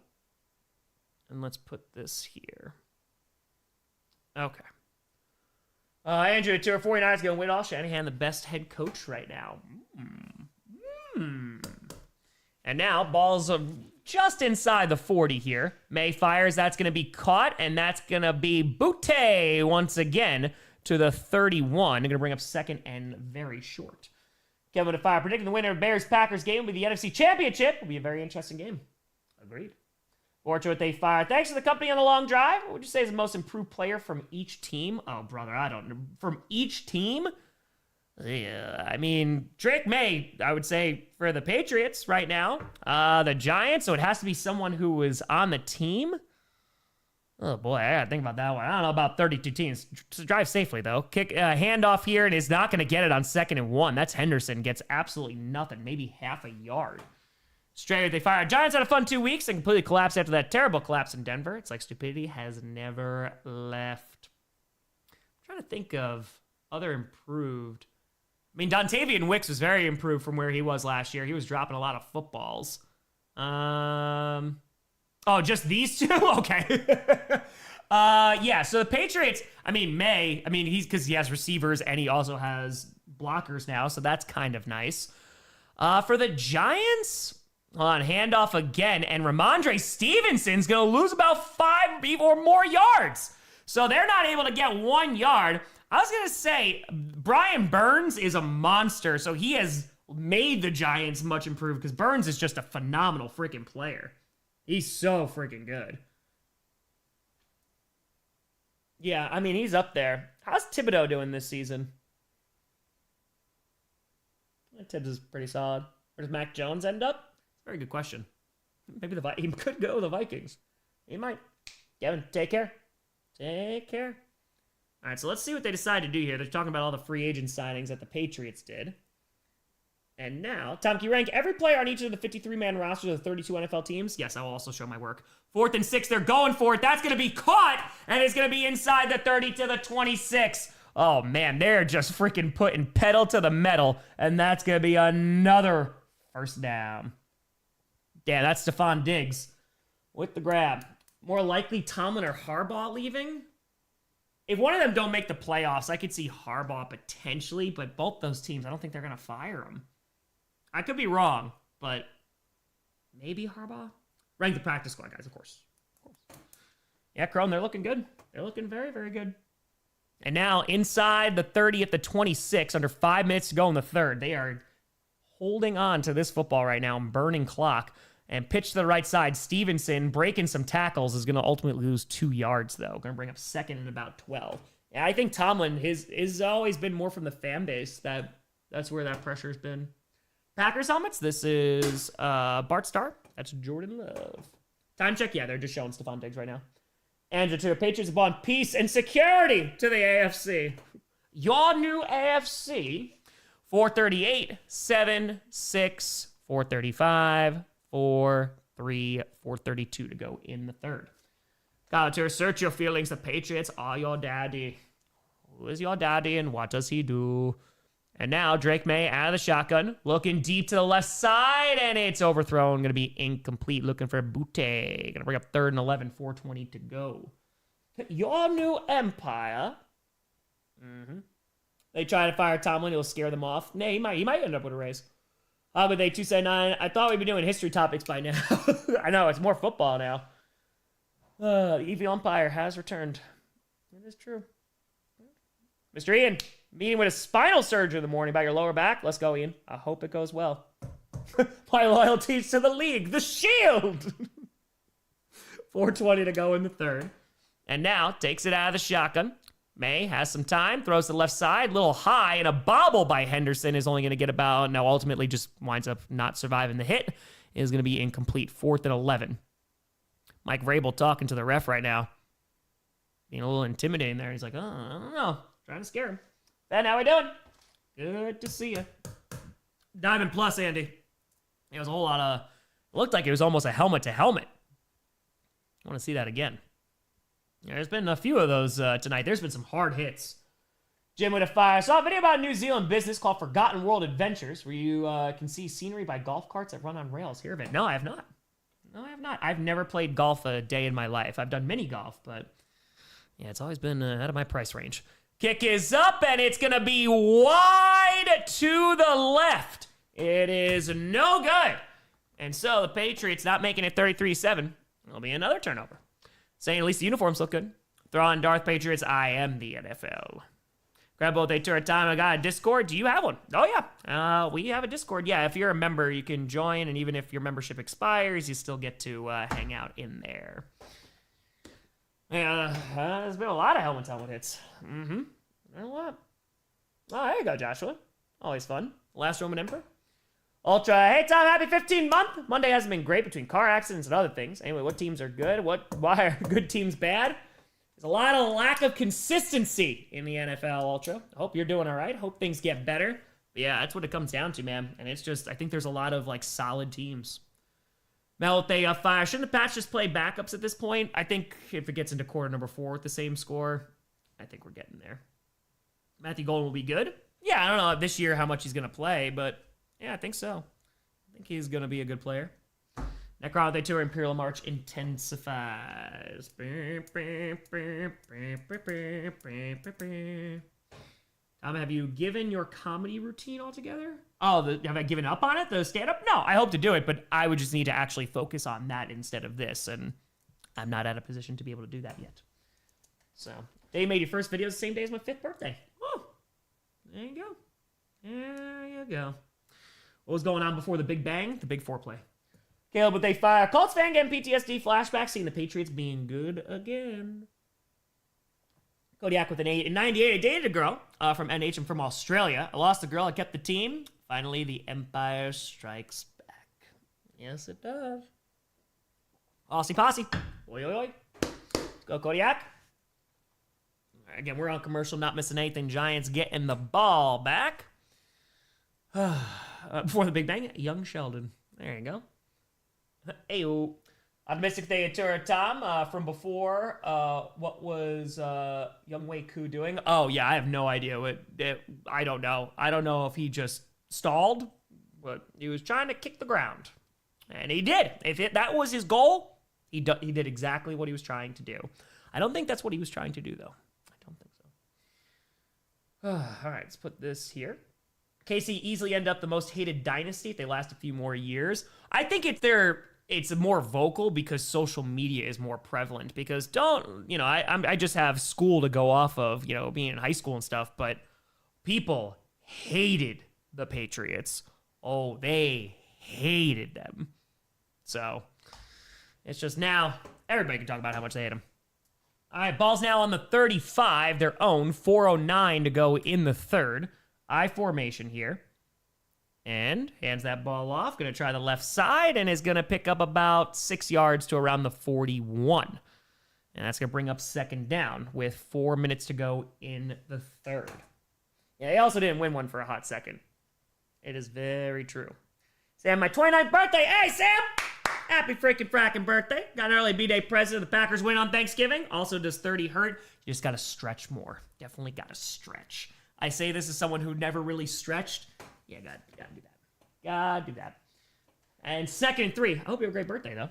And let's put this here. Okay. Andrew, Tour 49ers going to win all. Shanahan, the best head coach right now. And now, balls of just inside the 40 here. Maye fires. That's going to be caught. And that's going to be Butte once again to the 31. They're going to bring up 2nd and very short. Kevin to fire. Predicting the winner of Bears-Packers game will be the NFC Championship. Will be a very interesting game. Agreed. Orchard with a fire. Thanks for the company on the long drive. What would you say is the most improved player from each team? Oh, brother, I don't know. From each team? Yeah, I mean, Drake Maye, I would say, for the Patriots right now. The Giants, so it has to be someone who was on the team. Oh, boy, I gotta think about that one. I don't know about 32 teams. Drive safely, though. Kick handoff here, and is not going to get it on 2nd and 1. That's Henderson. Gets absolutely nothing, maybe half a yard. Straight, they fire. Giants had a fun 2 weeks and completely collapsed after that terrible collapse in Denver. It's like stupidity has never left. I'm trying to think of other improved. I mean, Dontavian Wicks was very improved from where he was last year. He was dropping a lot of footballs. Oh, just these two? Okay. Yeah, so the Patriots, I mean, Maye, he's because he has receivers and he also has blockers now, so that's kind of nice. For the Giants, hold on, handoff again, and Ramondre Stevenson's going to lose about 5 or more yards. So they're not able to get 1 yard. I was going to say, Brian Burns is a monster, so he has made the Giants much improved because Burns is just a phenomenal freaking player. He's so freaking good. Yeah, I mean, he's up there. How's Thibodeau doing this season? Tibbs is pretty solid. Where does Mac Jones end up? Very good question. Maybe he could go to the Vikings. He might. Kevin, take care. Take care. All right, so let's see what they decide to do here. They're talking about all the free agent signings that the Patriots did. And now, Tom, can you rank every player on each of the 53-man rosters of the 32 NFL teams? Yes, I will also show my work. 4th and 6, they're going for it. That's going to be caught, and it's going to be inside the 30 to the 26. Oh, man, they're just freaking putting pedal to the metal, and that's going to be another first down. Yeah, that's Stephon Diggs with the grab. More likely Tomlin or Harbaugh leaving? If one of them don't make the playoffs, I could see Harbaugh potentially, but both those teams, I don't think they're going to fire him. I could be wrong, but maybe Harbaugh? Rank the practice squad, guys, of course. Yeah, Crone, they're looking good. They're looking very, very good. And now inside the 30 at the 26, under 5 minutes to go in the third. They are holding on to this football right now, burning clock. And pitch to the right side. Stevenson breaking some tackles is going to ultimately lose 2 yards, though. Going to bring up second and about 12. Yeah, I think Tomlin has always been more from the fan base. That's where that pressure's been. Packers helmets. This is Bart Starr. That's Jordan Love. Time check. Yeah, they're just showing Stephon Diggs right now. Andrew to the Patriots want peace and security to the AFC. Your new AFC. 438, 7, 6, 435, 4, 3, 432 to go in the third. Got to search your feelings. The Patriots are your daddy. Who is your daddy and what does he do? And now Drake Maye out of the shotgun, looking deep to the left side, and it's overthrown. Going to be incomplete. Looking for Butte. Going to bring up 3rd and 11, 4:20 to go. Your new empire. They try to fire Tomlin. He'll scare them off. Nay, he might end up with a raise. But they 279. I thought we'd be doing history topics by now. I know, it's more football now. The evil umpire has returned. It is true. Mr. Ian, meeting with a spinal surgeon in the morning about your lower back. Let's go, Ian. I hope it goes well. My loyalties to the league. The Shield. 4:20 to go in the third. And now takes it out of the shotgun. Maye has some time, throws to the left side, little high, and a bobble by Henderson is only going to get about, now ultimately just winds up not surviving the hit, is going to be incomplete, 4th and 11. Mike Vrabel talking to the ref right now, being a little intimidating there. He's like, oh, I don't know, trying to scare him. Ben, how we doing? Good to see you. Diamond Plus, Andy. It was a whole lot of, it looked like it was almost a helmet to helmet. I want to see that again. Yeah, there's been a few of those tonight. There's been some hard hits. Jim with a fire. Saw a video about a New Zealand business called Forgotten World Adventures, where you can see scenery by golf carts that run on rails. Hear of it? No, I have not. I've never played golf a day in my life. I've done mini golf, but yeah, it's always been out of my price range. Kick is up, and it's going to be wide to the left. It is no good. And so the Patriots not making it 33-7. It'll be another turnover. Saying at least the uniforms look good. Throw on Darth Patriots, I am the NFL. Grab both a tour time. I got a Discord. Do you have one? Oh, yeah. We have a Discord. Yeah, if you're a member, you can join. And even if your membership expires, you still get to hang out in there. Yeah, there's been a lot of helmet hits. A lot. Oh, there you go, Joshua. Always fun. Last Roman Emperor. Ultra, hey Tom, happy 15th month. Monday hasn't been great between car accidents and other things. Anyway, what teams are good? Why are good teams bad? There's a lot of lack of consistency in the NFL, Ultra. I hope you're doing all right. Hope things get better. But yeah, that's what it comes down to, man. And it's just, I think there's a lot of like solid teams. Now, if they fire, shouldn't the Pats just play backups at this point? I think if it gets into quarter number 4 with the same score, I think we're getting there. Matthew Golden will be good. Yeah, I don't know this year how much he's going to play, but yeah, I think so. I think he's going to be a good player. Necron, they tour Imperial March intensifies. Tom, have you given your comedy routine altogether? Oh, have I given up on it? The stand-up? No, I hope to do it, but I would just need to actually focus on that instead of this, and I'm not at a position to be able to do that yet. So, they made your first video the same day as my 5th birthday. Oh, there you go. There you go. What was going on before the Big Bang? The Big Foreplay. Caleb, but they fire. Colts fan getting PTSD flashback, seeing the Patriots being good again. Kodiak with an 8. In 98, I dated a girl from NH and from Australia. I lost the girl. I kept the team. Finally, the Empire strikes back. Yes, it does. Aussie Posse. Oi, oi, oi. Let's go, Kodiak. Again, we're on commercial, not missing anything. Giants getting the ball back. Before the Big Bang, Young Sheldon. There you go. Ayo. Optimistic Theater Tom from before. What was Young Wei Koo doing? Oh, yeah, I have no idea. I don't know. I don't know if he just stalled, but he was trying to kick the ground. And he did. If that was his goal, he did exactly what he was trying to do. I don't think that's what he was trying to do, though. I don't think so. All right, let's put this here. KC easily end up the most hated dynasty if they last a few more years. I think it's more vocal because social media is more prevalent. Because I just have school to go off of, being in high school and stuff, but people hated the Patriots. Oh, they hated them. So it's just now everybody can talk about how much they hate them. All right, ball's now on the 35, their own, 4:09 to go in the third. I formation here. And hands that ball off. Going to try the left side and is going to pick up about 6 yards to around the 41. And that's going to bring up second down with 4 minutes to go in the third. Yeah, he also didn't win one for a hot second. It is very true. Sam, my 29th birthday. Hey, Sam! Happy freaking fracking birthday. Got an early B-Day present. The Packers win on Thanksgiving. Also, does 30 hurt? You just got to stretch more. Definitely got to stretch. I say this as someone who never really stretched. Yeah, gotta do that. Gotta do that. And 2nd and 3. I hope you have a great birthday, though.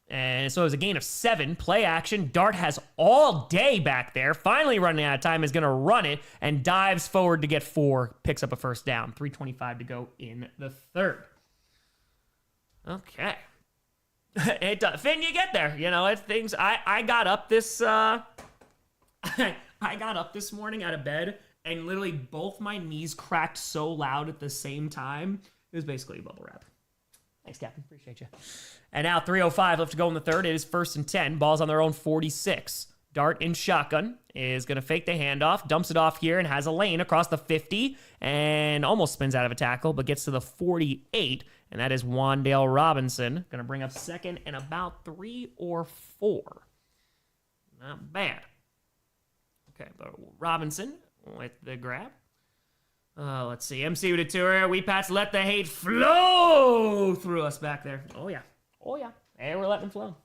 And so it was a gain of 7. Play action. Dart has all day back there. Finally running out of time. Is going to run it and dives forward to get 4. Picks up a first down. 3:25 to go in the third. Okay. Finn, you get there. It's things. I got up this. I got up this morning out of bed. And literally both my knees cracked so loud at the same time. It was basically a bubble wrap. Thanks, Captain. Appreciate you. And now 3:05 left to go in the third. It is 1st and 10. Ball's on their own 46. Dart in shotgun is going to fake the handoff. Dumps it off here and has a lane across the 50. And almost spins out of a tackle, but gets to the 48. And that is Wan'Dale Robinson. Going to bring up second and about 3 or 4. Not bad. Okay, but Robinson with the grab. Let's see. MC with a tour. We Pats let the hate flow through us back there. Oh, yeah. Hey, we're letting them flow.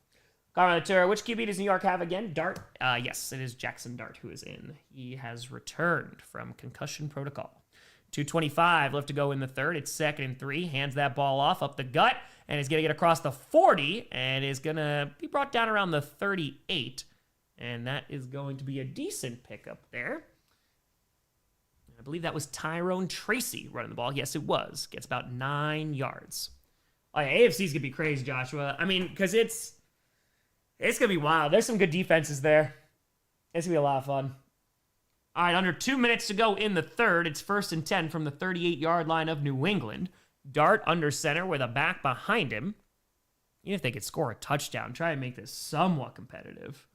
Carmen Tour. Which QB does New York have again? Dart? Yes, it is Jaxson Dart who is in. He has returned from concussion protocol. 2:25 left to go in the third. It's 2nd and 3. Hands that ball off up the gut and is going to get across the 40 and is going to be brought down around the 38. And that is going to be a decent pickup there. I believe that was Tyrone Tracy running the ball. Yes, it was. Gets about 9 yards. Oh, yeah, AFC's going to be crazy, Joshua. I mean, because it's going to be wild. There's some good defenses there. It's going to be a lot of fun. All right, under 2 minutes to go in the third. It's 1st and 10 from the 38-yard line of New England. Dart under center with a back behind him. Even if they could score a touchdown, try and make this somewhat competitive.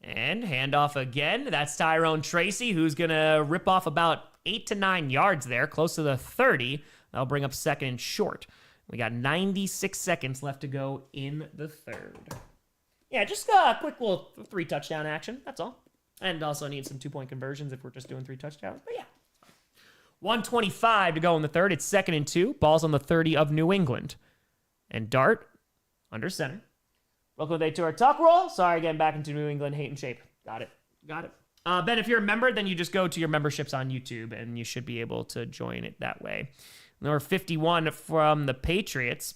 And handoff again. That's Tyrone Tracy, who's going to rip off about 8 to 9 yards there, close to the 30. That'll bring up 2nd and short. We got 96 seconds left to go in the third. Yeah, just a quick little 3 touchdown action. That's all. And also need some 2-point conversions if we're just doing 3 touchdowns. But yeah. 1:25 to go in the third. It's 2nd and 2. Ball's on the 30 of New England. And Dart under center. Welcome to our talk roll. Sorry, getting back into New England hate and shape. Got it. Ben, if you're a member, then you just go to your memberships on YouTube, and you should be able to join it that way. Number 51 from the Patriots.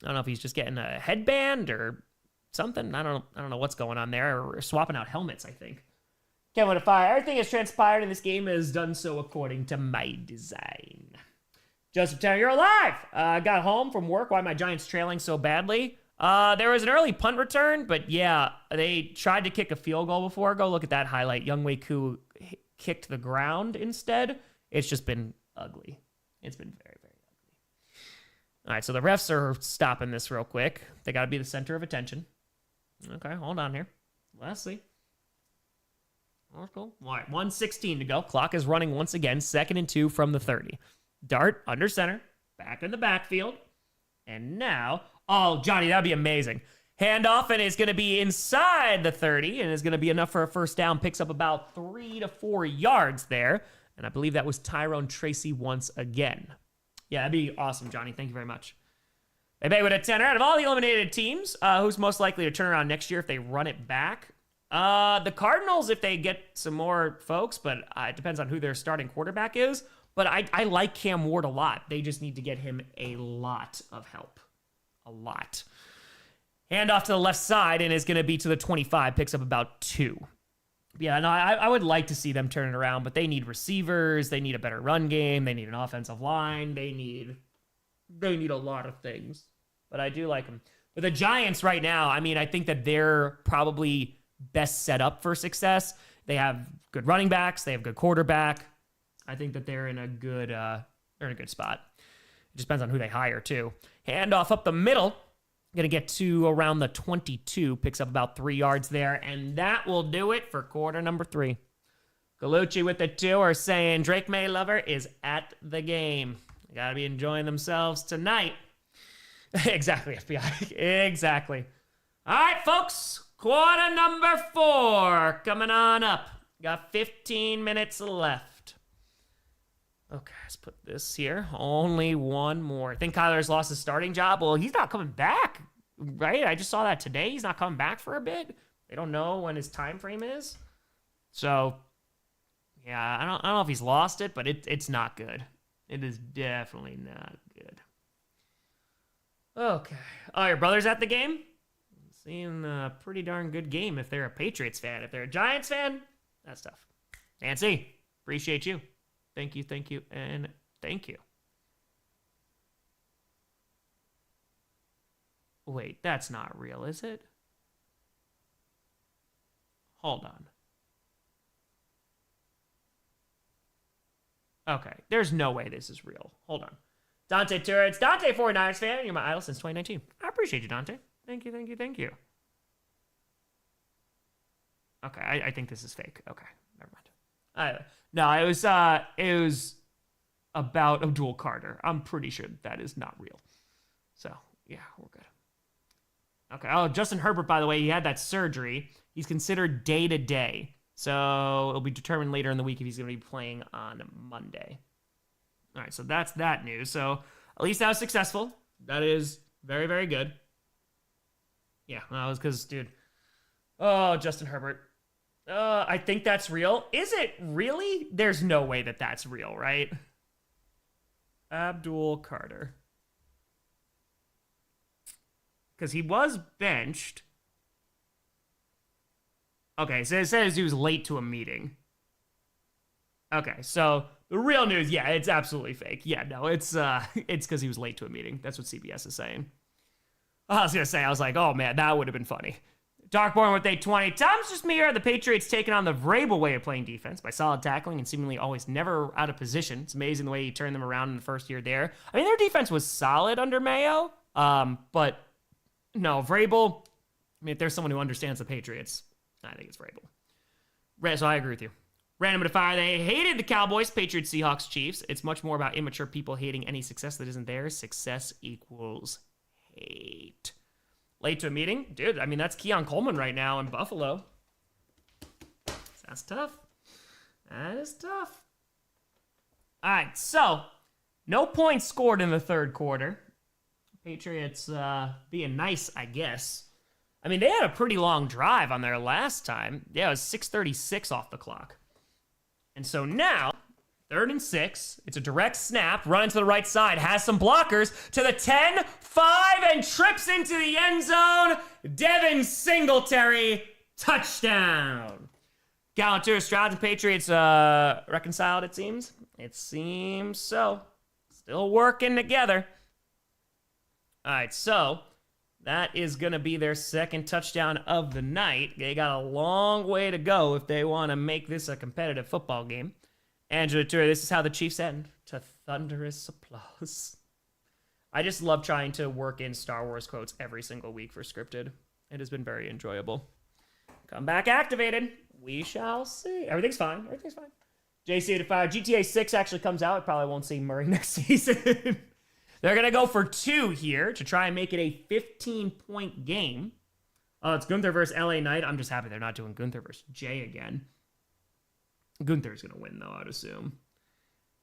I don't know if he's just getting a headband or something. I don't know what's going on there. Or swapping out helmets, I think. Can't wait to fire. Everything has transpired in this game has done so according to my design. Joseph Tanner, you're alive. Got home from work. Why am my Giants trailing so badly? There was an early punt return, but yeah, they tried to kick a field goal before. Go look at that highlight. Younghoe Koo kicked the ground instead. It's just been ugly. It's been very, very ugly. All right, so the refs are stopping this real quick. They got to be the center of attention. Okay, hold on here. Let's see. All right, 1:16 to go. Clock is running once again. 2nd and 2 from the 30. Dart under center. Back in the backfield. And now... Oh, Johnny, that'd be amazing. Handoff, and it's going to be inside the 30, and is going to be enough for a first down. Picks up about 3 to 4 yards there. And I believe that was Tyrone Tracy once again. Yeah, that'd be awesome, Johnny. Thank you very much. Maye with a 10. Out of all the eliminated teams, who's most likely to turn around next year if they run it back? The Cardinals, if they get some more folks, but it depends on who their starting quarterback is. But I like Cam Ward a lot. They just need to get him a lot of help. A lot. Hand off to the left side and is going to be to the 25. Picks up about 2. Yeah, no, I would like to see them turn it around, but they need receivers. They need a better run game. They need an offensive line. They need a lot of things. But I do like them. But the Giants right now, I mean, I think that they're probably best set up for success. They have good running backs. They have good quarterback. I think that they're in a good spot. It just depends on who they hire too. Handoff up the middle. Going to get to around the 22. Picks up about 3 yards there. And that will do it for quarter number 3. Galucci with the 2 are saying Drake May Lover is at the game. They got to be enjoying themselves tonight. Exactly, FBI. Exactly. All right, folks. Quarter number 4 coming on up. Got 15 minutes left. Okay, let's put this here. Only one more. I think Kyler's lost his starting job. Well, he's not coming back, right? I just saw that today. He's not coming back for a bit. They don't know when his time frame is. So, yeah, I don't know if he's lost it, but it's not good. It is definitely not good. Okay. Oh, your brother's at the game? Seeing a pretty darn good game if they're a Patriots fan. If they're a Giants fan, that's tough. Nancy, appreciate you. Thank you, and thank you. Wait, that's not real, is it? Hold on. Okay, there's no way this is real. Hold on. Dante Turrets, Dante 49ers fan. You're my idol since 2019. I appreciate you, Dante. Thank you. Okay, I think this is fake. Okay, never mind. No, it was about Abdul Carter. I'm pretty sure that is not real. So, yeah, we're good. Okay. Oh, Justin Herbert, by the way, he had that surgery. He's considered day-to-day. So, it'll be determined later in the week if he's going to be playing on Monday. All right, so that's that news. So, at least that was successful. That is very, very good. Yeah, that was because, dude. Oh, Justin Herbert. I think that's real. Is it really? There's no way that that's real, right? Abdul Carter. Because he was benched. Okay, so it says he was late to a meeting. Okay, so the real news, yeah, it's absolutely fake. Yeah, no, it's because he was late to a meeting. That's what CBS is saying. I was going to say, I was like, oh man, that would have been funny. Darkborn with 820. Tom's just me here. The Patriots taking on the Vrabel way of playing defense by solid tackling and seemingly always never out of position. It's amazing the way he turned them around in the first year there. I mean, their defense was solid under Mayo, but no, Vrabel, I mean, if there's someone who understands the Patriots, I think it's Vrabel. So I agree with you. Random to fire. They hated the Cowboys, Patriots, Seahawks, Chiefs. It's much more about immature people hating any success that isn't theirs. Success equals hate. Late to a meeting? Dude, I mean, that's Keon Coleman right now in Buffalo. That's tough. That is tough. All right, so no points scored in the third quarter. Patriots being nice, I guess. I mean, they had a pretty long drive on their last time. Yeah, it was 6:36 off the clock. And so now, 3rd and 6. It's a direct snap. Running to the right side. Has some blockers. To the 10, 5, and trips into the end zone. Devin Singletary. Touchdown. Gallanteer, Stroud, and Patriots reconciled, it seems. It seems so. Still working together. All right, so that is going to be their second touchdown of the night. They got a long way to go if they want to make this a competitive football game. Angela Tour, this is how the Chiefs end. To thunderous applause. I just love trying to work in Star Wars quotes every single week for scripted. It has been very enjoyable. Comeback activated. We shall see. Everything's fine. JC85. GTA 6 actually comes out. I probably won't see Murray next season. They're going to go for 2 here to try and make it a 15-point game. Oh, it's Gunther versus LA Knight. I'm just happy they're not doing Gunther versus Jay again. Gunther's going to win, though, I'd assume.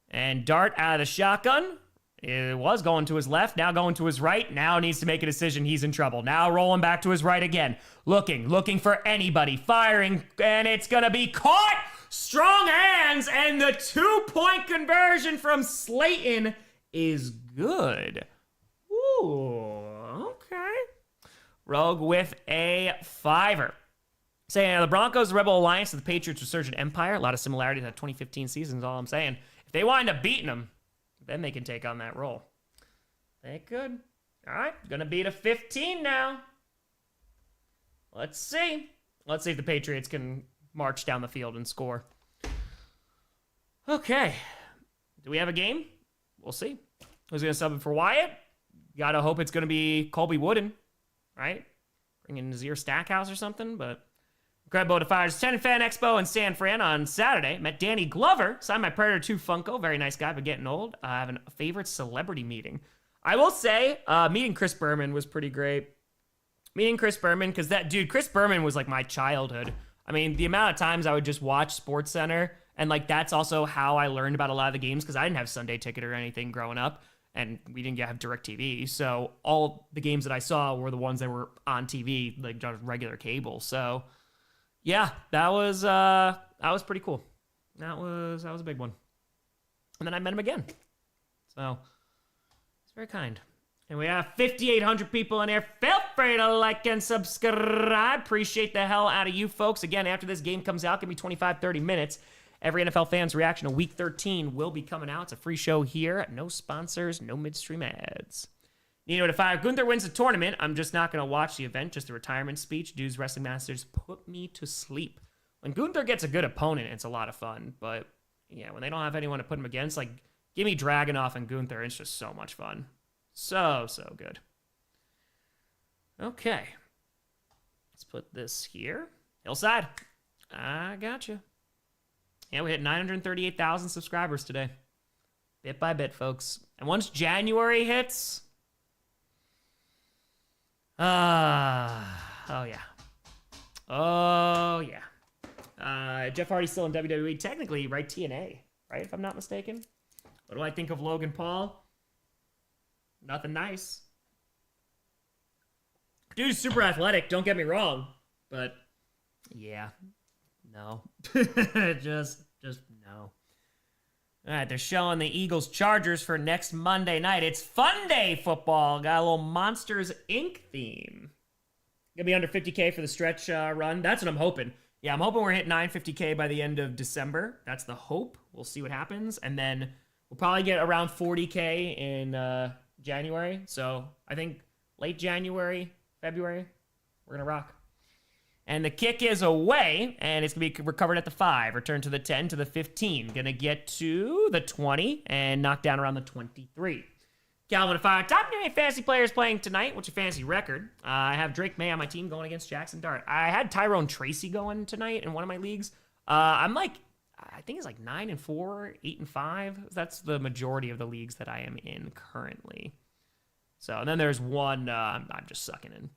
And Dart out of the shotgun. It was going to his left, now going to his right. Now needs to make a decision. He's in trouble. Now rolling back to his right again. Looking for anybody. Firing, and it's going to be caught. Strong hands, and the 2-point conversion from Slayton is good. Ooh, okay. Rogue with a 5er. Saying the Broncos, the Rebel Alliance, and the Patriots resurgent empire. A lot of similarities to that 2015 season is all I'm saying. If they wind up beating them, then they can take on that role. They could. All right, gonna be to 15 now. Let's see. Let's see if the Patriots can march down the field and score. Okay. Do we have a game? We'll see. Who's gonna sub in for Wyatt? Gotta hope it's gonna be Colby Wooden, right? Bring in Nazir Stackhouse or something, but Incredible Defiers 10 Fan Expo in San Fran on Saturday. Met Danny Glover. Signed my Predator 2 Funko. Very nice guy, but getting old. I have a favorite celebrity meeting. I will say, meeting Chris Berman was pretty great. Meeting Chris Berman, because that dude, Chris Berman was like my childhood. I mean, the amount of times I would just watch SportsCenter, and like that's also how I learned about a lot of the games, because I didn't have Sunday Ticket or anything growing up, and we didn't have DirecTV. So all the games that I saw were the ones that were on TV, like just regular cable. So yeah, that was pretty cool. That was a big one. And then I met him again. So it's very kind. And we have 5,800 people in here. Feel free to like and subscribe. Appreciate the hell out of you folks. Again, after this game comes out, give me 25, 30 minutes. Every NFL fan's reaction to Week 13 will be coming out. It's a free show here. No sponsors, no midstream ads. You know, if Gunther wins the tournament, I'm just not going to watch the event, just the retirement speech. Dudes Wrestling Masters put me to sleep. When Gunther gets a good opponent, it's a lot of fun. But, yeah, when they don't have anyone to put him against, like, give me Dragunov and Gunther. It's just so much fun. So good. Okay. Let's put this here. Hillside. I got you. Yeah, we hit 938,000 subscribers today. Bit by bit, folks. And once January hits... oh yeah. Oh yeah. Jeff Hardy's still in WWE. Technically, right? TNA, right? If I'm not mistaken. What do I think of Logan Paul? Nothing nice. Dude's super athletic, don't get me wrong. But, yeah. No. just no. All right, they're showing the Eagles-Chargers for next Monday night. It's Fun Day football. Got a little Monsters, Inc. theme. Gonna be under 50K for the stretch run. That's what I'm hoping. Yeah, I'm hoping we're hitting 950K by the end of December. That's the hope. We'll see what happens. And then we'll probably get around 40K in January. So I think late January, February, we're going to rock. And the kick is away, and it's going to be recovered at the 5, return to the 10, to the 15. Going to get to the 20, and knock down around the 23. Calvin to Fire. Top 8 fantasy players playing tonight. What's your fantasy record? I have Drake Maye on my team going against Jaxson Dart. I had Tyrone Tracy going tonight in one of my leagues. I'm like, I think it's like 9-4, 8-5. That's the majority of the leagues that I am in currently. So, and then there's one I'm just sucking in.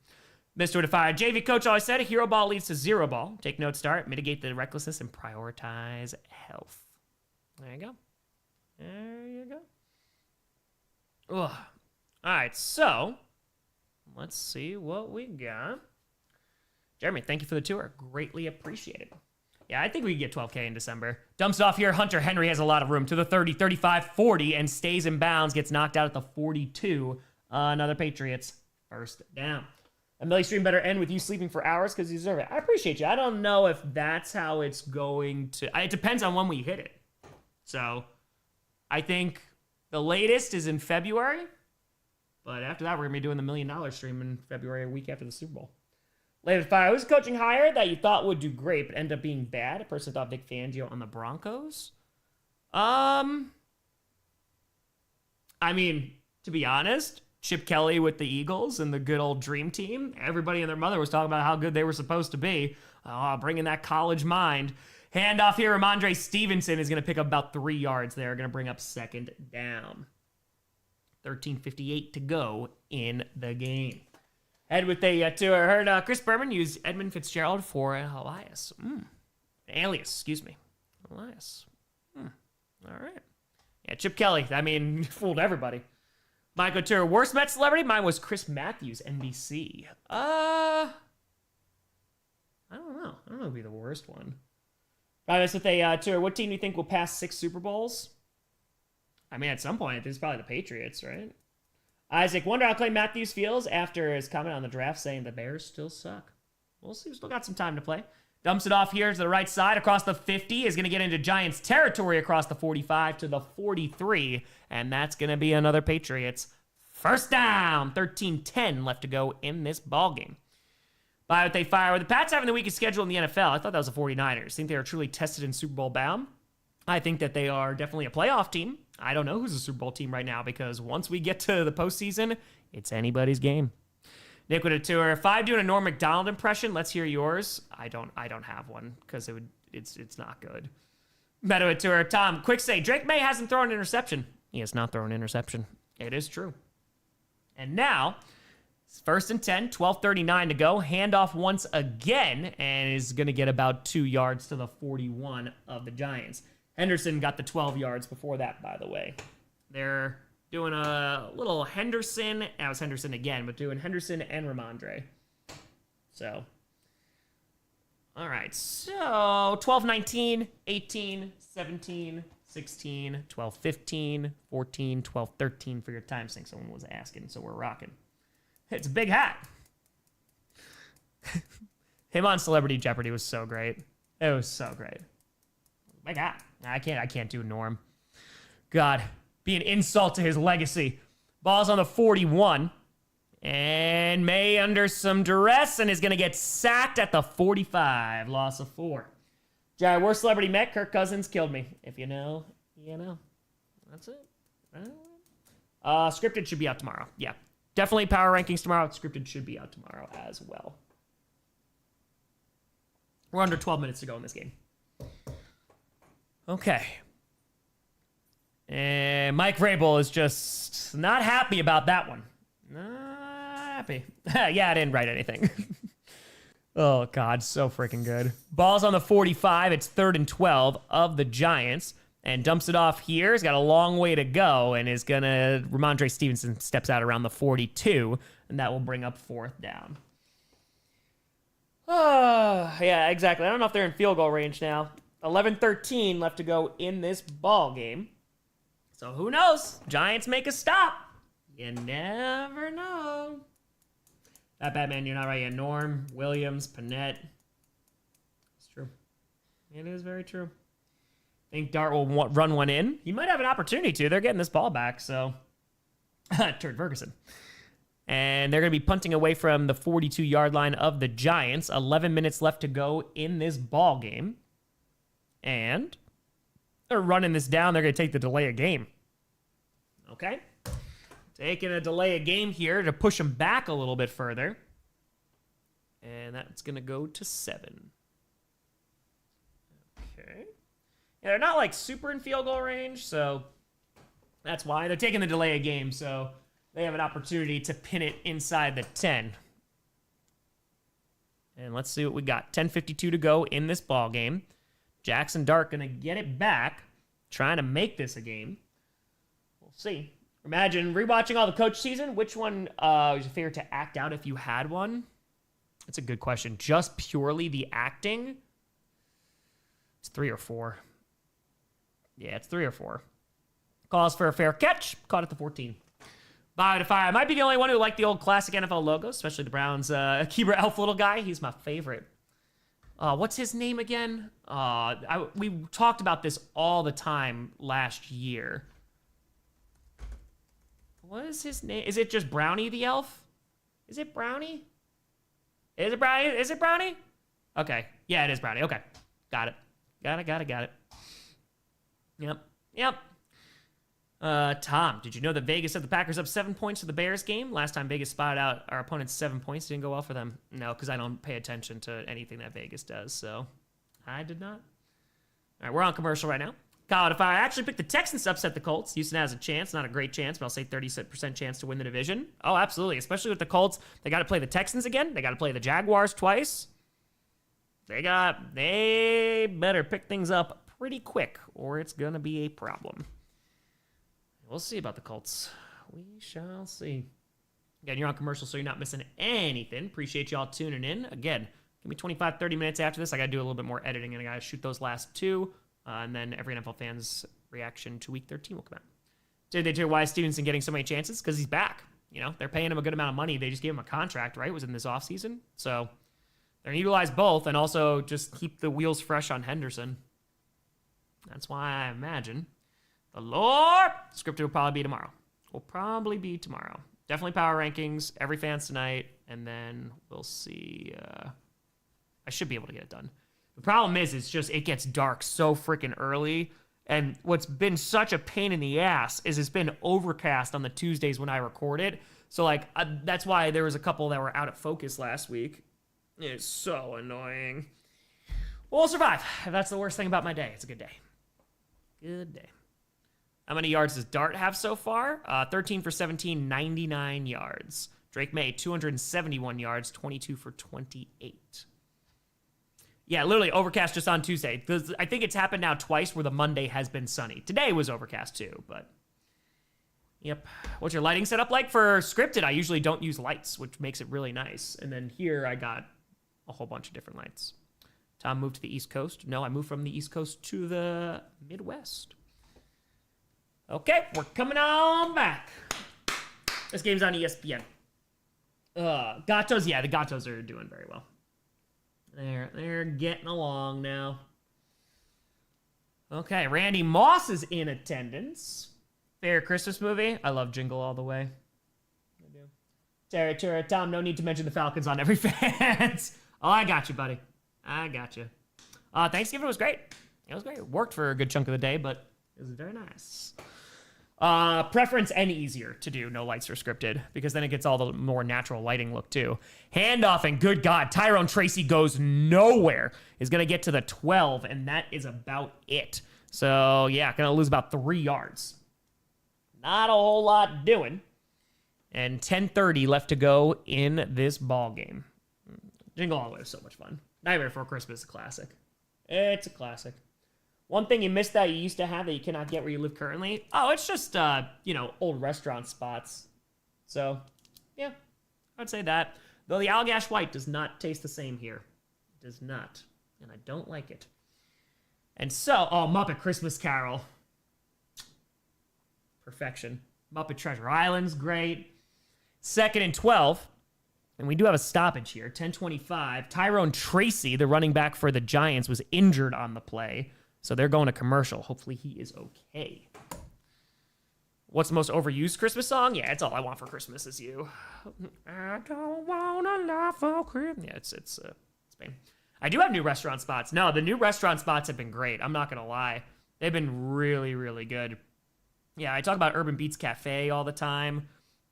Mr. Defire. JV coach always said a hero ball leads to zero ball. Take note, start, mitigate the recklessness, and prioritize health. There you go. There you go. Ugh. All right, so let's see what we got. Jeremy, thank you for the tour. Greatly appreciated. Yeah, I think we can get 12K in December. Dumps off here. Hunter Henry has a lot of room to the 30, 35, 40, and stays in bounds. Gets knocked out at the 42. Another Patriots. First down. A Millie stream better end with you sleeping for hours because you deserve it. I appreciate you. I don't know if that's how it's going to... It depends on when we hit it. So, I think the latest is in February. But after that, we're going to be doing the $1 million stream in February, a week after the Super Bowl. Latest fire. Who's a coaching hire that you thought would do great but ended up being bad? A person thought Vic Fangio on the Broncos. I mean, to be honest... Chip Kelly with the Eagles and the good old dream team. Everybody and their mother was talking about how good they were supposed to be. Bringing that college mind. Handoff here. Ramondre Stevenson is going to pick up about 3 yards there. Going to bring up second down. 13:58 to go in the game. Head with a tour. I heard Chris Berman use Edmund Fitzgerald for Elias. Alias, excuse me. Elias. All right. Yeah, Chip Kelly. I mean, fooled everybody. Michael Tour, worst Met celebrity? Mine was Chris Matthews, NBC. I don't know. I don't know who'd be the worst one. Right, with a tour, what team do you think will pass 6 Super Bowls? I mean, at some point, it's probably the Patriots, right? Isaac, wonder how Clay Matthews feels after his comment on the draft saying the Bears still suck. We'll see. We still got some time to play. Dumps it off here to the right side across the 50. Is going to get into Giants territory across the 45 to the 43. And that's going to be another Patriots first down. 13-10 left to go in this ballgame. Buy what they fire. With the Pats having the weakest schedule in the NFL, I thought that was the 49ers. Think they are truly tested in Super Bowl bound? I think that they are definitely a playoff team. I don't know who's a Super Bowl team right now because once we get to the postseason, it's anybody's game. Nick with a tour. If I'm doing a Norm Macdonald impression, let's hear yours. I don't have one because it's not good. Meadow with tour. Tom, quick say, Drake Maye hasn't thrown an interception. He has not thrown an interception. It is true. And now, it's 1st and 10, 12:39 to go. Handoff once again and is going to get about 2 yards to the 41 of the Giants. Henderson got the 12 yards before that, by the way. They're doing a little Henderson. That was Henderson again, but doing Henderson and Ramondre. So, all right. So, 12-19, 18, 17, 16, 12-15, 14, 12-13 for your time sync. Someone was asking, so we're rocking. It's a big hat. Him on Celebrity Jeopardy was so great. It was so great. My God, I can't do Norm. God, be an insult to his legacy. Ball's on the 41. And Maye under some duress and is going to get sacked at the 45. Loss of 4. Jai, worst celebrity met. Kirk Cousins killed me. If you know, you know. That's it. Scripted should be out tomorrow. Yeah. Definitely power rankings tomorrow. Scripted should be out tomorrow as well. We're under 12 minutes to go in this game. Okay. And Mike Vrabel is just not happy about that one. Not happy. Yeah, I didn't write anything. Oh, God, so freaking good. Ball's on the 45. It's 3rd and 12 of the Giants. And dumps it off here. He's got a long way to go and is going to... Ramondre Stevenson steps out around the 42. And that will bring up 4th down. Oh, yeah, exactly. I don't know if they're in field goal range now. 11-13 left to go in this ball game. So who knows? Giants make a stop. You never know. That Batman, you're not right yet. Norm, Williams, Panette. It's true. It is very true. I think Dart will run one in. He might have an opportunity to. They're getting this ball back, so. Turd Ferguson. And they're going to be punting away from the 42-yard line of the Giants. 11 minutes left to go in this ball game. And they're running this down. They're going to take the delay of game. Okay. Taking a delay of game here to push them back a little bit further. And that's going to go to 7. Okay. Yeah, they're not like super in field goal range, so that's why. They're taking the delay of game, so they have an opportunity to pin it inside the 10. And let's see what we got. 10:52 to go in this ball game. Jaxson Dart going to get it back, trying to make this a game. We'll see. Imagine rewatching all the coach season. Which one is your favorite to act out if you had one? That's a good question. Just purely the acting? It's 3 or 4. Yeah, it's 3 or 4. Calls for a fair catch. Caught at the 14. Bye to fire. I might be the only one who liked the old classic NFL logos, especially the Browns. Keeper Elf little guy. He's my favorite. What's his name again? We talked about this all the time last year. What is his name? Is it just Brownie the elf? Is it Brownie? Is it Brownie? Is it Brownie? Okay. Yeah, it is Brownie. Okay. Got it. Got it. Yep. Tom, did you know that Vegas had the Packers up 7 points to the Bears game? Last time Vegas spotted out our opponent's 7 points. Didn't go well for them. No, because I don't pay attention to anything that Vegas does, so I did not. All right, we're on commercial right now. Kyle, if I actually pick the Texans to upset the Colts, Houston has a chance. Not a great chance, but I'll say 30% chance to win the division. Oh, absolutely. Especially with the Colts. They got to play the Texans again. They got to play the Jaguars twice. They better pick things up pretty quick, or it's going to be a problem. We'll see about the Colts. We shall see. Again, you're on commercial, so you're not missing anything. Appreciate y'all tuning in. Again, give me 25, 30 minutes after this. I got to do a little bit more editing, and I got to shoot those last 2. And then every NFL fan's reaction to Week 13 will come out. Did they do why is Stevenson getting so many chances? Because he's back. You know, they're paying him a good amount of money. They just gave him a contract, right? It was in this offseason. So They're going to utilize both and also just keep the wheels fresh on Henderson. That's why I imagine the Lord scripted will probably be tomorrow. Definitely power rankings, every fans tonight, and then we'll see. I should be able to get it done. The problem is, it gets dark so freaking early. And what's been such a pain in the ass is it's been overcast on the Tuesdays when I record it. So, like, that's why there was a couple that were out of focus last week. It's so annoying. We'll survive. That's the worst thing about my day. It's a good day. Good day. How many yards does Dart have so far? 13 for 17, 99 yards. Drake Maye, 271 yards, 22 for 28. Yeah, literally overcast just on Tuesday. I think it's happened now twice where the Monday has been sunny. Today was overcast too, but... Yep. What's your lighting setup like? For scripted, I usually don't use lights, which makes it really nice. And then here I got a whole bunch of different lights. Tom moved to the East Coast. No, I moved from the East Coast to the Midwest. Okay, we're coming on back. This game's on ESPN. Gatos, yeah, the Gatos are doing very well. They're getting along now. Okay, Randy Moss is in attendance. Favorite Christmas movie? I love Jingle All the Way. I do. Terry, Tom, no need to mention the Falcons on every fans. Oh, I got you, buddy. I got you. Thanksgiving was great. It was great. It worked for a good chunk of the day, but it was very nice. Preference and easier to do, no lights or scripted, because then it gets all the more natural lighting look too. Handoff, and good God, Tyrone Tracy goes nowhere. Is going to get to the 12, and that is about it. So, yeah, going to lose about 3 yards. Not a whole lot doing. And 10:30 left to go in this ball game. Jingle All the Way is so much fun. Nightmare Before Christmas is a classic. It's a classic. One thing you missed that you used to have that you cannot get where you live currently? Oh, it's just, old restaurant spots. So, yeah, I'd say that. Though the Allagash White does not taste the same here. It does not. And I don't like it. And so, Muppet Christmas Carol. Perfection. Muppet Treasure Island's great. 2nd and 12. And we do have a stoppage here. 10:25. Tyrone Tracy, the running back for the Giants, was injured on the play. So they're going to commercial. Hopefully he is okay. What's the most overused Christmas song? Yeah, it's All I Want for Christmas Is You. I don't want a lot for Christmas. Yeah, it's Spain. I do have new restaurant spots. No, the new restaurant spots have been great. I'm not going to lie. They've been really, really good. Yeah, I talk about Urban Beats Cafe all the time.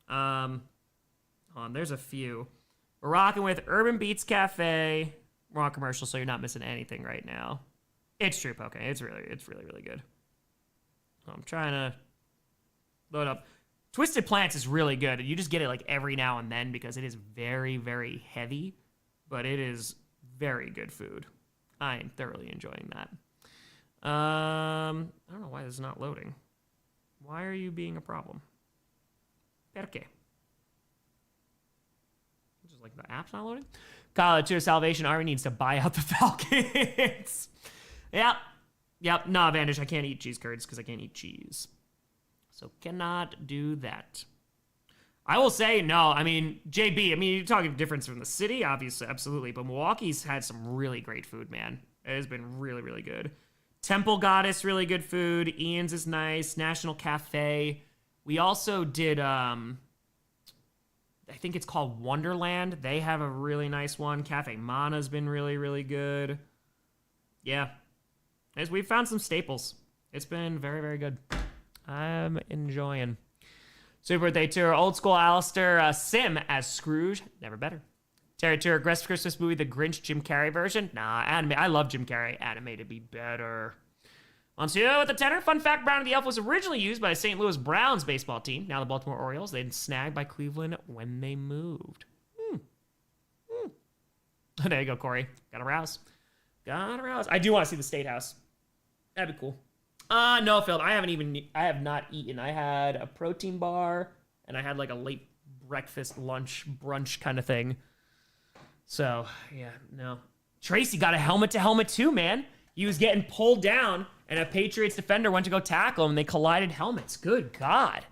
There's a few. We're rocking with Urban Beats Cafe. We're on commercial, so you're not missing anything right now. It's true, Poke. It's really, really good. I'm trying to load up. Twisted Plants is really good. You just get it like every now and then because it is very, very heavy, but it is very good food. I am thoroughly enjoying that. I don't know why this is not loading. Why are you being a problem? Perché? Just like the app's not loading? College to Salvation Army needs to buy out the Falcons. Yep. No, Vandish, I can't eat cheese curds because I can't eat cheese. So cannot do that. I will say, no, I mean, JB, you're talking difference from the city, obviously, absolutely, but Milwaukee's had some really great food, man. It has been really, really good. Temple Goddess, really good food. Ian's is nice. National Cafe. We also did, I think it's called Wonderland. They have a really nice one. Cafe Mana's been really, really good. Yeah. As we've found some staples. It's been very, very good. I'm enjoying. Super Birthday Tour, Old School Alistair, Sim as Scrooge. Never better. Terry Tour, Aggressive Christmas Movie, The Grinch, Jim Carrey version. Nah, anime. I love Jim Carrey. Animated be better. On to with the tenor. Fun fact, Brown of the Elf was originally used by the St. Louis Browns baseball team. Now the Baltimore Orioles. They'd snagged by Cleveland when they moved. There you go, Corey. Gotta rouse. I do want to see the State House. That'd be cool. No, Phil, I have not eaten. I had a protein bar, and I had like a late breakfast, lunch, brunch kind of thing. So, yeah, no. Tracy got a helmet-to-helmet too, man. He was getting pulled down, and a Patriots defender went to go tackle him, and they collided helmets. Good God.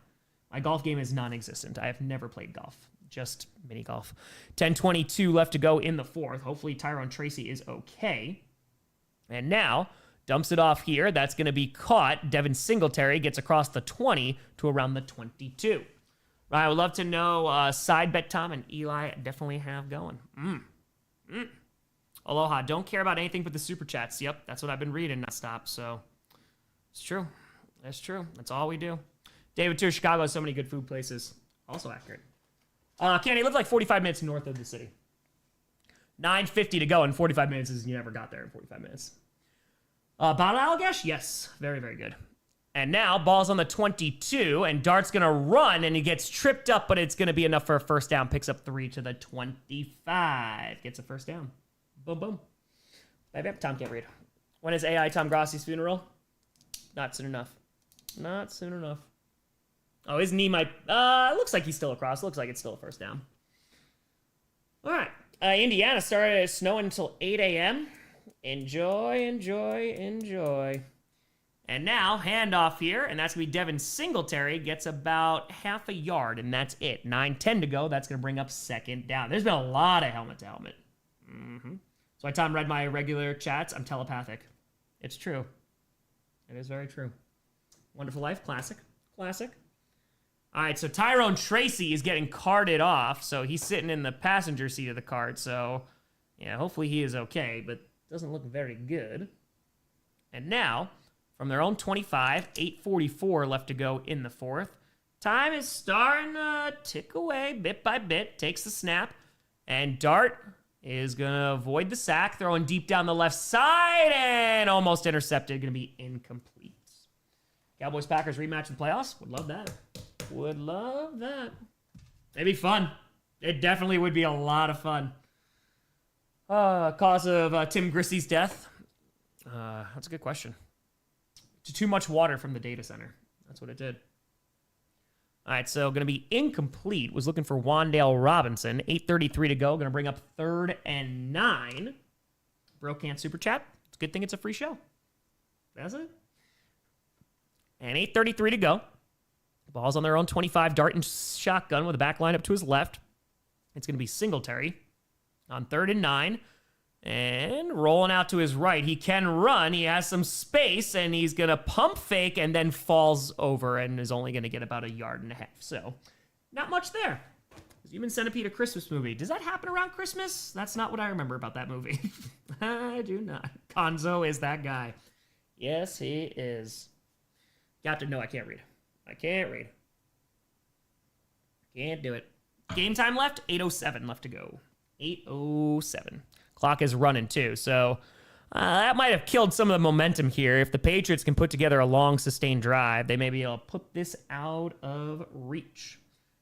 My golf game is non-existent. I have never played golf. just mini golf. 10:22 left to go in the fourth. Hopefully Tyrone Tracy is okay. And now dumps it off here. That's going to be caught. Devin Singletary gets across the 20 to around the 22. I would love to know side bet Tom and Eli definitely have going. Aloha. Don't care about anything but the super chats. Yep, that's what I've been reading nonstop. So it's true. That's true. That's all we do. David Tour, Chicago has so many good food places. Also accurate. Kenny, lives like 45 minutes north of the city. 9:50 to go, and 45 minutes is you never got there in 45 minutes. Bottle Allagash? Yes. Very, very good. And now, ball's on the 22, and Dart's going to run, and he gets tripped up, but it's going to be enough for a first down. Picks up 3 to the 25. Gets a first down. Boom, boom. Maybe Tom can't read. When is AI Tom Grossi's funeral? Not soon enough. Not soon enough. Oh, his knee might... looks like he's still across. Looks like it's still a first down. All right. Indiana started snowing until 8 a.m. Enjoy, enjoy, enjoy. And now, handoff here, and that's going to be Devin Singletary. Gets about half a yard, and that's it. 9:10 to go. That's going to bring up second down. There's been a lot of helmet-to-helmet. So I Tom read my regular chats. I'm telepathic. It's true. It is very true. Wonderful Life. Classic. Classic. All right, so Tyrone Tracy is getting carted off, so he's sitting in the passenger seat of the cart, so yeah, hopefully he is okay, but doesn't look very good. And now, from their own 25, 8:44 left to go in the fourth. Time is starting to tick away bit by bit, takes the snap, and Dart is going to avoid the sack, throwing deep down the left side, and almost intercepted, going to be incomplete. Cowboys-Packers rematch in the playoffs? Would love that. Would love that. It'd be fun. It definitely would be a lot of fun. Cause of Tim Grissy's death? That's a good question. Too much water from the data center. That's what it did. All right, so going to be incomplete. Was looking for Wandale Robinson. 8:33 to go. Going to bring up 3rd and 9. Bro can't super chat. It's a good thing it's a free show. That's it. And 8:33 to go. The ball's on their own 25. Dart and shotgun with a back line up to his left. It's going to be Singletary on 3rd and 9. And rolling out to his right. He can run. He has some space, and he's going to pump fake and then falls over and is only going to get about 1.5 yards. So, not much there. Human Centipede, a Christmas movie. Does that happen around Christmas? That's not what I remember about that movie. I do not. Konzo is that guy. Yes, he is. Captain, no, I can't read. I can't read. Can't do it. Game time left, 8:07 left to go. 8:07. Clock is running too, so that might have killed some of the momentum here. If the Patriots can put together a long, sustained drive, they may be able to put this out of reach.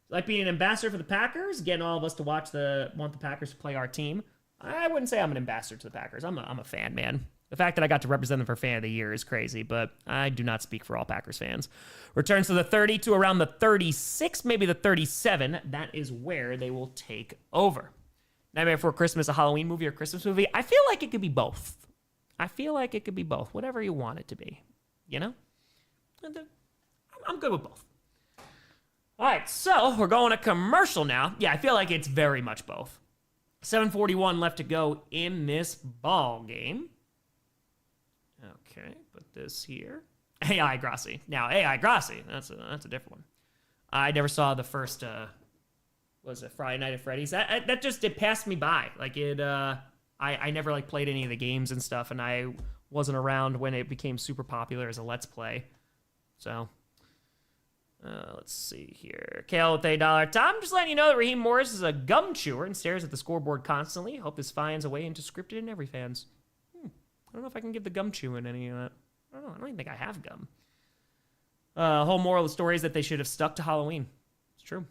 Like being an ambassador for the Packers, getting all of us to want the Packers to play our team. I wouldn't say I'm an ambassador to the Packers. I'm a fan, man. The fact that I got to represent them for Fan of the Year is crazy, but I do not speak for all Packers fans. Returns to the 30 to around the 36, maybe the 37. That is where they will take over. Nightmare Before Christmas, a Halloween movie or Christmas movie? I feel like it could be both. I feel like it could be both. Whatever you want it to be. You know? I'm good with both. All right, so we're going to commercial now. Yeah, I feel like it's very much both. 7:41 left to go in this ball game. Okay, put this here. AI Grossi. Now, AI Grossi, that's a different one. I never saw the first... was it Friday Night at Freddy's? That just, it passed me by. Like I never like played any of the games and stuff, and I wasn't around when it became super popular as a Let's Play. So, let's see here. Kale with $8. Tom, just letting you know that Raheem Morris is a gum chewer and stares at the scoreboard constantly. Hope this finds a way into scripted and every fans. I don't know if I can give the gum chewing any of that. I don't know. I don't even think I have gum. Whole moral of the story is that they should have stuck to Halloween. It's true.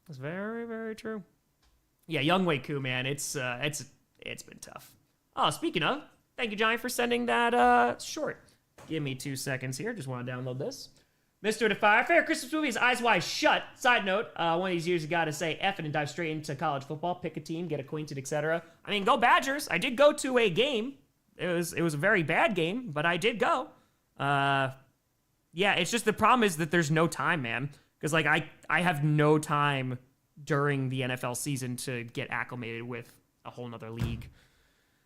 It's very, very true. Yeah, Young Wei Koo, man, it's been tough. Oh, speaking of, thank you, Johnny, for sending that short. Give me 2 seconds here. Just want to download this. Mr. Defire, favorite Christmas movie is Eyes Wide Shut. Side note, one of these years you got to say F it and dive straight into college football. Pick a team, get acquainted, etc. I mean, go Badgers. I did go to a game. It was a very bad game, but I did go. Yeah, it's just the problem is that there's no time, man. Because, like, I have no time during the NFL season to get acclimated with a whole nother league.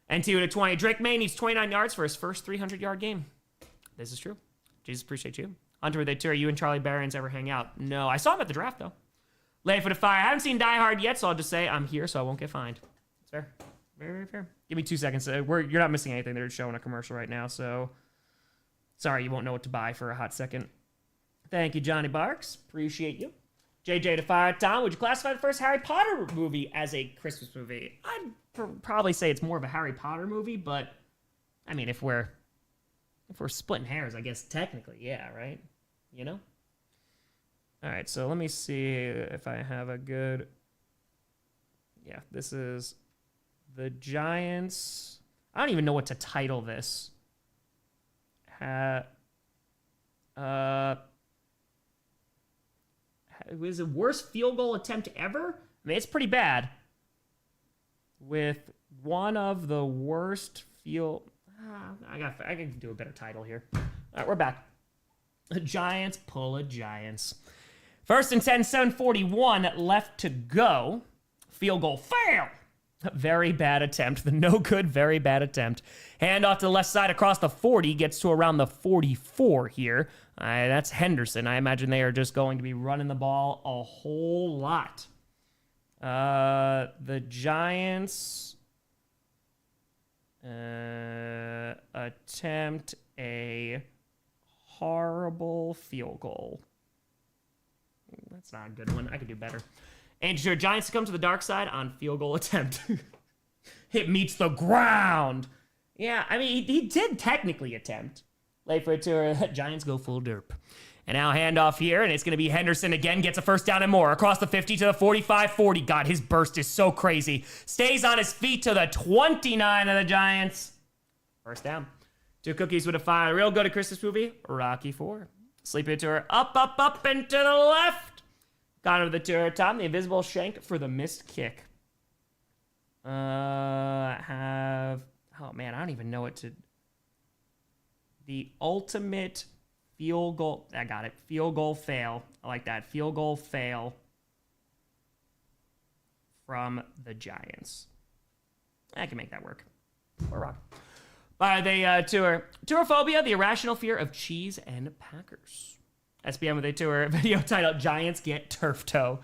And 2-20. Drake Maye needs 29 yards for his first 300-yard game. This is true. Jesus, appreciate you. Hunter, with tour, you and Charlie Barons ever hang out? No, I saw him at the draft, though. Late for the fire. I haven't seen Die Hard yet, so I'll just say I'm here, so I won't get fined. It's fair. Very, very fair. Give me 2 seconds. You're not missing anything. They're showing a commercial right now, so sorry you won't know what to buy for a hot second. Thank you, Johnny Barks. Appreciate you. JJ to fire. Tom, would you classify the first Harry Potter movie as a Christmas movie? I'd probably say it's more of a Harry Potter movie, but I mean, if we're splitting hairs, I guess technically, yeah, right? You know? All right, so let me see if I have a good... Yeah, this is the Giants. I don't even know what to title this. Was the worst field goal attempt ever? I mean, it's pretty bad. With one of the worst field... I can do a better title here. All right, we're back. The Giants pull a Giants. 1st and 10, 7:41 left to go. Field goal fail. Very bad attempt. The no good, very bad attempt. Hand off to the left side across the 40. Gets to around the 44 here. That's Henderson. I imagine they are just going to be running the ball a whole lot. The Giants attempt a horrible field goal. That's not a good one. I could do better. And your Giants come to the dark side on field goal attempt. It meets the ground. Yeah, I mean, he did technically attempt. Late for a tour. Giants go full derp. And now handoff here, and it's going to be Henderson again. Gets a first down and more. Across the 50 to the 45-40. God, his burst is so crazy. Stays on his feet to the 29 of the Giants. First down. 2 cookies with a fire. Real good at Christmas movie. Rocky 4. Sleepy tour. Up, and to the left. Got over the tour. Tom, the invisible shank for the missed kick. Oh, man, I don't even know what to... The ultimate field goal... I got it. Field goal fail. I like that. Field goal fail from the Giants. I can make that work. We're rocking. By the tour. Tourophobia, the irrational fear of cheese and Packers. SBM with a tour video titled Giants Get Turf Toe.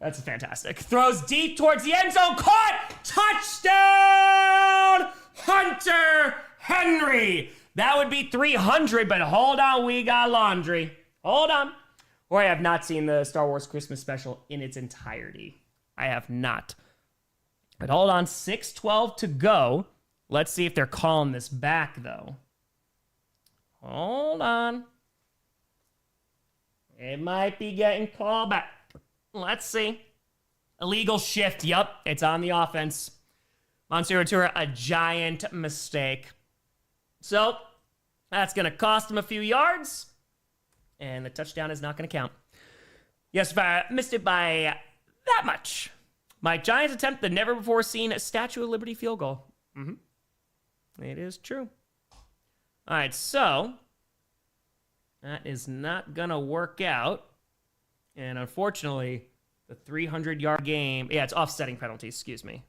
That's fantastic. Throws deep towards the end zone. Caught! Touchdown! Hunter Henry. That would be 300, but hold on, we got laundry. Hold on. Or I have not seen the Star Wars Christmas special in its entirety. I have not. But hold on, 6:12 to go. Let's see if they're calling this back, though. Hold on. It might be getting called back. Let's see. Illegal shift. Yup, it's on the offense. Monsieur Tour, a giant mistake. So, that's going to cost him a few yards. And the touchdown is not going to count. Yes, if I missed it by that much. My Giants attempt the never-before-seen Statue of Liberty field goal. It is true. All right, so that is not going to work out. And unfortunately, the 300-yard game... Yeah, it's offsetting penalty, excuse me.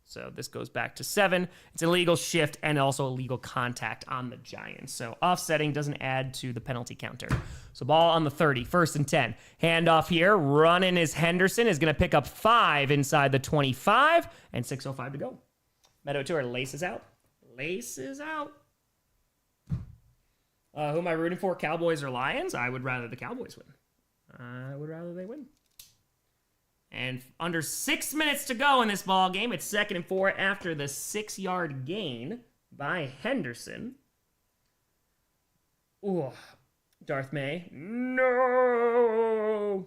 So this goes back to 7. It's an illegal shift and also illegal contact on the Giants. So offsetting doesn't add to the penalty counter. So ball on the 30, 1st and 10. Handoff here. Running is Henderson. Is going to pick up 5 inside the 25. And 6:05 to go. Meadow Tour laces out. Laces out. Who am I rooting for? Cowboys or Lions? I would rather the Cowboys win. I would rather they win. And under 6 minutes to go in this ball game, it's 2nd and 4 after the 6-yard gain by Henderson. Ooh, Darth May. No.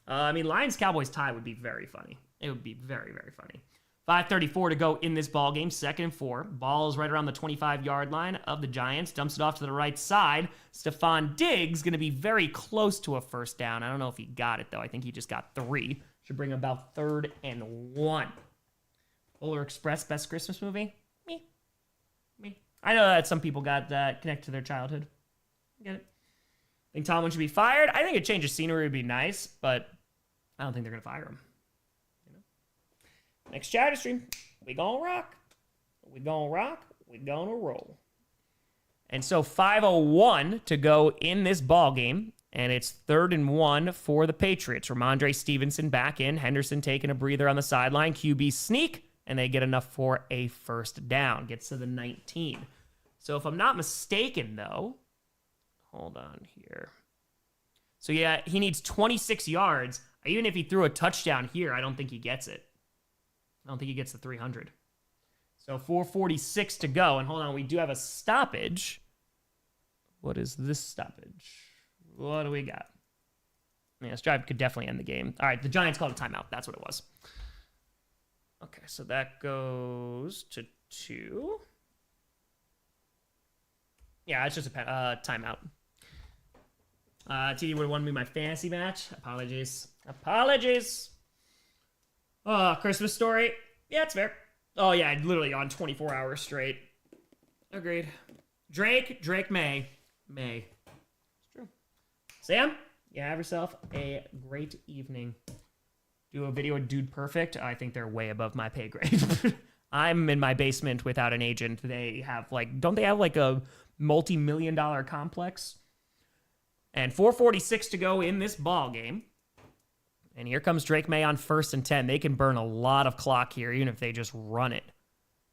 I mean, Lions-Cowboys tie would be very funny. It would be very, very funny. 5:34 to go in this ball game, 2nd and 4. Ball is right around the 25-yard line of the Giants. Dumps it off to the right side. Stephon Diggs going to be very close to a first down. I don't know if he got it, though. I think he just got 3. Should bring about 3rd and 1. Polar Express, best Christmas movie? Me. I know that some people got that connected to their childhood. I get it. Think Tomlin should be fired? I think a change of scenery would be nice, but I don't think they're going to fire him. You know? Next chatter stream, we gonna rock. We gonna rock. We gonna roll. And so 5:01 to go in this ball game, and it's 3rd and 1 for the Patriots. Ramondre Stevenson back in, Henderson taking a breather on the sideline, QB sneak, and they get enough for a first down. Gets to the 19. So if I'm not mistaken, though, hold on here. So yeah, he needs 26 yards. Even if he threw a touchdown here, I don't think he gets it. I don't think he gets the 300. So 4:46 to go, and hold on, we do have a stoppage. What is this stoppage? What do we got? Yeah, this drive could definitely end the game. All right, the Giants called a timeout. That's what it was. Okay, so that goes to 2. Yeah, it's just a timeout. TD would have won me my fantasy match. Apologies. Oh, Christmas story. Yeah, it's fair. Oh, yeah, literally on 24 hours straight. Agreed. Drake, Maye. It's true. Sam, you have yourself a great evening. Do a video with Dude Perfect. I think they're way above my pay grade. I'm in my basement without an agent. They have don't they have a multi-million-dollar complex? And 4:46 to go in this ball game. And here comes Drake Maye on 1st and 10. They can burn a lot of clock here, even if they just run it.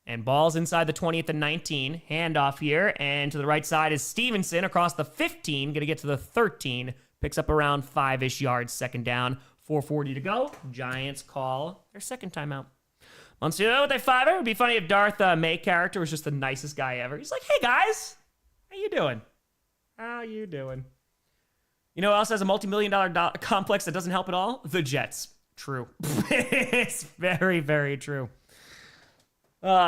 And ball's inside the 20 at the 19. Handoff here. And to the right side is Stevenson across the 15. Going to get to the 13. Picks up around 5-ish yards. 2nd down. 4:40 to go. Giants call their 2nd timeout. Monsieur with a 5er. It would be funny if Darth May character was just the nicest guy ever. He's like, hey, guys. How you doing? You know who else has a multi-million-dollar complex that doesn't help at all? The Jets. True. It's very, very true.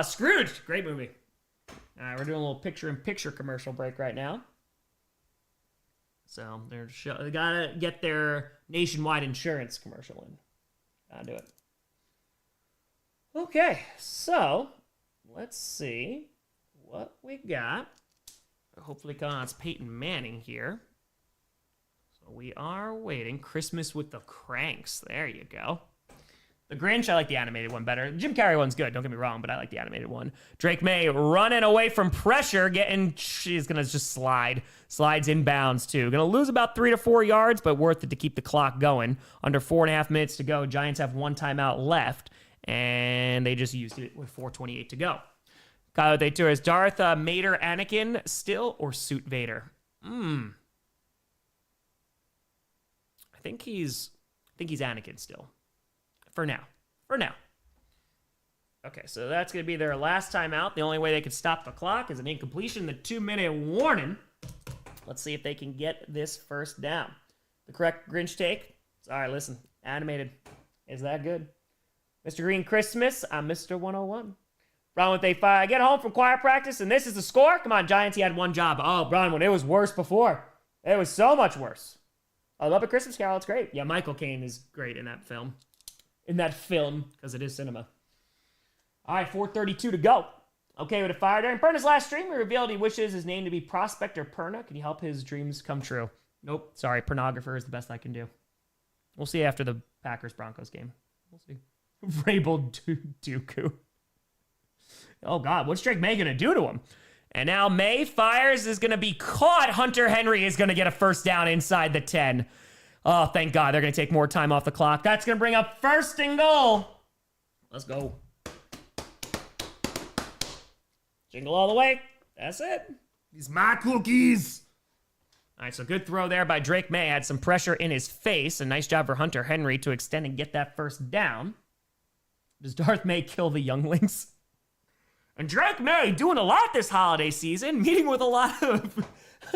Scrooge. Great movie. All right, we're doing a little picture-in-picture commercial break right now. So they gotta get their nationwide insurance commercial in. Gotta do it. Okay, so let's see what we got. Hopefully, it's Peyton Manning here. So we are waiting. Christmas with the Cranks. There you go. The Grinch, I like the animated one better. The Jim Carrey one's good, don't get me wrong, but I like the animated one. Drake Maye running away from pressure, she's going to just slide. Slides inbounds, too. Going to lose about 3 to 4 yards, but worth it to keep the clock going. Under 4.5 minutes to go. Giants have 1 timeout left, and they just used it with 4:28 to go. Kyle with a tour is Darth Mater Anakin still or Suit Vader? I think he's Anakin still. For now. Okay, so that's going to be their last timeout. The only way they can stop the clock is an incompletion, the 2-minute warning. Let's see if they can get this first down. The correct Grinch take. Sorry, listen. Animated. Is that good? Mr. Green Christmas. I'm Mr. 101. Bronwyn with a 5. Get home from choir practice, and this is the score. Come on, Giants. He had 1 job. Oh, Bronwyn, it was worse before. It was so much worse. I love A Christmas Carol. It's great. Yeah, Michael Caine is great in that film. Because it is cinema. All right, 4:32 to go. Okay, with a fire during Perna's last stream, he revealed he wishes his name to be Prospector Perna. Can you help his dreams come true? Nope. Sorry, pornographer is the best I can do. We'll see after the Packers-Broncos game. We'll see. Vrabel Dooku. Oh, God. What's Drake Maye going to do to him? And now Maye fires, is going to be caught. Hunter Henry is going to get a first down inside the 10. Oh, thank God. They're going to take more time off the clock. That's going to bring up 1st and goal. Let's go. Jingle all the way. That's it. These my cookies. All right, so good throw there by Drake Maye. Had some pressure in his face. A nice job for Hunter Henry to extend and get that first down. Does Darth Maye kill the younglings? And Drake Maye doing a lot this holiday season, meeting with a lot of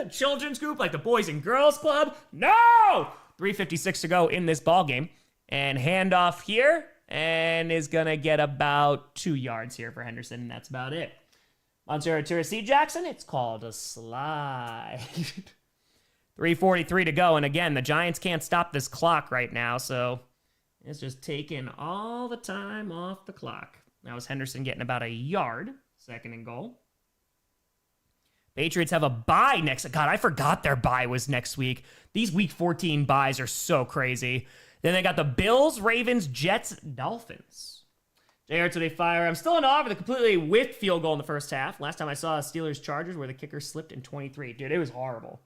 children's group like the Boys and Girls Club. No! 3:56 to go in this ball game. And handoff here, and is going to get about 2 yards here for Henderson, and that's about it. Monsieur to see Jaxson, it's called a slide. 3:43 to go, and again, the Giants can't stop this clock right now, so it's just taking all the time off the clock. That was Henderson getting about a yard. 2nd and goal. Patriots have a bye next. God, I forgot their bye was next week. These week 14 byes are so crazy. Then they got the Bills, Ravens, Jets, Dolphins. JR to they fire. I'm still in awe of the completely whiffed field goal in the first half. Last time I saw a Steelers Chargers where the kicker slipped in 23. Dude, it was horrible.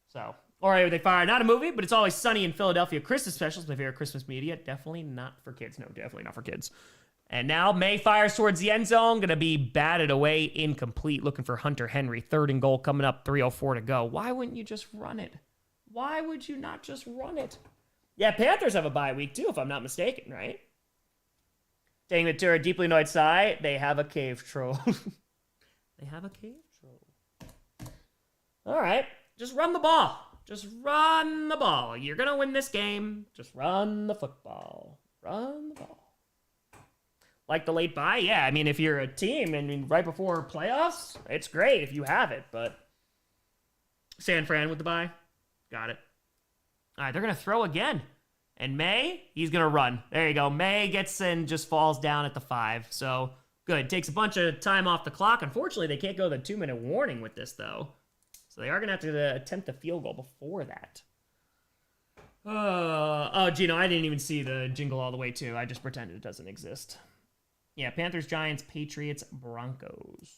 So, or they fire. Not a movie, but It's Always Sunny in Philadelphia. Christmas specials, my favorite Christmas media. Definitely not for kids. No, definitely not for kids. And now Maye fires towards the end zone. Going to be batted away, incomplete. Looking for Hunter Henry. 3rd and goal coming up. 3:04 to go. Why wouldn't you just run it? Why would you not just run it? Yeah, Panthers have a bye week too, if I'm not mistaken, right? Saying that to a deeply annoyed Sai, they have a cave troll. They have a cave troll. All right, just run the ball. Just run the ball. You're going to win this game. Just run the football. Run the ball. Like the late bye? Yeah, I mean, if you're a team and right before playoffs, it's great if you have it, but San Fran with the bye. Got it. All right, they're going to throw again. And Maye, he's going to run. There you go. Maye gets in, just falls down at the 5. So, good. Takes a bunch of time off the clock. Unfortunately, they can't go the 2-minute warning with this, though. So they are going to have to attempt the field goal before that. Oh, Gino, I didn't even see the jingle all the way, too. I just pretended it doesn't exist. Yeah, Panthers, Giants, Patriots, Broncos.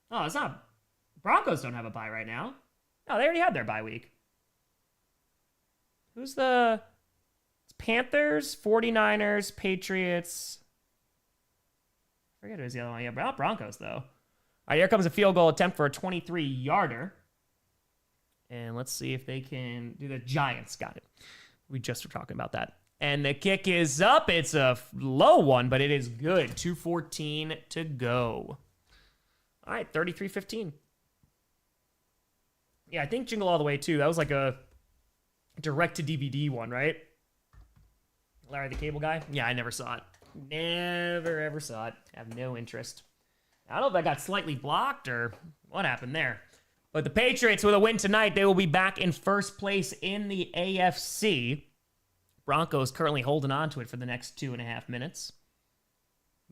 Oh, it's not... Broncos don't have a bye right now. No, they already had their bye week. Who's the... It's Panthers, 49ers, Patriots. I forget who's the other one. Yeah, Broncos, though. All right, here comes a field goal attempt for a 23-yarder. And let's see if they can do the Giants. Got it. We just were talking about that. And the kick is up. It's a low one, but it is good. 2:14 to go. All right, 33-15. Yeah, I think Jingle All the Way, too. That was like a direct-to-DVD one, right? Larry the Cable Guy? Yeah, I never saw it. Never, ever saw it. I have no interest. I don't know if that got slightly blocked or what happened there. But the Patriots, with a win tonight, they will be back in first place in the AFC. Broncos currently holding on to it for the next 2.5 minutes.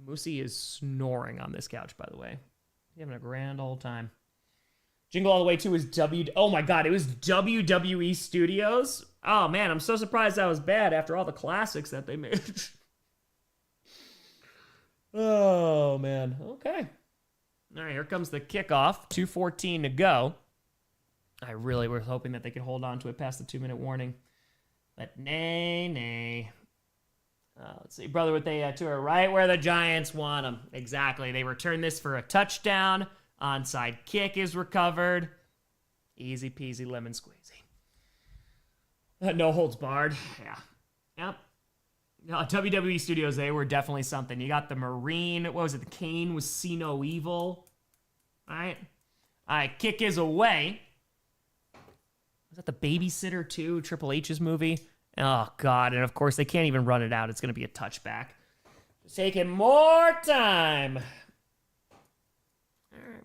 Moosey is snoring on this couch, by the way. He's having a grand old time. Jingle All the Way 2 is oh my God, it was WWE Studios. Oh man, I'm so surprised that was bad after all the classics that they made. Oh man, okay. All right, here comes the kickoff. 2:14 to go. I really was hoping that they could hold on to it past the 2-minute warning. But nay. Let's see. Brother with a tour right where the Giants want them. Exactly. They return this for a touchdown. Onside kick is recovered. Easy peasy lemon squeezy. No holds barred. Yeah. Yep. WWE Studios, they were definitely something. You got the Marine. What was it? The Kane was See No Evil. All right. Kick is away. Was that the Babysitter 2, Triple H's movie? Oh, God. And, of course, they can't even run it out. It's going to be a touchback. It's taking more time. All right.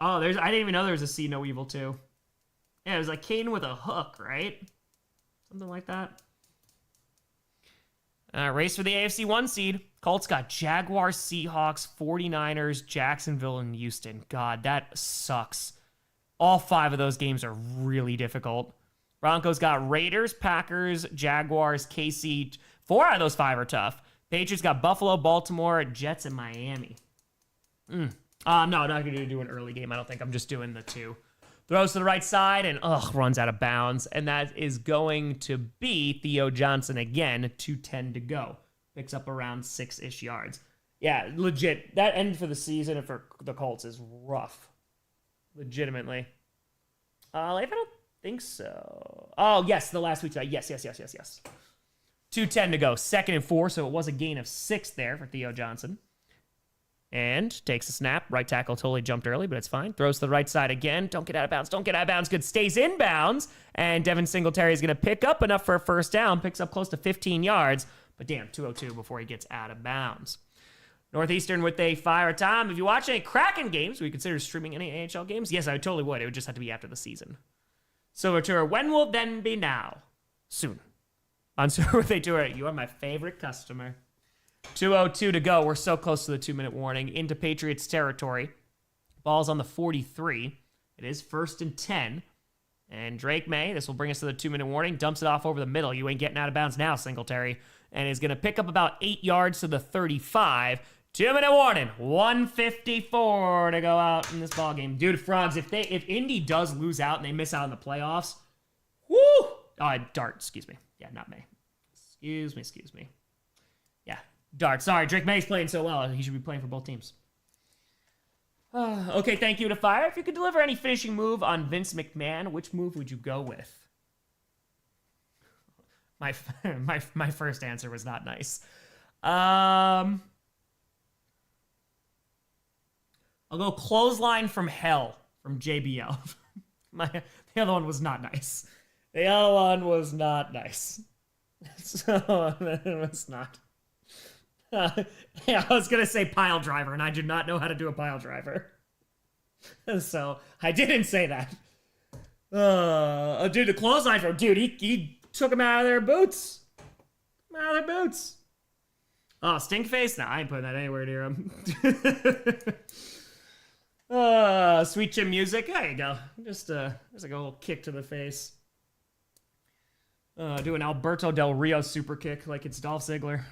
Oh, I didn't even know there was a See No Evil 2. Yeah, it was like Kane with a hook, right? Something like that. Race for the AFC 1 seed. Colts got Jaguars, Seahawks, 49ers, Jacksonville, and Houston. God, that sucks. All 5 of those games are really difficult. Broncos got Raiders, Packers, Jaguars, KC. 4 out of those 5 are tough. Patriots got Buffalo, Baltimore, Jets, and Miami. No, I'm not going to do an early game. I don't think. I'm just doing the 2. Throws to the right side and, runs out of bounds. And that is going to be Theo Johnson again. 2:10 to go. Picks up around 6-ish yards. Yeah, legit. That end for the season and for the Colts is rough. Legitimately. I don't think so. Oh, yes, the last week. Yes. 2:10 to go. 2nd and 4, so it was a gain of 6 there for Theo Johnson. And takes a snap. Right tackle totally jumped early, but it's fine. Throws to the right side again. Don't get out of bounds. Good. Stays in bounds. And Devin Singletary is going to pick up enough for a first down. Picks up close to 15 yards. But damn, 2:02 before he gets out of bounds. Northeastern with a fire time. If you watch any Kraken games, would you consider streaming any AHL games? Yes, I totally would. It would just have to be after the season. Silver Tour, when will then be now? Soon. On Silver with a Tour, you are my favorite customer. 2:02 to go. We're so close to the 2-minute warning. Into Patriots territory. Ball's on the 43. It is 1st and 10. And Drake Maye, this will bring us to the 2-minute warning, dumps it off over the middle. You ain't getting out of bounds now, Singletary. And is going to pick up about 8 yards to the 35. 2-minute warning. 1:54 to go out in this ball game. Dude, Frogs, if Indy does lose out and they miss out in the playoffs, woo! Dart, excuse me. Yeah, not May. Excuse me. Yeah, Dart. Sorry, Drake May's playing so well. He should be playing for both teams. Okay, thank you to Fire. If you could deliver any finishing move on Vince McMahon, which move would you go with? My first answer was not nice. I'll go clothesline from hell from JBL. The other one was not nice. The other one was not nice. So it was not. Yeah, I was gonna say pile driver, and I do not know how to do a pile driver. So I didn't say that. Dude, the clothesline from he took him out of their boots. Oh, Stinkface? Nah, I ain't putting that anywhere near him. Sweet Chin Music. There you go. Just like a little kick to the face. Do an Alberto Del Rio super kick like it's Dolph Ziggler.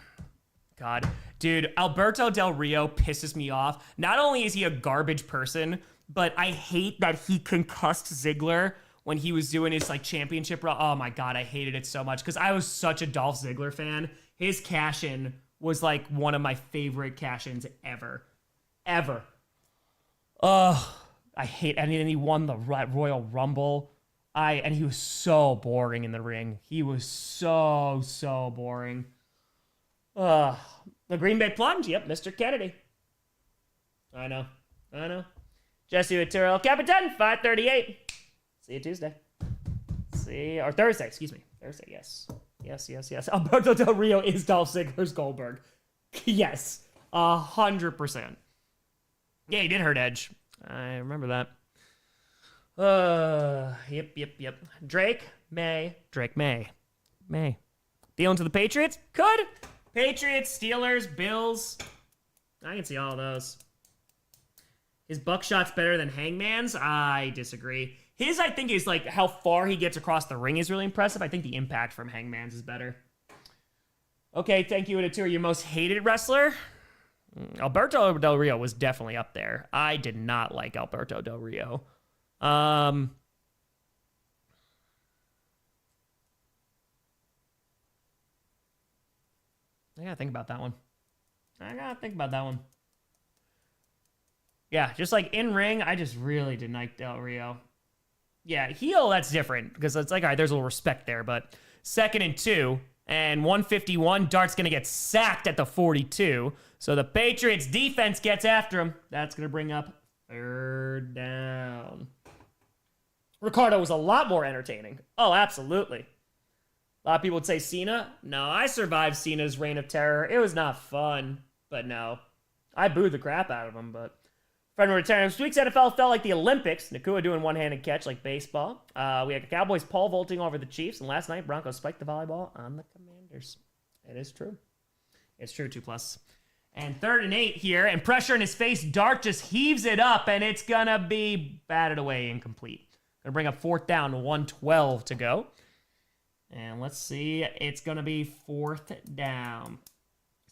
God. Dude, Alberto Del Rio pisses me off. Not only is he a garbage person, but I hate that he concussed Ziggler when he was doing his like championship run. Oh my God, I hated it so much because I was such a Dolph Ziggler fan. His cash-in was like one of my favorite cash-ins ever. Oh, I hate, and then he won the Royal Rumble. And he was so boring in the ring. He was so boring. The Green Bay Plunge. Yep, Mr. Kennedy. I know. Jesse Otero, Capitan, 538. See you Tuesday. Or Thursday, excuse me. Thursday, yes. Yes. Alberto Del Rio is Dolph Ziggler's Goldberg. Yes, 100%. Yeah, he did hurt Edge. I remember that. Yep. Drake May. Dealing to the Patriots? Could. Patriots, Steelers, Bills. I can see all of those. His buckshot's better than Hangman's? I disagree. His, I think, is like how far he gets across the ring is really impressive. I think the impact from Hangman's is better. Okay, thank you, Editor. Your most hated wrestler? Alberto Del Rio was definitely up there. I did not like Alberto Del Rio. I gotta think about that one. Yeah, just like in ring, I just really didn't like Del Rio. Yeah, heel, that's different because it's like, all right, there's a little respect there, but 2nd and 2 and 151, Dart's gonna get sacked at the 42. So the Patriots defense gets after him. That's gonna bring up 3rd down. Ricardo was a lot more entertaining. Oh, absolutely. A lot of people would say Cena. No, I survived Cena's reign of terror. It was not fun, but no. I booed the crap out of him, but... Friend returning. This week's NFL felt like the Olympics. Nakua doing one-handed catch like baseball. We had the Cowboys pole vaulting over the Chiefs, and last night Broncos spiked the volleyball on the Commanders. It is true. It's true, 2+. And 3rd and 8 here, and pressure in his face. Dart just heaves it up, and it's gonna be batted away, incomplete. Gonna bring up 4th down, 1:12 to go. And let's see, it's gonna be 4th down.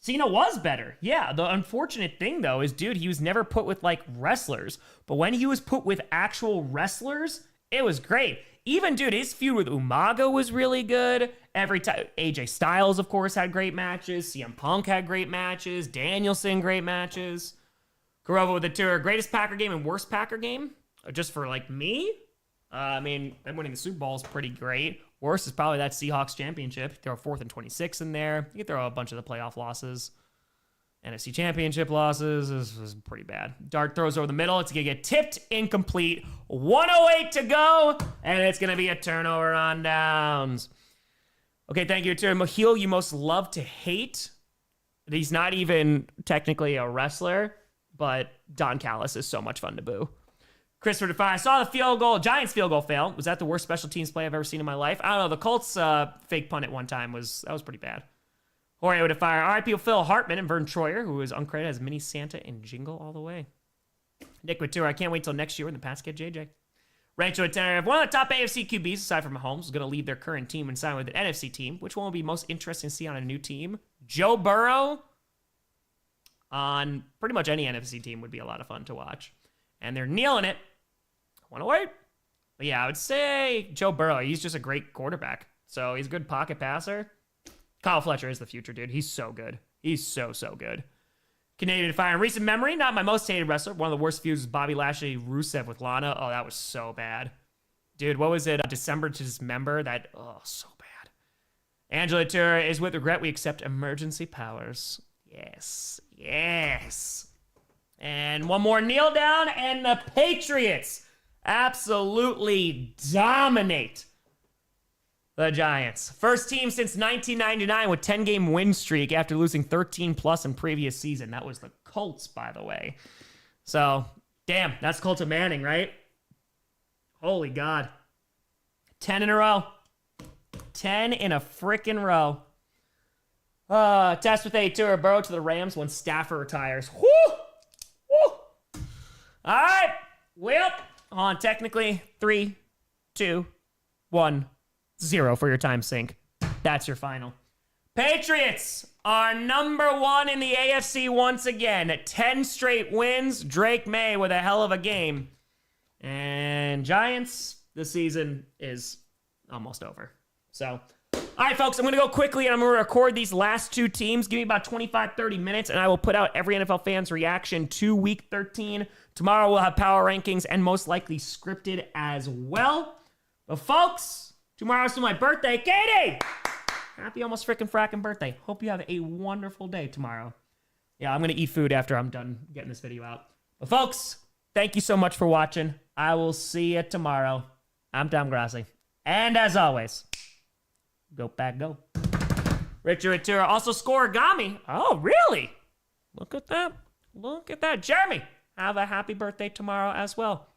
Cena was better. Yeah, the unfortunate thing, though, is, dude, he was never put with, like, wrestlers. But when he was put with actual wrestlers, it was great. Even, dude, his feud with Umaga was really good. Every time, AJ Styles, of course, had great matches. CM Punk had great matches. Danielson, great matches. Corova with the tour. Greatest Packer game and worst Packer game? Just for, like, me? I mean, them winning the Super Bowl is pretty great. Worst is probably that Seahawks championship. Throw 4th and 26 in there. You can throw a bunch of the playoff losses. NFC championship losses is pretty bad. Dart throws over the middle. It's going to get tipped, incomplete. 1:08 to go, and it's going to be a turnover on downs. Okay, thank you. To heel you most love to hate. He's not even technically a wrestler, but Don Callis is so much fun to boo. Christopher Define, I saw the Giants field goal fail. Was that the worst special teams play I've ever seen in my life? I don't know. The Colts fake punt at one time was pretty bad. Jorge with a fire. RIP Phil Hartman and Vern Troyer, who is uncredited as Mini Santa and Jingle All the Way. Nick with tour. I can't wait till next year when the Pats get JJ. Rancho Attentive, one of the top AFC QBs aside from Mahomes, is going to leave their current team and sign with an NFC team. Which one will be most interesting to see on a new team? Joe Burrow on pretty much any NFC team would be a lot of fun to watch. And they're kneeling it. I want to wait. But yeah, I would say Joe Burrow. He's just a great quarterback. So he's a good pocket passer. Kyle Fletcher is the future, dude. He's so good. He's so good. Canadian Fire. In recent memory, not my most hated wrestler. One of the worst feuds was Bobby Lashley, Rusev with Lana. Oh, that was so bad. Dude, what was it? December to Dismember? So bad. Angela Turner is with regret. We accept emergency powers. Yes. And one more kneel down, and the Patriots absolutely dominate the Giants. First team since 1999 with 10-game win streak after losing 13+ in previous season. That was the Colts, by the way. So, damn, that's Colts of Manning, right? Holy God. 10 in a row. 10 in a frickin' row. Test with a tour Burrow to the Rams when Stafford retires. Woo! All right. Well, on technically 3, 2, 1, 0 for your time sync. That's your final. Patriots are #1 in the AFC once again. 10 straight wins. Drake Maye with a hell of a game. And Giants, the season is almost over. So, all right, folks, I'm going to go quickly and I'm going to record these last two teams. Give me about 25, 30 minutes and I will put out every NFL fan's reaction to Week 13. Tomorrow we'll have power rankings and most likely scripted as well. But, folks, tomorrow's my birthday. Katie! Happy almost frickin' frackin' birthday. Hope you have a wonderful day tomorrow. Yeah, I'm going to eat food after I'm done getting this video out. But, folks, thank you so much for watching. I will see you tomorrow. I'm Tom Grossi. And as always, go Pack Go. Richard Atura also scoregami. Oh, really? Look at that. Look at that. Jeremy, have a happy birthday tomorrow as well.